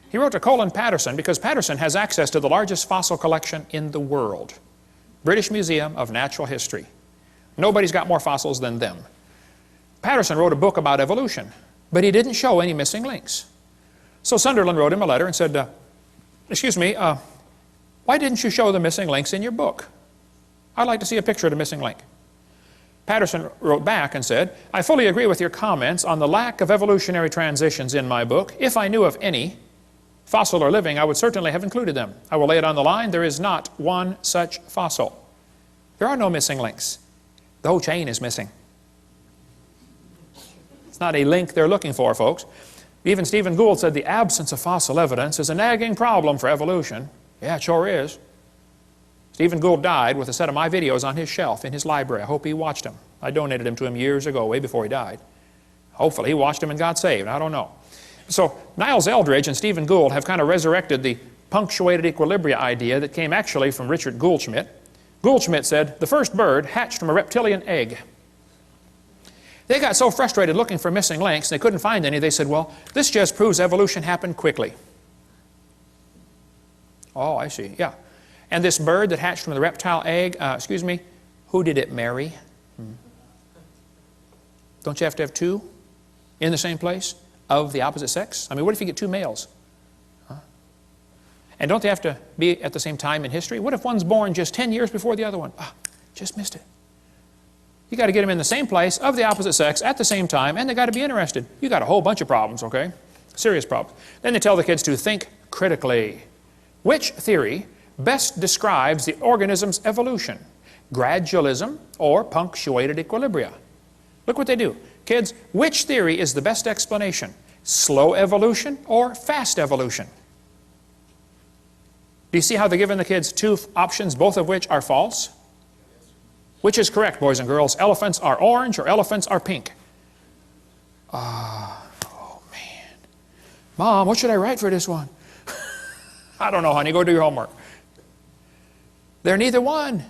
He wrote to Colin Patterson because Patterson has access to the largest fossil collection in the world. British Museum of Natural History. Nobody's got more fossils than them. Patterson wrote a book about evolution, but he didn't show any missing links. So Sunderland wrote him a letter and said, excuse me, why didn't you show the missing links in your book? I'd like to see a picture of the missing link. Patterson wrote back and said, I fully agree with your comments on the lack of evolutionary transitions in my book. If I knew of any, fossil or living, I would certainly have included them. I will lay it on the line. There is not one such fossil. There are no missing links. The whole chain is missing. It's not a link they're looking for, folks. Even Stephen Gould said the absence of fossil evidence is a nagging problem for evolution. Yeah, it sure is. Stephen Gould died with a set of my videos on his shelf in his library. I hope he watched them. I donated them to him years ago, way before he died. Hopefully he watched them and got saved. I don't know. So Niles Eldridge and Stephen Gould have kind of resurrected the punctuated equilibria idea that came actually from Richard Goldschmidt. Goldschmidt said, the first bird hatched from a reptilian egg. They got so frustrated looking for missing links, they couldn't find any. They said, well, this just proves evolution happened quickly. Oh, I see, yeah. And this bird that hatched from the reptile egg, excuse me, who did it marry? Don't you have to have two in the same place of the opposite sex? I mean, what if you get two males? Huh? And don't they have to be at the same time in history? What if one's born just 10 years before the other one? Ah, just missed it. You got to get them in the same place of the opposite sex at the same time, and they got to be interested. You got a whole bunch of problems, okay? Serious problems. Then they tell the kids to think critically. Which theory best describes the organism's evolution? Gradualism or punctuated equilibria? Look what they do. Kids, which theory is the best explanation? Slow evolution or fast evolution? Do you see how they're giving the kids two options, both of which are false? Which is correct, boys and girls? Elephants are orange or elephants are pink? Oh man. Mom, what should I write for this one? I don't know, honey. Go do your homework. They're neither one.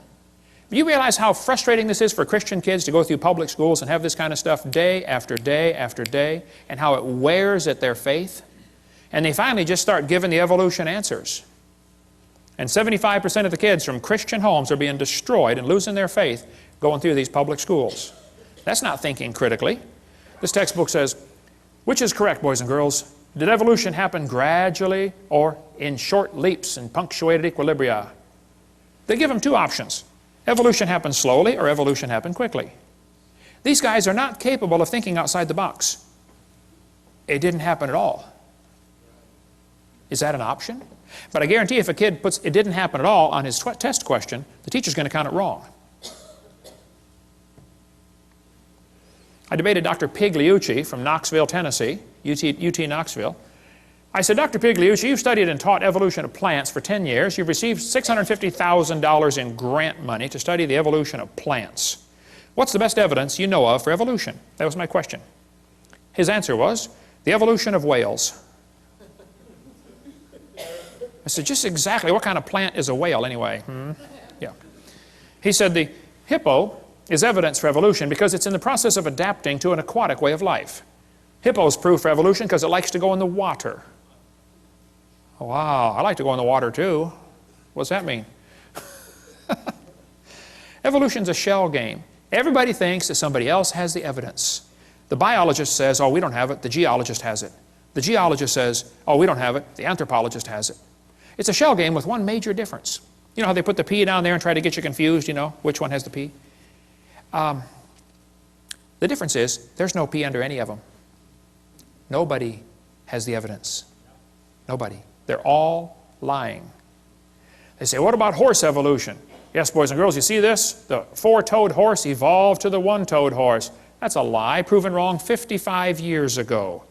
You realize how frustrating this is for Christian kids to go through public schools and have this kind of stuff day after day after day, and how it wears at their faith? And they finally just start giving the evolution answers. And 75% of the kids from Christian homes are being destroyed and losing their faith going through these public schools. That's not thinking critically. This textbook says, which is correct, boys and girls? Did evolution happen gradually or in short leaps and punctuated equilibria? They give them two options. Evolution happened slowly or evolution happened quickly. These guys are not capable of thinking outside the box. It didn't happen at all. Is that an option? But I guarantee if a kid puts it didn't happen at all on his test question, the teacher's going to count it wrong. I debated Dr. Pigliucci from Knoxville, Tennessee, UT Knoxville. I said, Dr. Pigliucci, you've studied and taught evolution of plants for 10 years. You've received $650,000 in grant money to study the evolution of plants. What's the best evidence you know of for evolution? That was my question. His answer was, the evolution of whales. I said, just exactly what kind of plant is a whale anyway? Yeah. He said, the hippo is evidence for evolution because it's in the process of adapting to an aquatic way of life. Hippo is proof for evolution because it likes to go in the water. Wow, I like to go in the water too. What's that mean? Evolution's a shell game. Everybody thinks that somebody else has the evidence. The biologist says, oh, we don't have it. The geologist has it. The geologist says, oh, we don't have it. The anthropologist has it. It's a shell game with one major difference. You know how they put the P down there and try to get you confused, you know, which one has the P? The difference is there's no P under any of them. Nobody has the evidence. Nobody. They're all lying. They say, what about horse evolution? Yes, boys and girls, you see this? The four-toed horse evolved to the one-toed horse. That's a lie, proven wrong 55 years ago.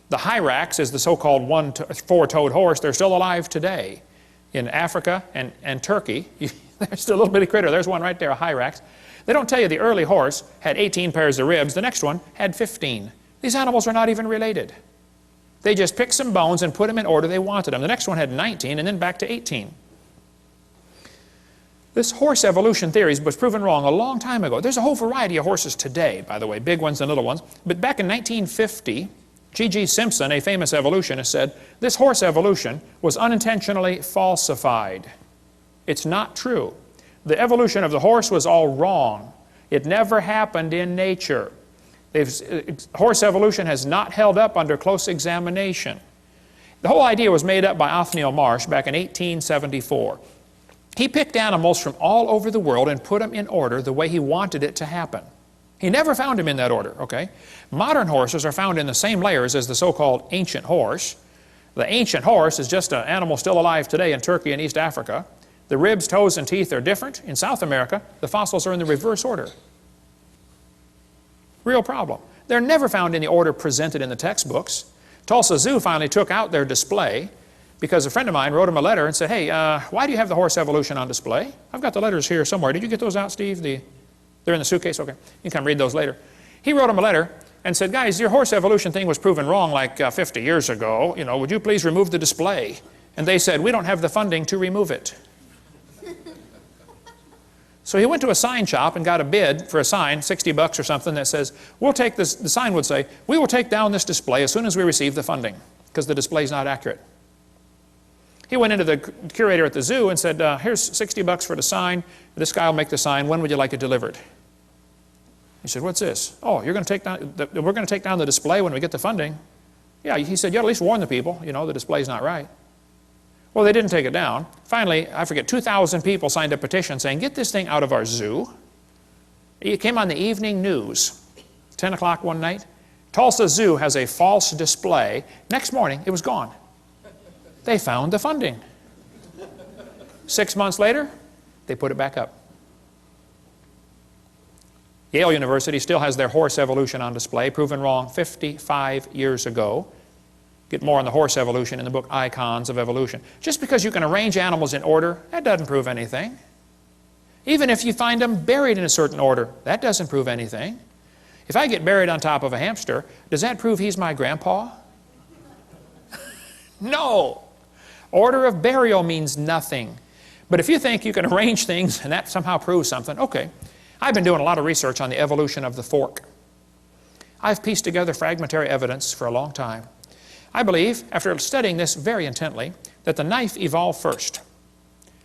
The hyrax is the so-called four-toed horse. They're still alive today in Africa and Turkey. There's still a little bitty critter. There's one right there, a hyrax. They don't tell you the early horse had 18 pairs of ribs. The next one had 15. These animals are not even related. They just picked some bones and put them in order they wanted them. The next one had 19 and then back to 18. This horse evolution theory was proven wrong a long time ago. There's a whole variety of horses today, by the way, big ones and little ones. But back in 1950, G.G. Simpson, a famous evolutionist, said, this horse evolution was unintentionally falsified. It's not true. The evolution of the horse was all wrong. It never happened in nature. Horse evolution has not held up under close examination. The whole idea was made up by Othniel Marsh back in 1874. He picked animals from all over the world and put them in order the way he wanted it to happen. He never found them in that order, okay? Modern horses are found in the same layers as the so-called ancient horse. The ancient horse is just an animal still alive today in Turkey and East Africa. The ribs, toes, and teeth are different. In South America, the fossils are in the reverse order. Real problem. They're never found in the order presented in the textbooks. Tulsa Zoo finally took out their display because a friend of mine wrote him a letter and said, hey, why do you have the horse evolution on display? I've got the letters here somewhere. Did you get those out, Steve? They're in the suitcase? Okay. You can come read those later. He wrote him a letter and said, guys, your horse evolution thing was proven wrong like 50 years ago. You know, would you please remove the display? And they said, we don't have the funding to remove it. So he went to a sign shop and got a bid for a sign, $60 or something, that says, we'll take this, the sign would say, we will take down this display as soon as we receive the funding, because the display is not accurate. He went into the curator at the zoo and said, here's $60 for the sign. This guy will make the sign. When would you like it delivered? He said, what's this? Oh, you're going to take down, we're going to take down the display when we get the funding. Yeah, he said, you ought to at least warn the people, you know, the display's not right. Well, they didn't take it down. Finally, I forget, 2,000 people signed a petition saying, get this thing out of our zoo. It came on the evening news, 10 o'clock one night. Tulsa Zoo has a false display. Next morning, it was gone. They found the funding. 6 months later, they put it back up. Yale University still has their horse evolution on display, proven wrong 55 years ago. Get more on the horse evolution in the book Icons of Evolution. Just because you can arrange animals in order, that doesn't prove anything. Even if you find them buried in a certain order, that doesn't prove anything. If I get buried on top of a hamster, does that prove he's my grandpa? No. Order of burial means nothing. But if you think you can arrange things and that somehow proves something, okay. I've been doing a lot of research on the evolution of the fork. I've pieced together fragmentary evidence for a long time. I believe, after studying this very intently, that the knife evolved first.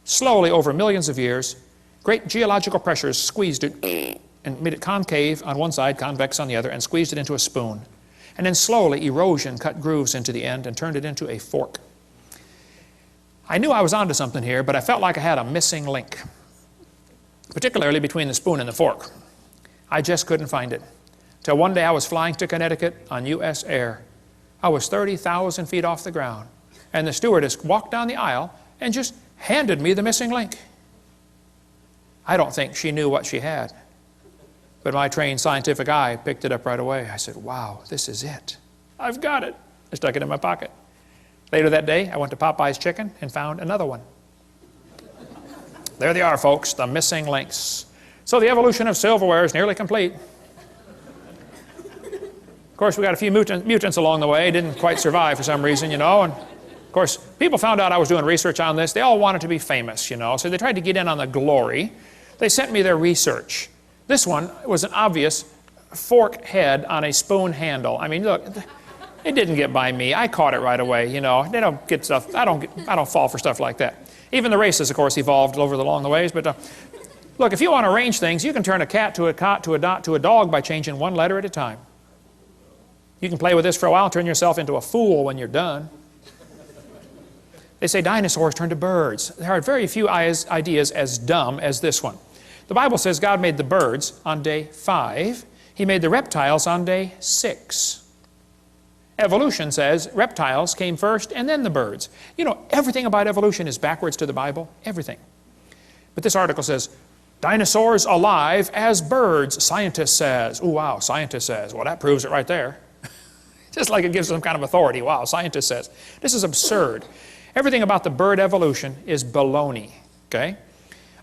Slowly, over millions of years, great geological pressures squeezed it and made it concave on one side, convex on the other, and squeezed it into a spoon. And then slowly, erosion cut grooves into the end and turned it into a fork. I knew I was onto something here, but I felt like I had a missing link, particularly between the spoon and the fork. I just couldn't find it. Till one day I was flying to Connecticut on U.S. Air. I was 30,000 feet off the ground. and the stewardess walked down the aisle and just handed me the missing link. I don't think she knew what she had, but my trained scientific eye picked it up right away. I said, wow, this is it. I've got it. I stuck it in my pocket. Later that day, I went to Popeye's Chicken and found another one. There they are, folks, the missing links. So the evolution of silverware is nearly complete. Of course, we got a few mutants along the way. Didn't quite survive for some reason, you know. And of course, people found out I was doing research on this. They all wanted to be famous, you know, so they tried to get in on the glory. They sent me their research. This one was an obvious fork head on a spoon handle. I mean, look, it didn't get by me. I caught it right away, you know. They don't get stuff. I don't fall for stuff like that. Even the races, of course, evolved along the ways. But look, if you want to arrange things, you can turn a cat to a cot to a dot to a dog by changing one letter at a time. You can play with this for a while and turn yourself into a fool when you're done. They say dinosaurs turned to birds. There are very few ideas as dumb as this one. The Bible says God made the birds on day 5. He made the reptiles on day 6. Evolution says reptiles came first and then the birds. You know, everything about evolution is backwards to the Bible. Everything. But this article says, dinosaurs alive as birds, scientist says. Oh, wow, scientist says. Well, that proves it right there. Just like it gives some kind of authority. Wow, scientist says. This is absurd. Everything about the bird evolution is baloney, okay?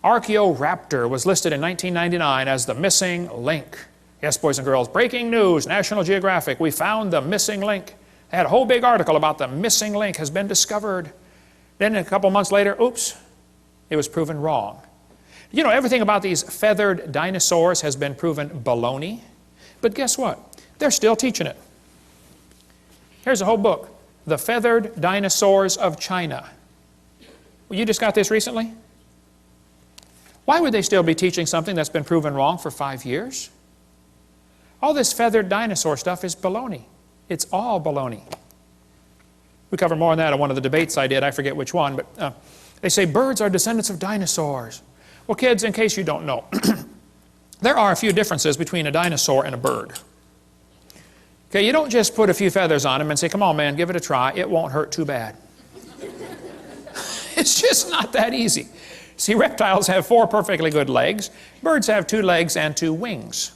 Archaeoraptor was listed in 1999 as the missing link. Yes, boys and girls, breaking news, National Geographic, we found the missing link. They had a whole big article about the missing link has been discovered. Then a couple months later, oops, it was proven wrong. You know, everything about these feathered dinosaurs has been proven baloney. But guess what? They're still teaching it. Here's a whole book, The Feathered Dinosaurs of China. Well, you just got this recently? Why would they still be teaching something that's been proven wrong for 5 years? All this feathered dinosaur stuff is baloney. It's all baloney. We cover more on that in one of the debates I did. I forget which one, but they say birds are descendants of dinosaurs. Well, kids, in case you don't know, there are a few differences between a dinosaur and a bird. Okay, you don't just put a few feathers on them and say, come on, man, give it a try. It won't hurt too bad. It's just not that easy. See, reptiles have 4 perfectly good legs. Birds have 2 legs and 2 wings.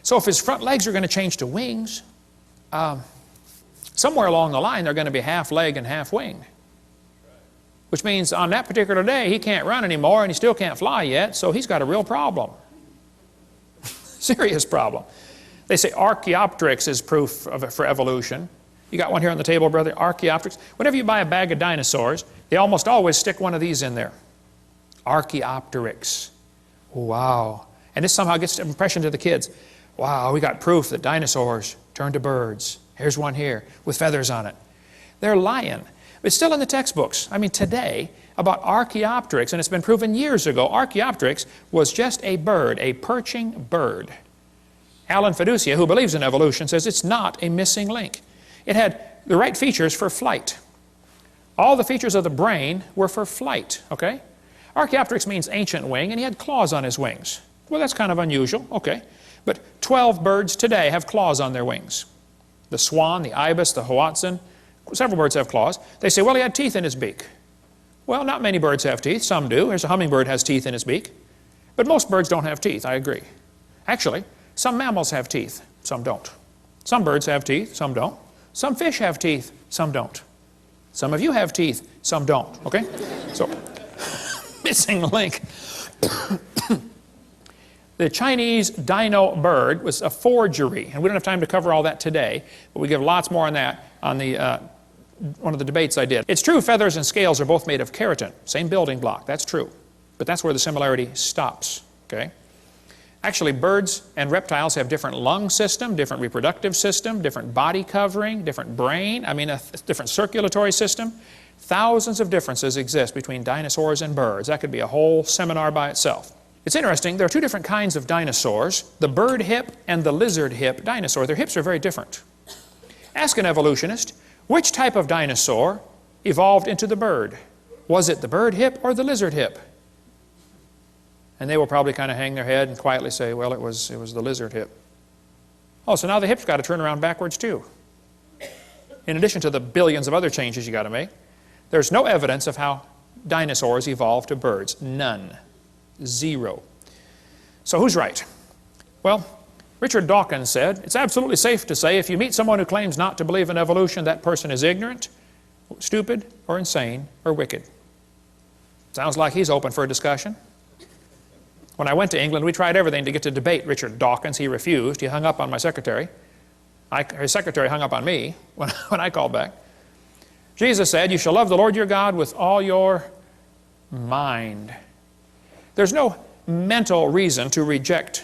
So if his front legs are going to change to wings, somewhere along the line they're going to be half leg and half wing. Which means on that particular day he can't run anymore and he still can't fly yet, so he's got a real problem. Serious problem. They say Archaeopteryx is proof for evolution. You got one here on the table, brother, Archaeopteryx. Whenever you buy a bag of dinosaurs, they almost always stick one of these in there. Archaeopteryx. Wow. And this somehow gets an impression to the kids. Wow, we got proof that dinosaurs turned to birds. Here's one here with feathers on it. They're lying. It's still in the textbooks. I mean, today, about Archaeopteryx, and it's been proven years ago, Archaeopteryx was just a bird, a perching bird. Alan Fiducia, who believes in evolution, says it's not a missing link. It had the right features for flight. All the features of the brain were for flight, okay? Archaeopteryx means ancient wing, and he had claws on his wings. Well, that's kind of unusual, okay. But 12 birds today have claws on their wings. The swan, the ibis, the hoatzin, several birds have claws. They say, well, he had teeth in his beak. Well, not many birds have teeth. Some do. There's a hummingbird has teeth in his beak. But most birds don't have teeth, I agree. Actually, some mammals have teeth. Some don't. Some birds have teeth. Some don't. Some fish have teeth. Some don't. Some of you have teeth. Some don't, okay? So, missing link. The Chinese dino bird was a forgery, and we don't have time to cover all that today, but we give lots more on that on the one of the debates I did. It's true feathers and scales are both made of keratin, same building block, that's true. But that's where the similarity stops, okay? Actually, birds and reptiles have different lung system, different reproductive system, different body covering, different brain, I mean a different circulatory system. Thousands of differences exist between dinosaurs and birds. That could be a whole seminar by itself. It's interesting, there are 2 different kinds of dinosaurs, the bird hip and the lizard hip dinosaur. Their hips are very different. Ask an evolutionist, which type of dinosaur evolved into the bird? Was it the bird hip or the lizard hip? And they will probably kind of hang their head and quietly say, well, it was the lizard hip. Oh, so now the hip's got to turn around backwards too. in addition to the billions of other changes you got to make, there's no evidence of how dinosaurs evolved to birds. None. Zero. So who's right? Well, Richard Dawkins said, it's absolutely safe to say if you meet someone who claims not to believe in evolution, that person is ignorant, stupid, or insane, or wicked. Sounds like he's open for a discussion. When I went to England, we tried everything to get to debate Richard Dawkins. He refused. He hung up on my secretary. His secretary hung up on me when I called back. Jesus said, you shall love the Lord your God with all your mind. There's no mental reason to reject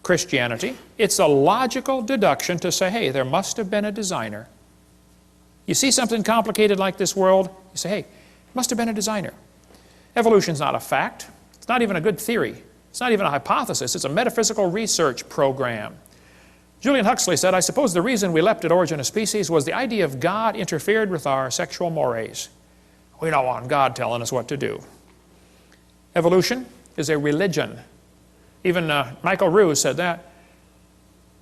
Christianity. It's a logical deduction to say, hey, there must have been a designer. You see something complicated like this world, you say, hey, must have been a designer. Evolution's not a fact. It's not even a good theory. It's not even a hypothesis. It's a metaphysical research program. Julian Huxley said, I suppose the reason we leapt at origin of species was the idea of God interfered with our sexual mores. We don't want God telling us what to do. Evolution is a religion. Even Michael Ruse said that.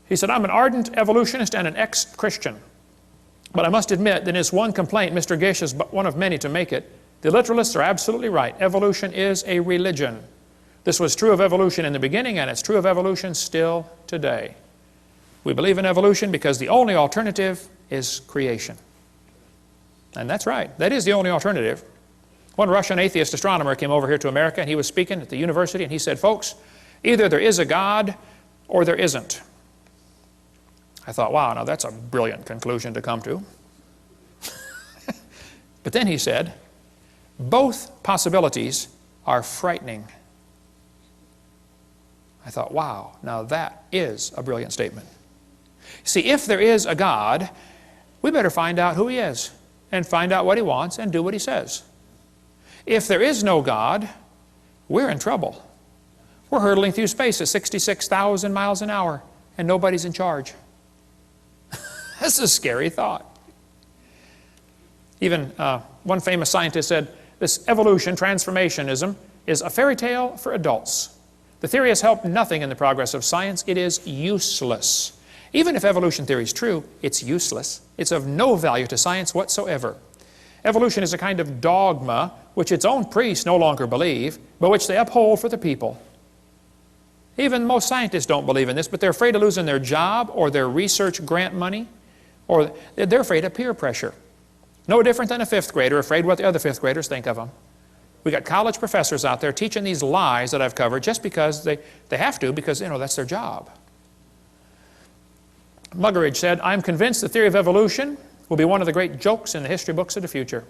He said, I'm an ardent evolutionist and an ex-Christian. But I must admit that in his one complaint, Mr. Gish is but one of many to make it. The literalists are absolutely right. Evolution is a religion. This was true of evolution in the beginning, and it's true of evolution still today. We believe in evolution because the only alternative is creation. And that's right. That is the only alternative. One Russian atheist astronomer came over here to America, and he was speaking at the university, and he said, folks, either there is a God or there isn't. I thought, wow, now that's a brilliant conclusion to come to. But then he said, both possibilities are frightening. I thought, wow, now that is a brilliant statement. See, if there is a God, we better find out who He is and find out what He wants and do what He says. If there is no God, we're in trouble. We're hurtling through space at 66,000 miles an hour and nobody's in charge. That's a scary thought. Even one famous scientist said, this evolution, transformationism, is a fairy tale for adults. The theory has helped nothing in the progress of science. It is useless. Even if evolution theory is true, it's useless. It's of no value to science whatsoever. Evolution is a kind of dogma which its own priests no longer believe, but which they uphold for the people. Even most scientists don't believe in this, but they're afraid of losing their job or their research grant money, or they're afraid of peer pressure. No different than a fifth grader afraid what the other fifth graders think of them. We got college professors out there teaching these lies that I've covered just because they have to, because that's their job. Muggeridge said, I'm convinced the theory of evolution will be one of the great jokes in the history books of the future.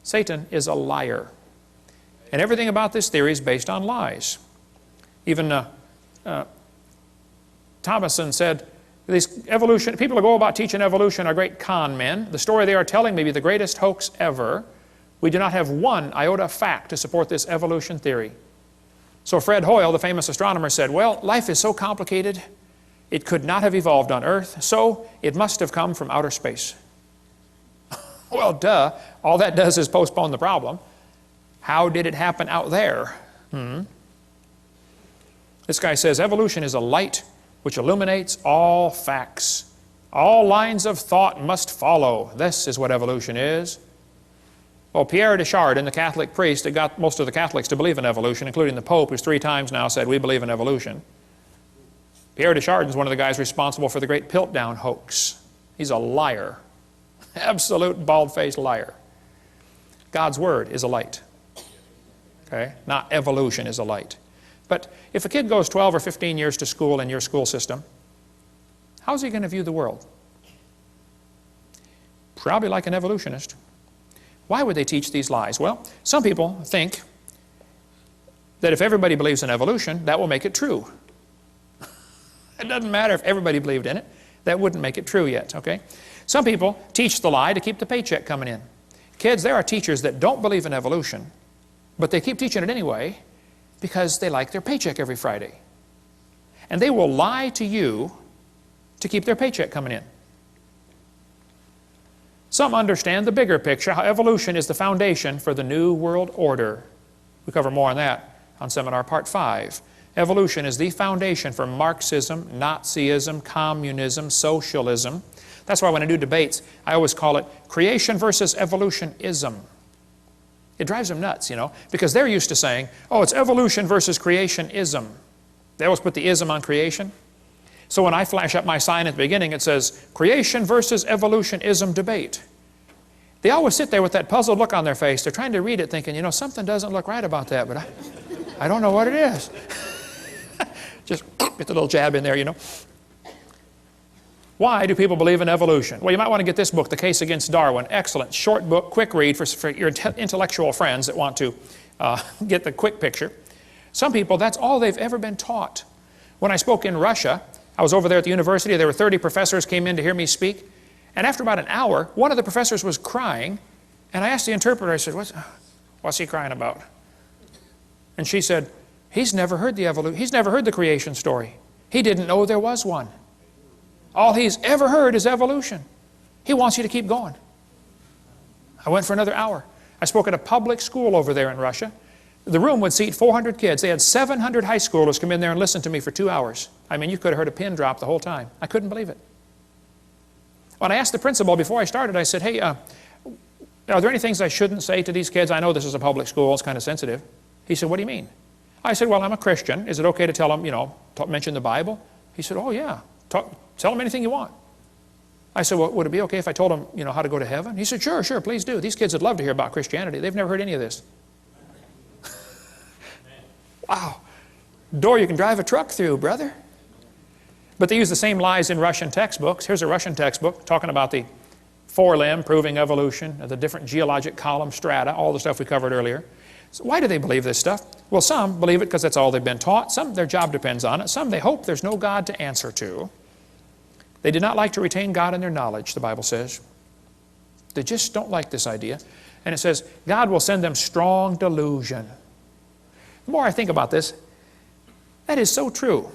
Satan is a liar. And everything about this theory is based on lies. Even Thomason said, these people who go about teaching evolution are great con men. The story they are telling may be the greatest hoax ever. We do not have one iota of fact to support this evolution theory. So Fred Hoyle, the famous astronomer, said, well, life is so complicated, it could not have evolved on Earth, so it must have come from outer space. Well, duh. All that does is postpone the problem. How did it happen out there? This guy says, evolution is a light which illuminates all facts. All lines of thought must follow. This is what evolution is. Well, Pierre de Chardin, the Catholic priest that got most of the Catholics to believe in evolution, including the Pope, who's 3 times now said, we believe in evolution. Pierre de Chardin is one of the guys responsible for the great Piltdown hoax. He's a liar. Absolute bald-faced liar. God's Word is a light. Okay? Not evolution is a light. But if a kid goes 12 or 15 years to school in your school system, how's he going to view the world? Probably like an evolutionist. Why would they teach these lies? Well, some people think that if everybody believes in evolution, that will make it true. It doesn't matter if everybody believed in it. That wouldn't make it true yet, okay? Some people teach the lie to keep the paycheck coming in. Kids, there are teachers that don't believe in evolution, but they keep teaching it anyway because they like their paycheck every Friday. And they will lie to you to keep their paycheck coming in. Some understand the bigger picture, how evolution is the foundation for the New World Order. We cover more on that on Seminar Part 5. Evolution is the foundation for Marxism, Nazism, communism, socialism. That's why when I do debates, I always call it creation versus evolutionism. It drives them nuts, you know, because they're used to saying, oh, it's evolution versus creationism. They always put the ism on creation. So when I flash up my sign at the beginning, it says, creation versus evolutionism debate. They always sit there with that puzzled look on their face. They're trying to read it thinking, you know, something doesn't look right about that, but I don't know what it is. Just get the little jab in there, you know. Why do people believe in evolution? Well, you might want to get this book, The Case Against Darwin. Excellent, short book, quick read for your intellectual friends that want to get the quick picture. Some people, that's all they've ever been taught. When I spoke in Russia, I was over there at the university. There were 30 professors came in to hear me speak. And after about an hour, one of the professors was crying. And I asked the interpreter, I said, what's he crying about? And she said, he's never heard the creation story. He didn't know there was one. All he's ever heard is evolution. He wants you to keep going. I went for another hour. I spoke at a public school over there in Russia. The room would seat 400 kids. They had 700 high schoolers come in there and listen to me for 2 hours. I mean, you could have heard a pin drop the whole time. I couldn't believe it. When I asked the principal before I started, I said, hey, are there any things I shouldn't say to these kids? I know this is a public school. It's kind of sensitive. He said, what do you mean? I said, well, I'm a Christian. Is it okay to tell them, you know, mention the Bible? He said, oh, yeah. Tell them anything you want. I said, well, would it be okay if I told them, you know, how to go to heaven? He said, sure, please do. These kids would love to hear about Christianity. They've never heard any of this. Wow. Door you can drive a truck through, brother. But they use the same lies in Russian textbooks. Here's a Russian textbook talking about the forelimb proving evolution, the different geologic column strata, all the stuff we covered earlier. So why do they believe this stuff? Well, some believe it because that's all they've been taught. Some, their job depends on it. Some, they hope there's no God to answer to. They did not like to retain God in their knowledge, the Bible says. They just don't like this idea. And it says, God will send them strong delusion. The more I think about this, that is so true.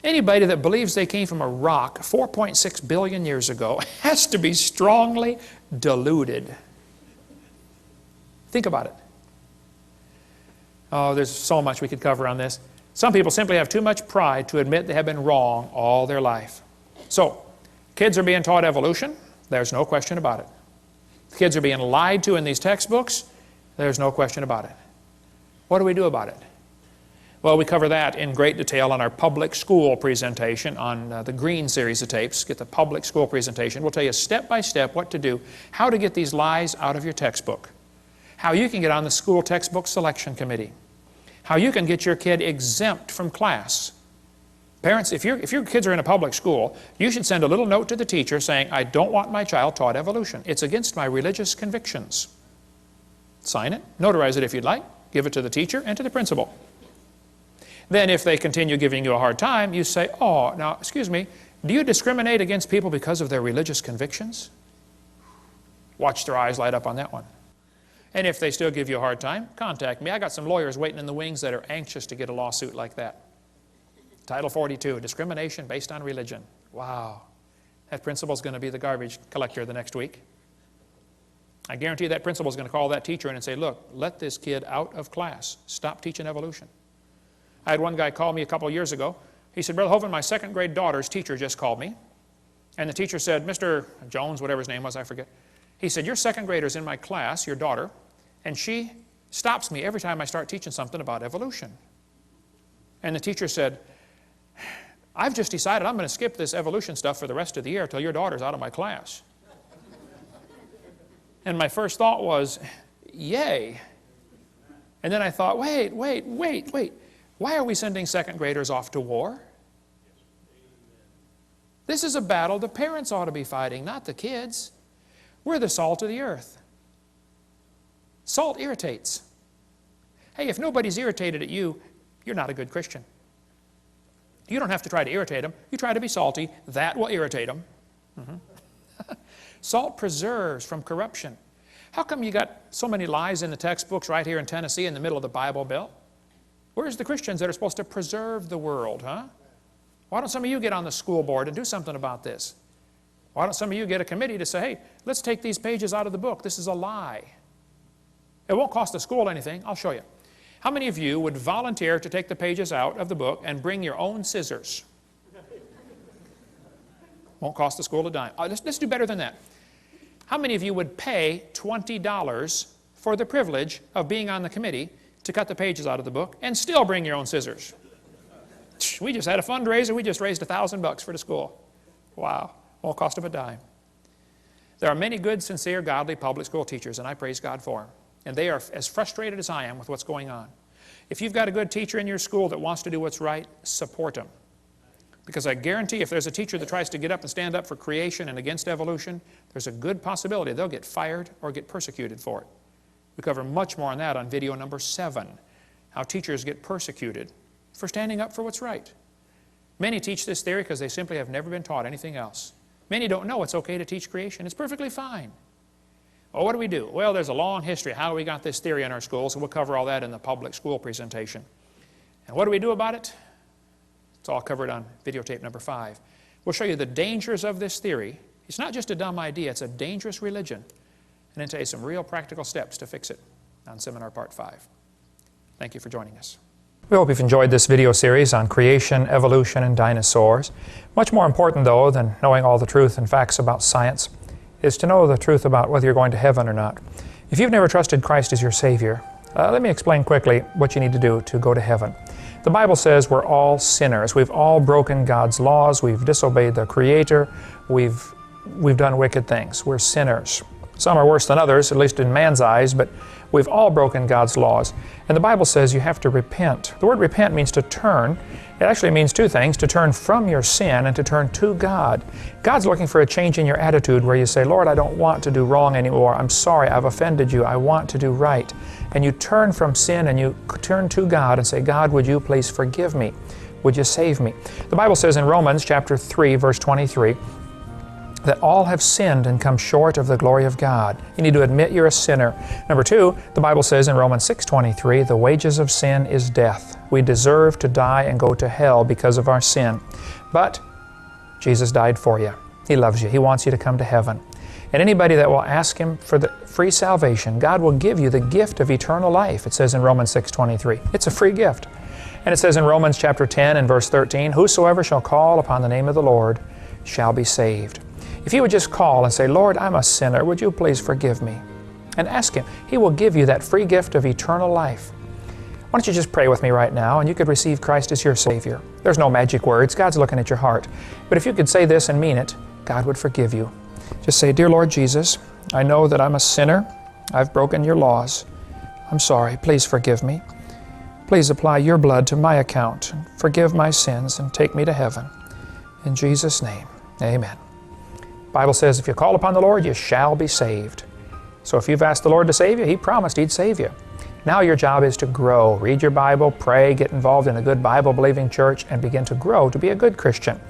Anybody that believes they came from a rock 4.6 billion years ago has to be strongly deluded. Think about it. Oh, there's so much we could cover on this. Some people simply have too much pride to admit they have been wrong all their life. So, kids are being taught evolution. There's no question about it. Kids are being lied to in these textbooks. There's no question about it. What do we do about it? Well, we cover that in great detail on our public school presentation on the Green series of tapes. Get the public school presentation. We'll tell you step by step what to do, how to get these lies out of your textbook, how you can get on the school textbook selection committee, how you can get your kid exempt from class. Parents, if your kids are in a public school, you should send a little note to the teacher saying, I don't want my child taught evolution. It's against my religious convictions. Sign it, notarize it if you'd like, give it to the teacher and to the principal. Then if they continue giving you a hard time, you say, oh, now, excuse me, do you discriminate against people because of their religious convictions? Watch their eyes light up on that one. And if they still give you a hard time, contact me. I got some lawyers waiting in the wings that are anxious to get a lawsuit like that. Title 42, discrimination based on religion. Wow. That principal's going to be the garbage collector the next week. I guarantee that principal's going to call that teacher in and say, look, let this kid out of class. Stop teaching evolution. I had one guy call me a couple years ago. He said, Brother Hovind, my second grade daughter's teacher just called me. And the teacher said, Mr. Jones, whatever his name was, I forget. He said, your second grader's in my class, your daughter, and she stops me every time I start teaching something about evolution. And the teacher said, I've just decided I'm going to skip this evolution stuff for the rest of the year until your daughter's out of my class. And my first thought was, yay. And then I thought, wait. Why are we sending second graders off to war? This is a battle the parents ought to be fighting, not the kids. We're the salt of the earth. Salt irritates. Hey, if nobody's irritated at you, you're not a good Christian. You don't have to try to irritate them. You try to be salty. That will irritate them. Salt preserves from corruption. How come you got so many lies in the textbooks right here in Tennessee in the middle of the Bible Belt? Where's the Christians that are supposed to preserve the world, huh? Why don't some of you get on the school board and do something about this? Why don't some of you get a committee to say, hey, let's take these pages out of the book. This is a lie. It won't cost the school anything. I'll show you. How many of you would volunteer to take the pages out of the book and bring your own scissors? Won't cost the school a dime. Let's do better than that. How many of you would pay $20 for the privilege of being on the committee to cut the pages out of the book and still bring your own scissors? We just had a fundraiser. We just raised $1,000 for the school. Wow. Won't cost them a dime. There are many good, sincere, godly public school teachers, and I praise God for them. And they are as frustrated as I am with what's going on. If you've got a good teacher in your school that wants to do what's right, support them. Because I guarantee if there's a teacher that tries to get up and stand up for creation and against evolution, there's a good possibility they'll get fired or get persecuted for it. We cover much more on that on video number 7, how teachers get persecuted for standing up for what's right. Many teach this theory because they simply have never been taught anything else. Many don't know it's okay to teach creation. It's perfectly fine. Well, what do we do? Well, there's a long history how we got this theory in our schools, and we'll cover all that in the public school presentation. And what do we do about it? It's all covered on videotape number 5. We'll show you the dangers of this theory. It's not just a dumb idea, it's a dangerous religion. And then tell you some real practical steps to fix it on Seminar Part 5. Thank you for joining us. We hope you've enjoyed this video series on creation, evolution, and dinosaurs. Much more important, though, than knowing all the truth and facts about science is to know the truth about whether you're going to heaven or not. If you've never trusted Christ as your Savior, let me explain quickly what you need to do to go to heaven. The Bible says we're all sinners. We've all broken God's laws. We've disobeyed the Creator. We've done wicked things. We're sinners. Some are worse than others, at least in man's eyes, but we've all broken God's laws. And the Bible says you have to repent. The word repent means to turn. It actually means two things, to turn from your sin and to turn to God. God's looking for a change in your attitude where you say, Lord, I don't want to do wrong anymore. I'm sorry, I've offended you. I want to do right. And you turn from sin and you turn to God and say, God, would you please forgive me? Would you save me? The Bible says in Romans chapter 3, verse 23, that all have sinned and come short of the glory of God. You need to admit you're a sinner. Number 2, the Bible says in Romans 6:23, the wages of sin is death. We deserve to die and go to hell because of our sin. But Jesus died for you. He loves you. He wants you to come to heaven. And anybody that will ask Him for the free salvation, God will give you the gift of eternal life. It says in Romans 6:23. It's a free gift. And it says in Romans chapter 10 and verse 13, whosoever shall call upon the name of the Lord shall be saved. If you would just call and say, Lord, I'm a sinner, would you please forgive me? And ask Him. He will give you that free gift of eternal life. Why don't you just pray with me right now, and you could receive Christ as your Savior. There's no magic words. God's looking at your heart. But if you could say this and mean it, God would forgive you. Just say, Dear Lord Jesus, I know that I'm a sinner. I've broken your laws. I'm sorry. Please forgive me. Please apply your blood to my account and forgive my sins and take me to heaven. In Jesus' name, amen. The Bible says if you call upon the Lord, you shall be saved. So if you've asked the Lord to save you, He promised He'd save you. Now your job is to grow. Read your Bible, pray, get involved in a good Bible-believing church, and begin to grow to be a good Christian.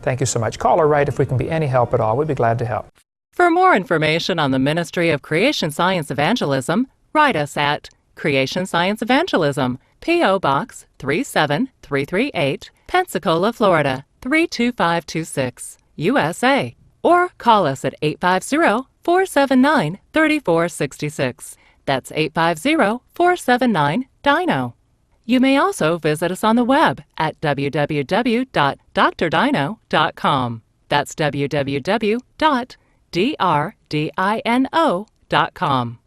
Thank you so much. Call or write if we can be any help at all. We'd be glad to help. For more information on the Ministry of Creation Science Evangelism, write us at Creation Science Evangelism, P.O. Box 37338, Pensacola, Florida 32526, USA. Or call us at 850-479-3466. That's 850-479-DINO. You may also visit us on the web at www.drdino.com. That's www.drdino.com.